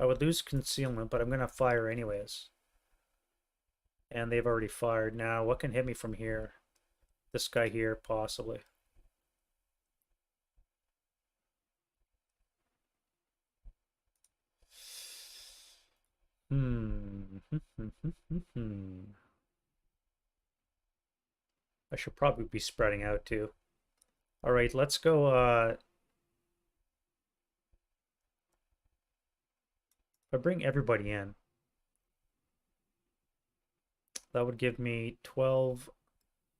I would lose concealment, but I'm going to fire anyways. And they've already fired. Now, what can hit me from here? This guy here, possibly. I should probably be spreading out too. All right, let's go. If I bring everybody in, that would give me 12,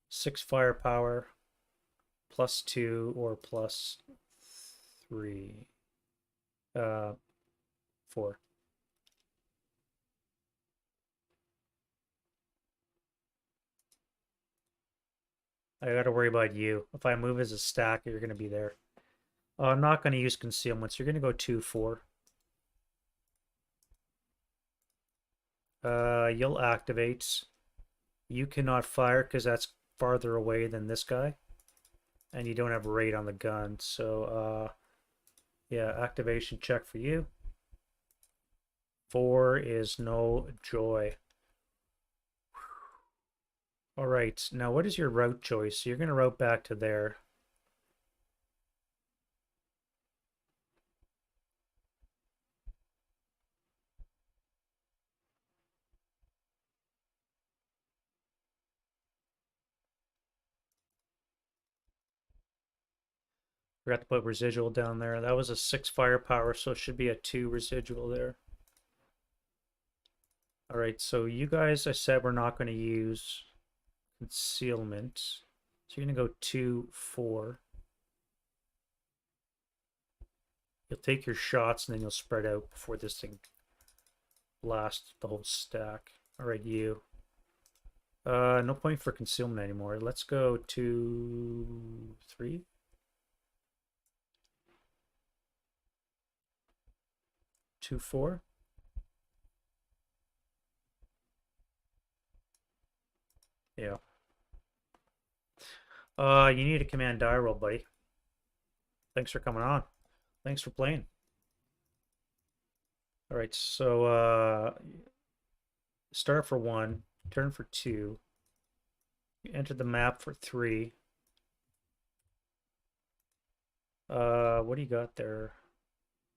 6 firepower, +2 or +3, 4. I gotta worry about you. If I move as a stack, you're gonna be there. I'm not gonna use concealment, so you're gonna go 2, 4. You'll activate. You cannot fire because that's farther away than this guy. And you don't have rate on the gun, so yeah, activation check for you. 4 is no joy. All right, now what is your route choice? You're going to route back to there. Forgot to put residual down there. That was a 6 firepower, so it should be a 2 residual there. All right, so you guys, I said we're not going to use concealment. So you're going to go 2, 4. You'll take your shots and then you'll spread out before this thing blasts the whole stack. All right, you. No point for concealment anymore. Let's go 2, 3. 2, 4. Yeah. You need a command die roll, buddy. Thanks for coming on. Thanks for playing. All right, so start for 1, turn for 2. You enter the map for 3. What do you got there?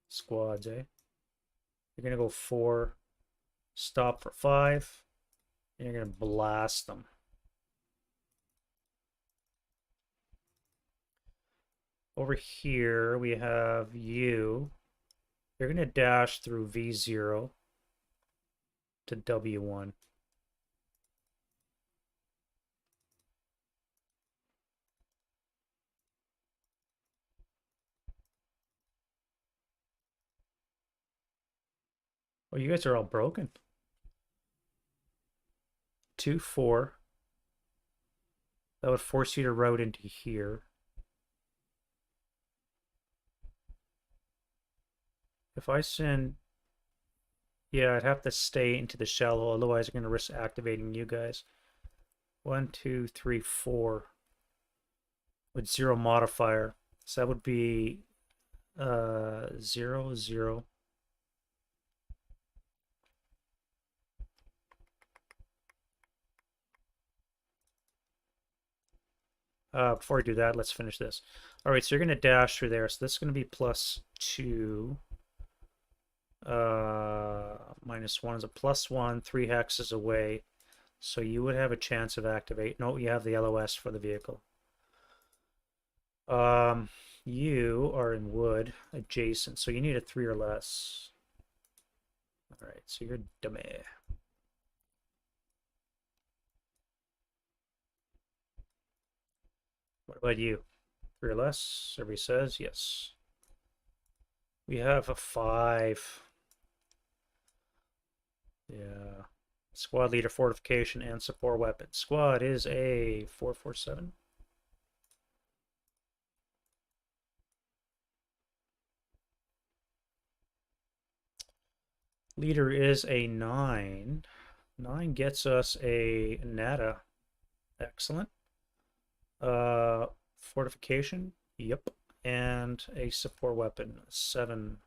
Squads, eh? You're gonna go 4, stop for 5, and you're gonna blast them. Over here we have you. You're gonna dash through V0 to W1. Oh, you guys are all broken. 2, 4. That would force you to route into here. If I send... Yeah, I'd have to stay into the shallow, otherwise I'm going to risk activating you guys. 1, 2, 3, 4. With 0 modifier. So that would be 0, 0. Before I do that, let's finish this. All right, so you're going to dash through there. So this is going to be +2. -1 is a +1. 3 hexes away. So you would have a chance of activate. No, you have the LOS for the vehicle. You are in wood adjacent, so you need a 3 or less. All right, so you're dummy. What about you? 3 or less? Everybody says yes. We have a 5. Yeah. Squad leader, fortification, and support weapon. Squad is a 447. Leader is a 9. 9 gets us a Nada. Excellent. Fortification. Yep. And a support weapon. 7.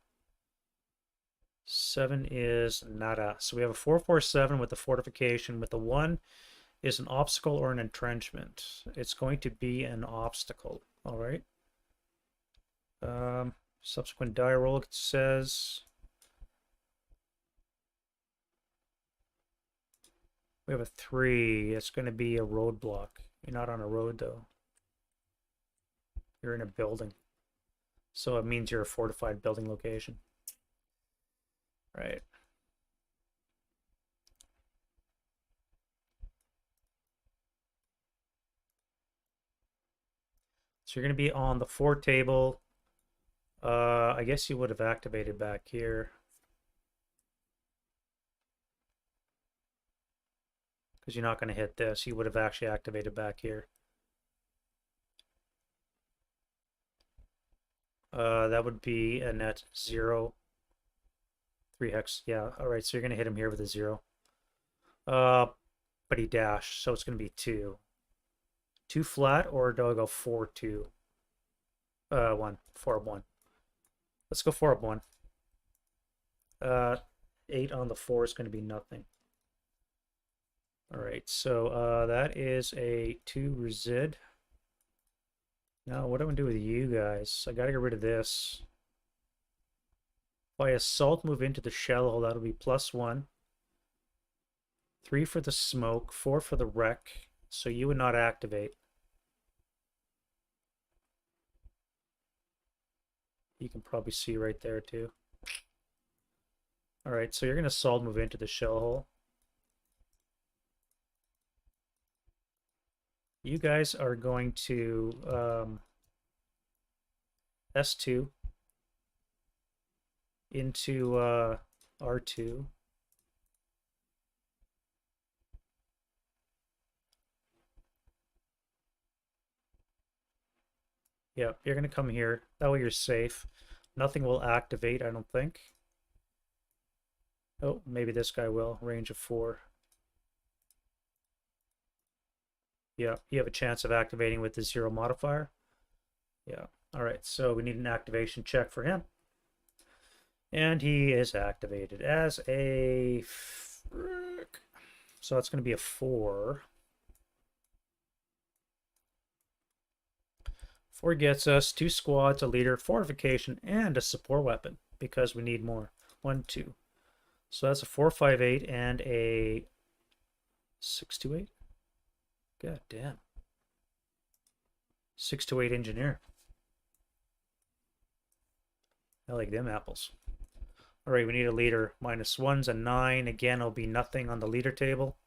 7 is Nada. So we have a 447 with the fortification. With the 1 is an obstacle or an entrenchment. It's going to be an obstacle. All right. Subsequent die roll, it says... We have a 3. It's going to be a roadblock. You're not on a road, though. You're in a building. So it means you're a fortified building location. Right. So you're going to be on the 4 table. I guess you would have activated back here. Because you're not going to hit this. You would have actually activated back here. That would be a net 0. 3 hex. Yeah, alright, so you're going to hit him here with a 0. But he dashed, so it's going to be 2. 2 flat, or do I go 4, 2? 1. 4 up 1. Let's go 4 up 1. 8 on the 4 is going to be nothing. Alright, so that is a 2 resid. Now, what do I do with you guys? I gotta get rid of this. If I assault move into the shell, that'll be +1. 3 for the smoke, 4 for the wreck. So you would not activate. You can probably see right there too. Alright, so you're going to assault move into the shell hole. You guys are going to S2. into R2. Yep, you're going to come here. That way you're safe. Nothing will activate, I don't think. Oh, maybe this guy will. Range of 4. Yeah, you have a chance of activating with the 0 modifier. Yeah. All right, so we need an activation check for him. And he is activated as a frick. So that's going to be a 4. 4 gets us 2 squads, a leader, fortification, and a support weapon because we need more. 1, 2. So that's a 4, 5, 8, and a 6 to 8. God damn. 6 to 8 engineer. I like them apples. All right, we need a leader. -1's a 9. Again, it'll be nothing on the leader table.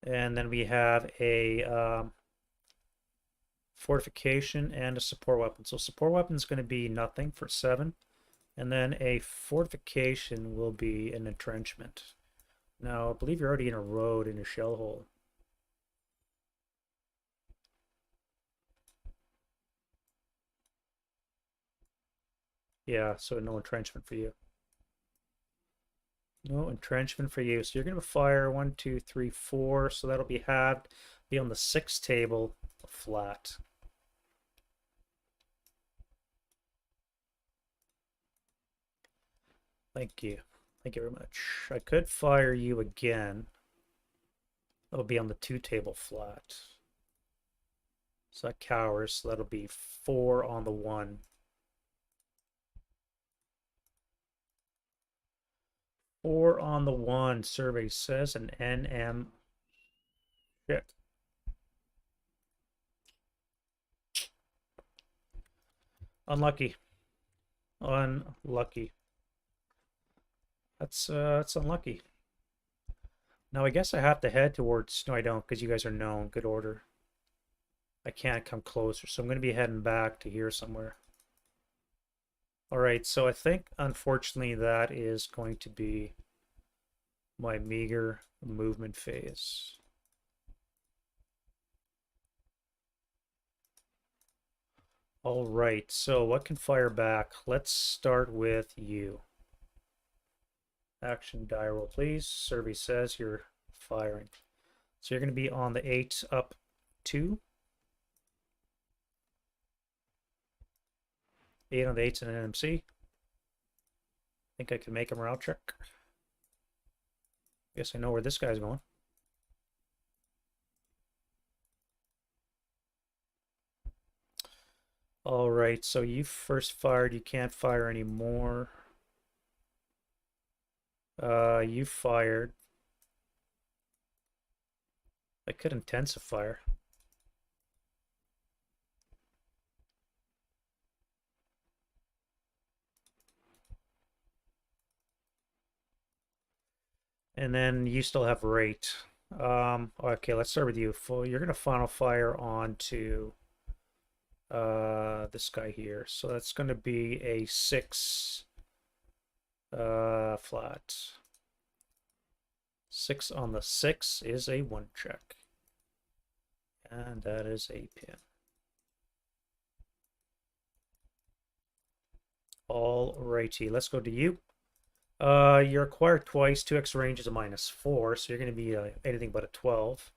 And then we have a fortification and a support weapon. So support weapon is going to be nothing for 7. And then a fortification will be an entrenchment. Now, I believe you're already in a road in a shell hole. Yeah, so no entrenchment for you. No entrenchment for you. So you're going to fire 1, 2, 3, 4. So that'll be halved. Be on the 6 table, flat. Thank you. Thank you very much. I could fire you again. That'll be on the 2 table flat. So that cowers. So that'll be 4 on the 1. 4 on the 1. Survey says an NM. Shit. Unlucky. Unlucky. That's unlucky. Now I guess I have to head towards. No, I don't, because you guys are known. Good order. I can't come closer, so I'm going to be heading back to here somewhere. All right, so I think unfortunately that is going to be my meager movement phase. All right, so what can fire back? Let's start with you. Action die roll, please. Survey says you're firing. So you're going to be on the 8 up 2. 8 on the 8's and an NMC. Think I can make a morale check. Guess I know where this guy's going. All right, so you first fired. You can't fire anymore. You fired. I could intensify. And then you still have rate. Okay, let's start with you. You're gonna final fire onto this guy here. So that's gonna be a 6 flat. 6 on the 6 is a 1 check. And that is a pin. All righty, let's go to you. You're acquired twice. 2x range is a -4, so you're going to be anything but a 12.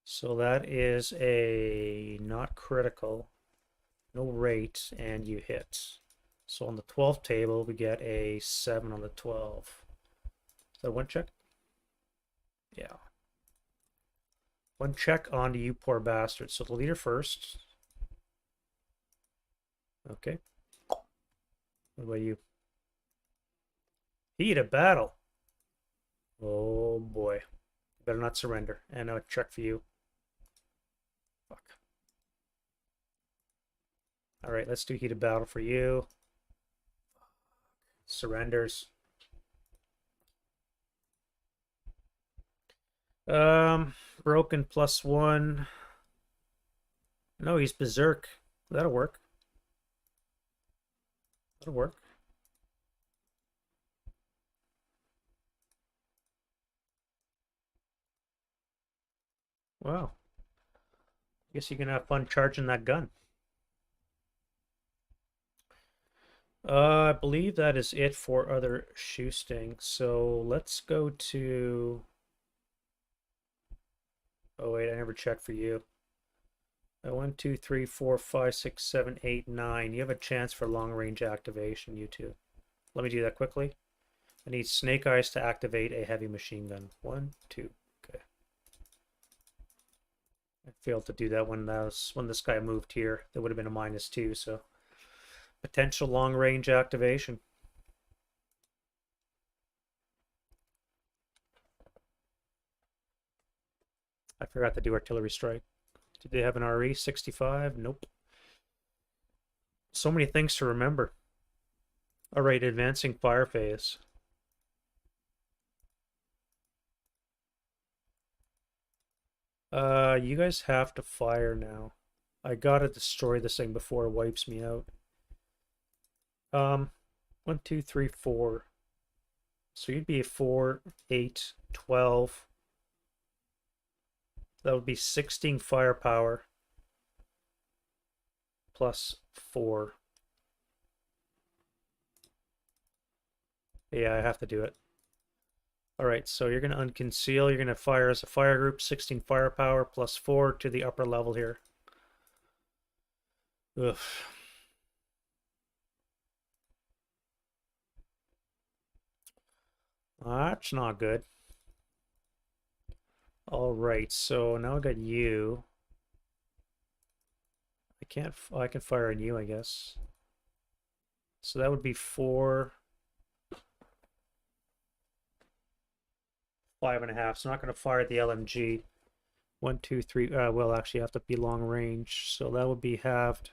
So that is a not critical, no rate, and you hit. So on the 12 table, we get a 7 on the 12. Is that 1 check? Yeah. 1 check onto you, poor bastard. So the leader first. Okay. What about you? Heat of battle. Oh boy. Better not surrender. And a check for you. Fuck. Alright, let's do heat of battle for you. Surrenders. Broken +1. No, he's berserk. That'll work. That'll work. Wow. Guess you can have fun charging that gun. I believe that is it for other shoe stings. So let's go to... Oh wait, I never checked for you. 1, 2, 3, 4, 5, 6, 7, 8, 9. You have a chance for long range activation, you two. Let me do that quickly. I need Snake Eyes to activate a heavy machine gun. 1, 2. Okay. I failed to do that when this guy moved here. That would have been a -2, so potential long range activation. I forgot to do artillery strike. Did they have an RE 65? Nope. So many things to remember. All right, advancing fire phase. You guys have to fire now. I gotta destroy this thing before it wipes me out. 1, 2, 3, 4. So you'd be 4, 8, 12. That would be 16 firepower plus 4. Yeah, I have to do it. Alright, so you're going to unconceal. You're going to fire as a fire group, 16 firepower plus 4 to the upper level here. Ugh. That's not good. Alright, so now I got you. I can fire on you, I guess. So that would be 4, 5.5. So I'm not going to fire at the LMG. 1, 2, 3. Well, actually, have to be long range. So that would be halved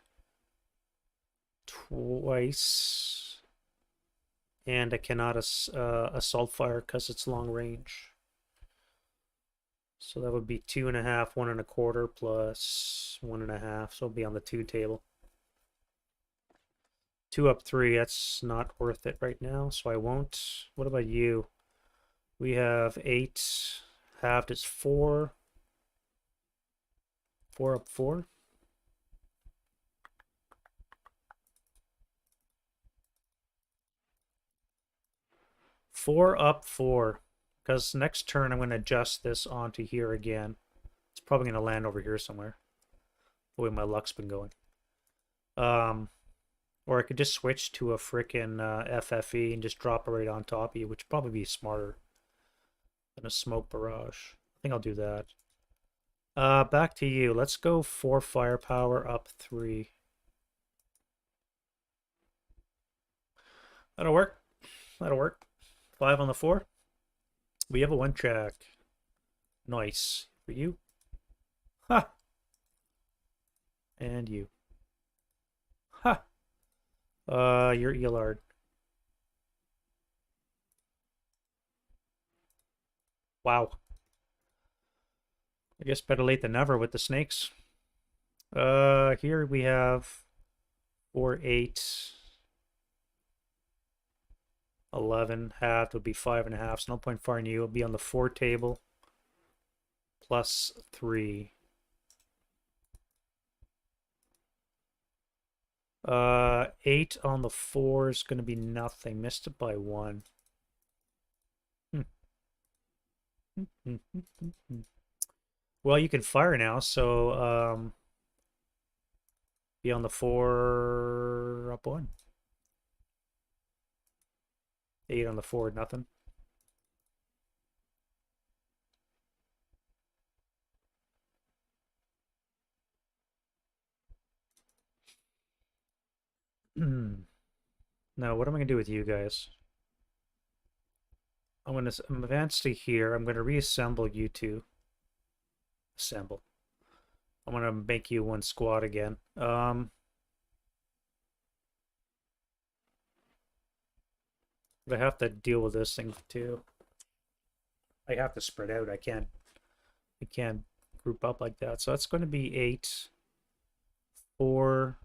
twice. And I cannot assault fire because it's long range. So that would be 2.5, 1.25 plus 1.5. So it'll be on the 2 table. 2 up 3. That's not worth it right now, so I won't. What about you? We have 8. Halved is 4. 4 up 4. Four up 4. Because next turn I'm going to adjust this onto here again. It's probably going to land over here somewhere. The way my luck's been going. Or I could just switch to a frickin' FFE and just drop it right on top of you, which would probably be smarter than a smoke barrage. I think I'll do that. Back to you. Let's go 4 firepower up 3. That'll work. That'll work. 5 on the 4. We have a 1 track. Nice. For you. Ha! And you. Ha! You're Elard. Wow. I guess better late than never with the snakes. Here we have 4, 8, 11. Halved would be 5.5. So no point firing you. It'll be on the 4 table. Plus 3. 8 on the 4 is going to be nothing. Missed it by 1. Well, you can fire now, so be on the 4 up 1. 8 on the 4, nothing. Now, what am I going to do with you guys? I'm going to advance to here. I'm going to reassemble you two. Assemble. I'm going to make you 1 squad again. But I have to deal with this thing too. I have to spread out. I can't group up like that. So that's going to be 8. 4,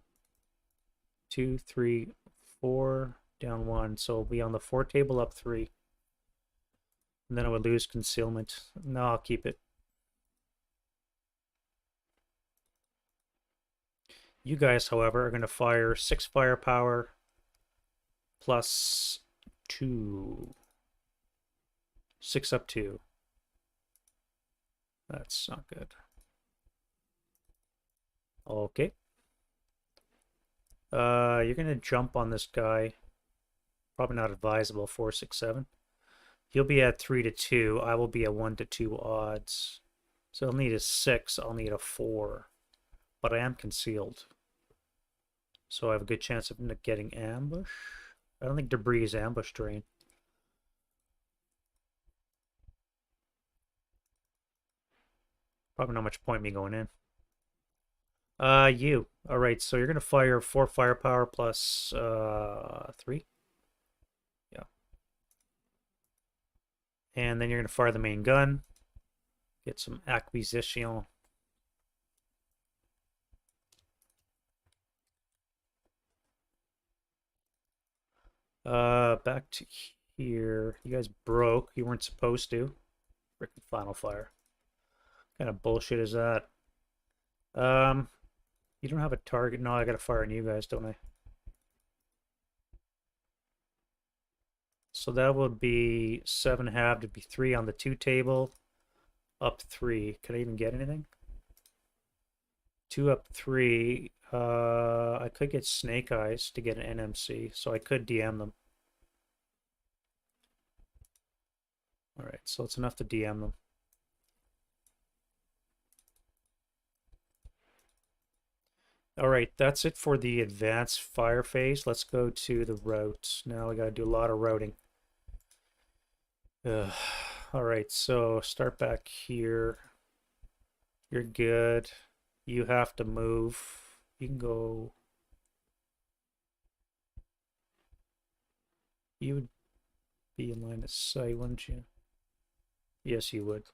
2, 3, 4, down 1. So we'll be on the 4 table, up 3. And then I would lose concealment. No, I'll keep it. You guys, however, are going to fire 6 firepower plus 2. 6 up 2. That's not good. Okay. You're going to jump on this guy. Probably not advisable, 4, 6, 7. He'll be at 3 to 2. I will be at 1 to 2 odds. So I'll need a 6. I'll need a 4. But I am concealed. So I have a good chance of getting ambush. I don't think debris is ambush terrain. Probably not much point me going in. You. Alright, so you're going to fire 4 firepower plus 3. Yeah. And then you're going to fire the main gun. Get some acquisition. Back to here. You guys broke. You weren't supposed to. Freaking final fire. What kind of bullshit is that? You don't have a target. No, I gotta fire on you guys, don't I? So that would be 7 half to be 3 on the 2 table. Up 3. Could I even get anything? 2 up 3. I could get Snake Eyes to get an NMC, so I could DM them. Alright, so it's enough to DM them. Alright, that's it for the advanced fire phase. Let's go to the route. Now we gotta do a lot of routing. Alright, so start back here. You're good. You have to move. You can go. You would be in line of sight, wouldn't you? Yes, you would.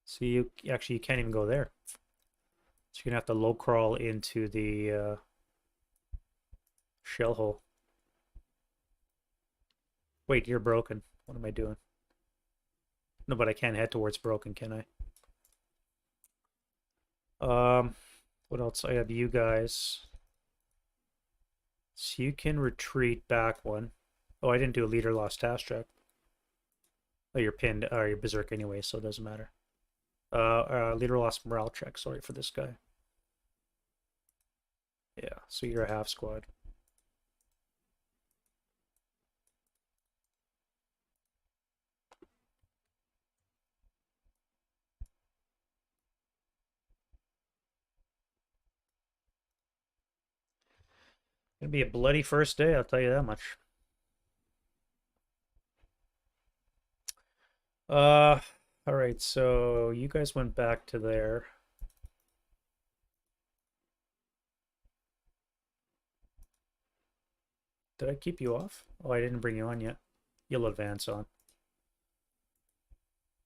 So you actually you can't even go there. So you're gonna have to low crawl into the shell hole. Wait, you're broken. What am I doing? No, but I can't head towards broken, can I? What else? I have you guys. So you can retreat back 1. Oh, I didn't do a leader lost task check. Oh, you're pinned, or you're berserk anyway, so it doesn't matter. Leader lost morale check, sorry for this guy. Yeah, so you're a half squad. Gonna be a bloody first day, I'll tell you that much. Alright, so you guys went back to there. Did I keep you off? Oh, I didn't bring you on yet. You'll advance on.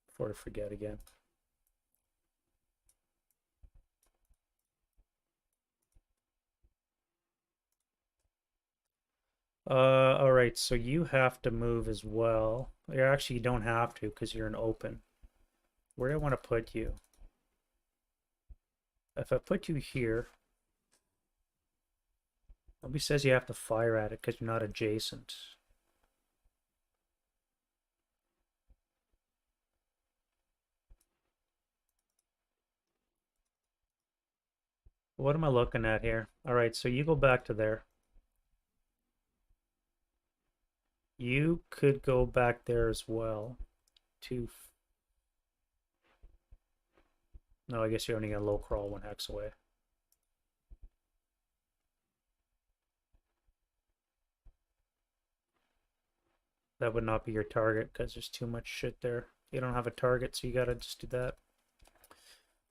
Before I forget again. Alright, so you have to move as well. You actually don't have to because you're an open. Where do I want to put you? If I put you here, nobody says you have to fire at it because you're not adjacent. What am I looking at here? Alright, so you go back to there. You could go back there as well. No, I guess you're only gonna low crawl 1 hex away. That would not be your target because there's too much shit there. You don't have a target, so you gotta just do that.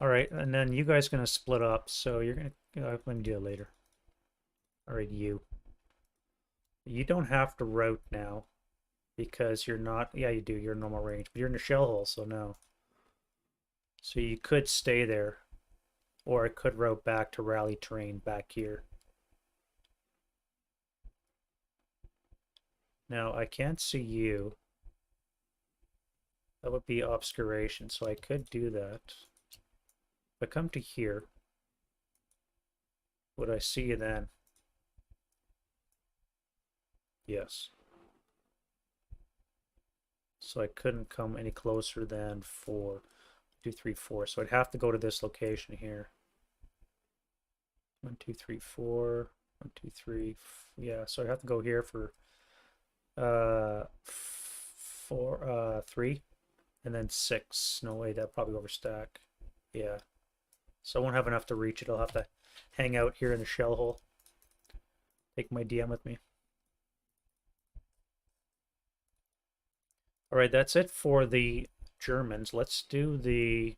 Alright, and then you guys gonna split up, so you're gonna I'm gonna do it later. Alright, you. You don't have to route now because you're not, yeah, you do, you're in normal range, but you're in a shell hole, so no. So you could stay there Or I could route back to rally terrain back here. Now, I can't see you. That would be obscuration, so I could do that. If I come to here, would I see you then? Yes. So I couldn't come any closer than 4, 2, 3, 4. So I'd have to go to this location here. 1, 2, 3, 4. 1, 2, 3. Yeah, so I'd have to go here for 3, and then 6. No way, that probably overstack. Yeah. So I won't have enough to reach it. I'll have to hang out here in the shell hole. Take my DM with me. All right, that's it for the Germans. Let's do the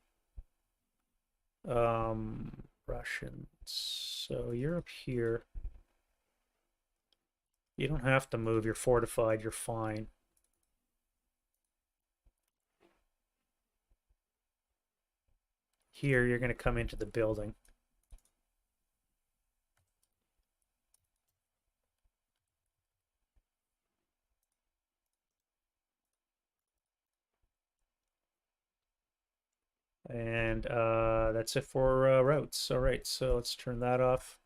Russians. So you're up here. You don't have to move. You're fortified. You're fine. Here, you're going to come into the building. And that's it for routes. All right, so let's turn that off.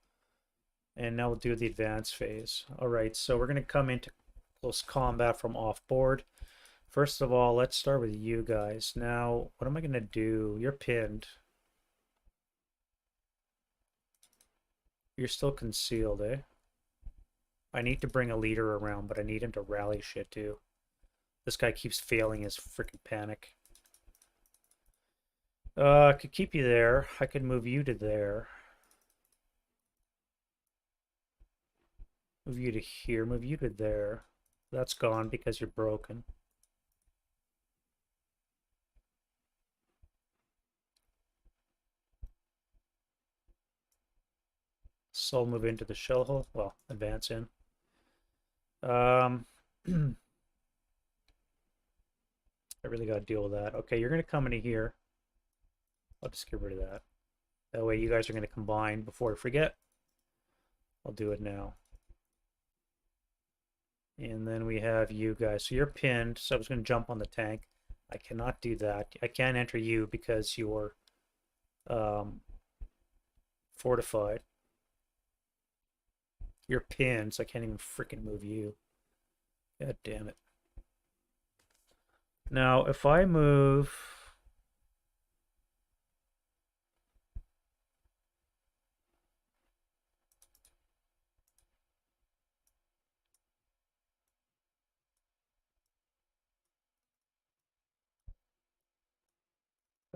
And now we'll do the advance phase. All right, so we're going to come into close combat from off board. First of all, let's start with you guys. Now, what am I going to do? You're pinned. You're still concealed, eh? I need to bring a leader around, but I need him to rally shit too. This guy keeps failing his freaking panic. I could keep you there. I could move you to there. Move you to here. Move you to there. That's gone because you're broken. So I'll move into the shell hole. Well, advance in. I really got to deal with that. Okay, you're going to come into here. I'll just get rid of that. That way you guys are going to combine before I forget. I'll do it now. And then we have you guys. So you're pinned, so I was going to jump on the tank. I cannot do that. I can't enter you because you're fortified. You're pinned, so I can't even freaking move you. God damn it. Now, if I move...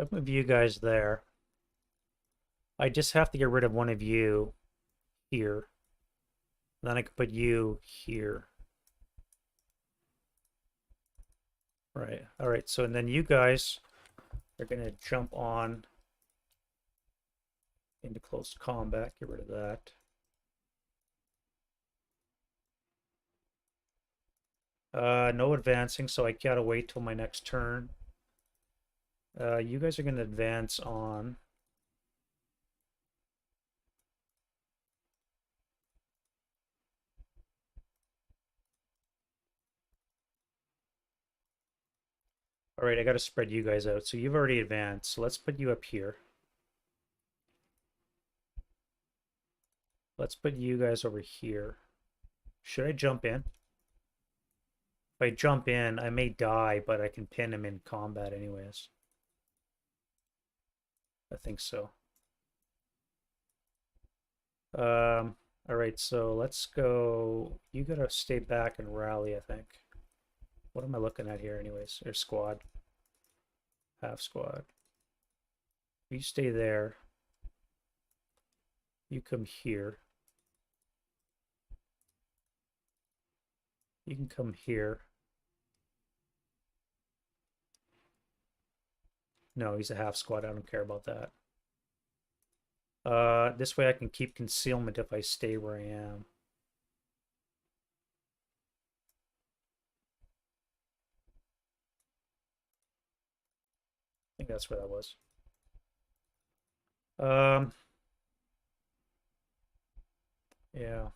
If I move you guys there, I just have to get rid of one of you here. Then I can put you here. Right. All right. So, and then you guys are going to jump on into close combat. Get rid of that. No advancing, so I gotta wait till my next turn. You guys are going to advance on. All right, I got to spread you guys out. So you've already advanced. So let's put you up here. Let's put you guys over here. Should I jump in? If I jump in, I may die, but I can pin him in combat anyways. I think so. All right, so let's go. You gotta stay back and rally, I think. What am I looking at here anyways? Or squad. Half squad. You stay there. You come here. You can come here. No, he's a half squad. I don't care about that. This way I can keep concealment if I stay where I am. I think that's where that was. Um, yeah.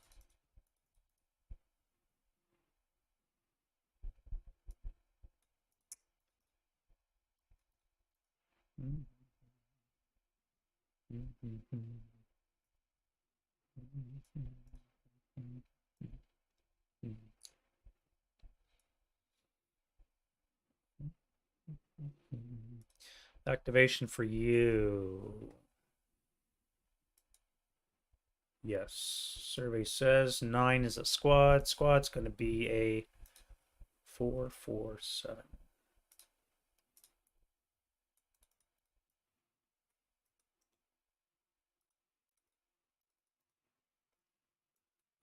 Activation for you. Yes. Survey says 9 is a squad. Squad's going to be a 447.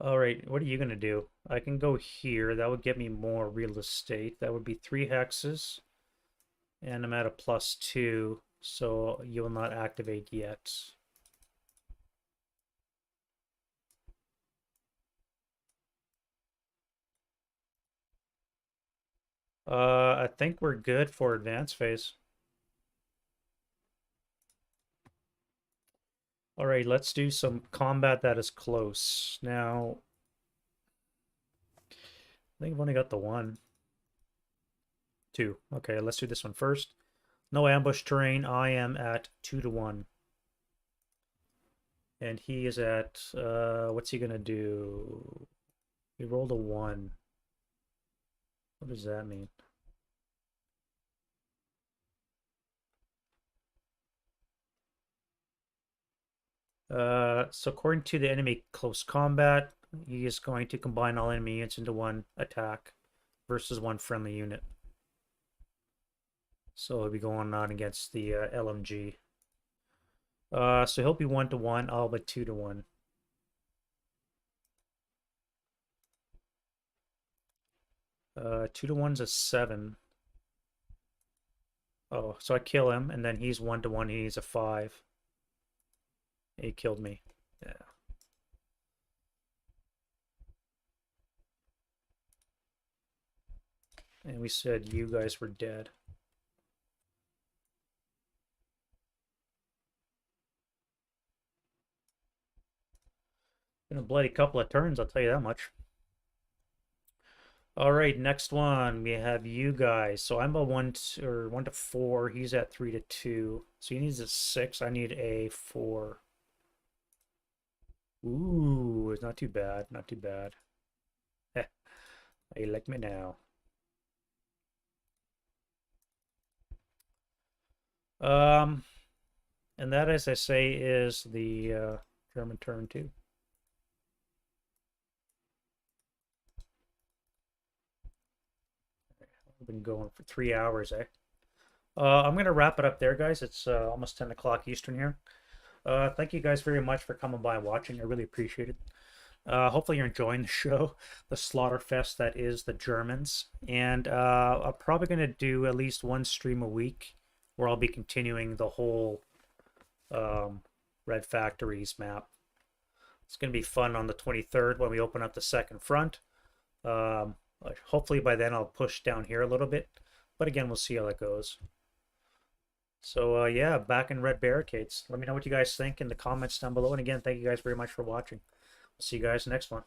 All right, what are you going to do? I can go here. That would get me more real estate. That would be 3 hexes. And I'm at a +2, so you will not activate yet. I think we're good for advance phase. All right, let's do some combat that is close. Now, I think I've only got the one. 2. Okay, let's do this one first. No ambush terrain. I am at 2-1. And he is at, what's he gonna do? He rolled a 1. What does that mean? So according to the enemy close combat, he is going to combine all enemy units into one attack versus one friendly unit. So he'll be going on against the LMG. So he'll be 1-1, all but 2-1. Uh, 2-1's a 7. Oh, so I kill him, and then he's 1-1. He's a 5. He killed me. Yeah. And we said you guys were dead. Been a bloody couple of turns, I'll tell you that much. All right, next one we have you guys. So I'm a 1-4. He's at 3-2. So he needs a 6. I need a 4. Ooh, it's not too bad. Not too bad. You like me now. Um, and that, as I say, is the German turn 2. I've been going for 3 hours, eh? I'm gonna wrap it up there, guys. It's almost 10 o'clock Eastern here. Thank you guys very much for coming by and watching. I really appreciate it. Hopefully you're enjoying the show, the slaughterfest that is the Germans. And I'm probably going to do at least one stream a week where I'll be continuing the whole Red Factories map. It's going to be fun on the 23rd when we open up the second front. Hopefully by then I'll push down here a little bit. But again, we'll see how that goes. So yeah, back in Red Barricades. Let me know what you guys think in the comments down below. And again, thank you guys very much for watching. See you guys next one.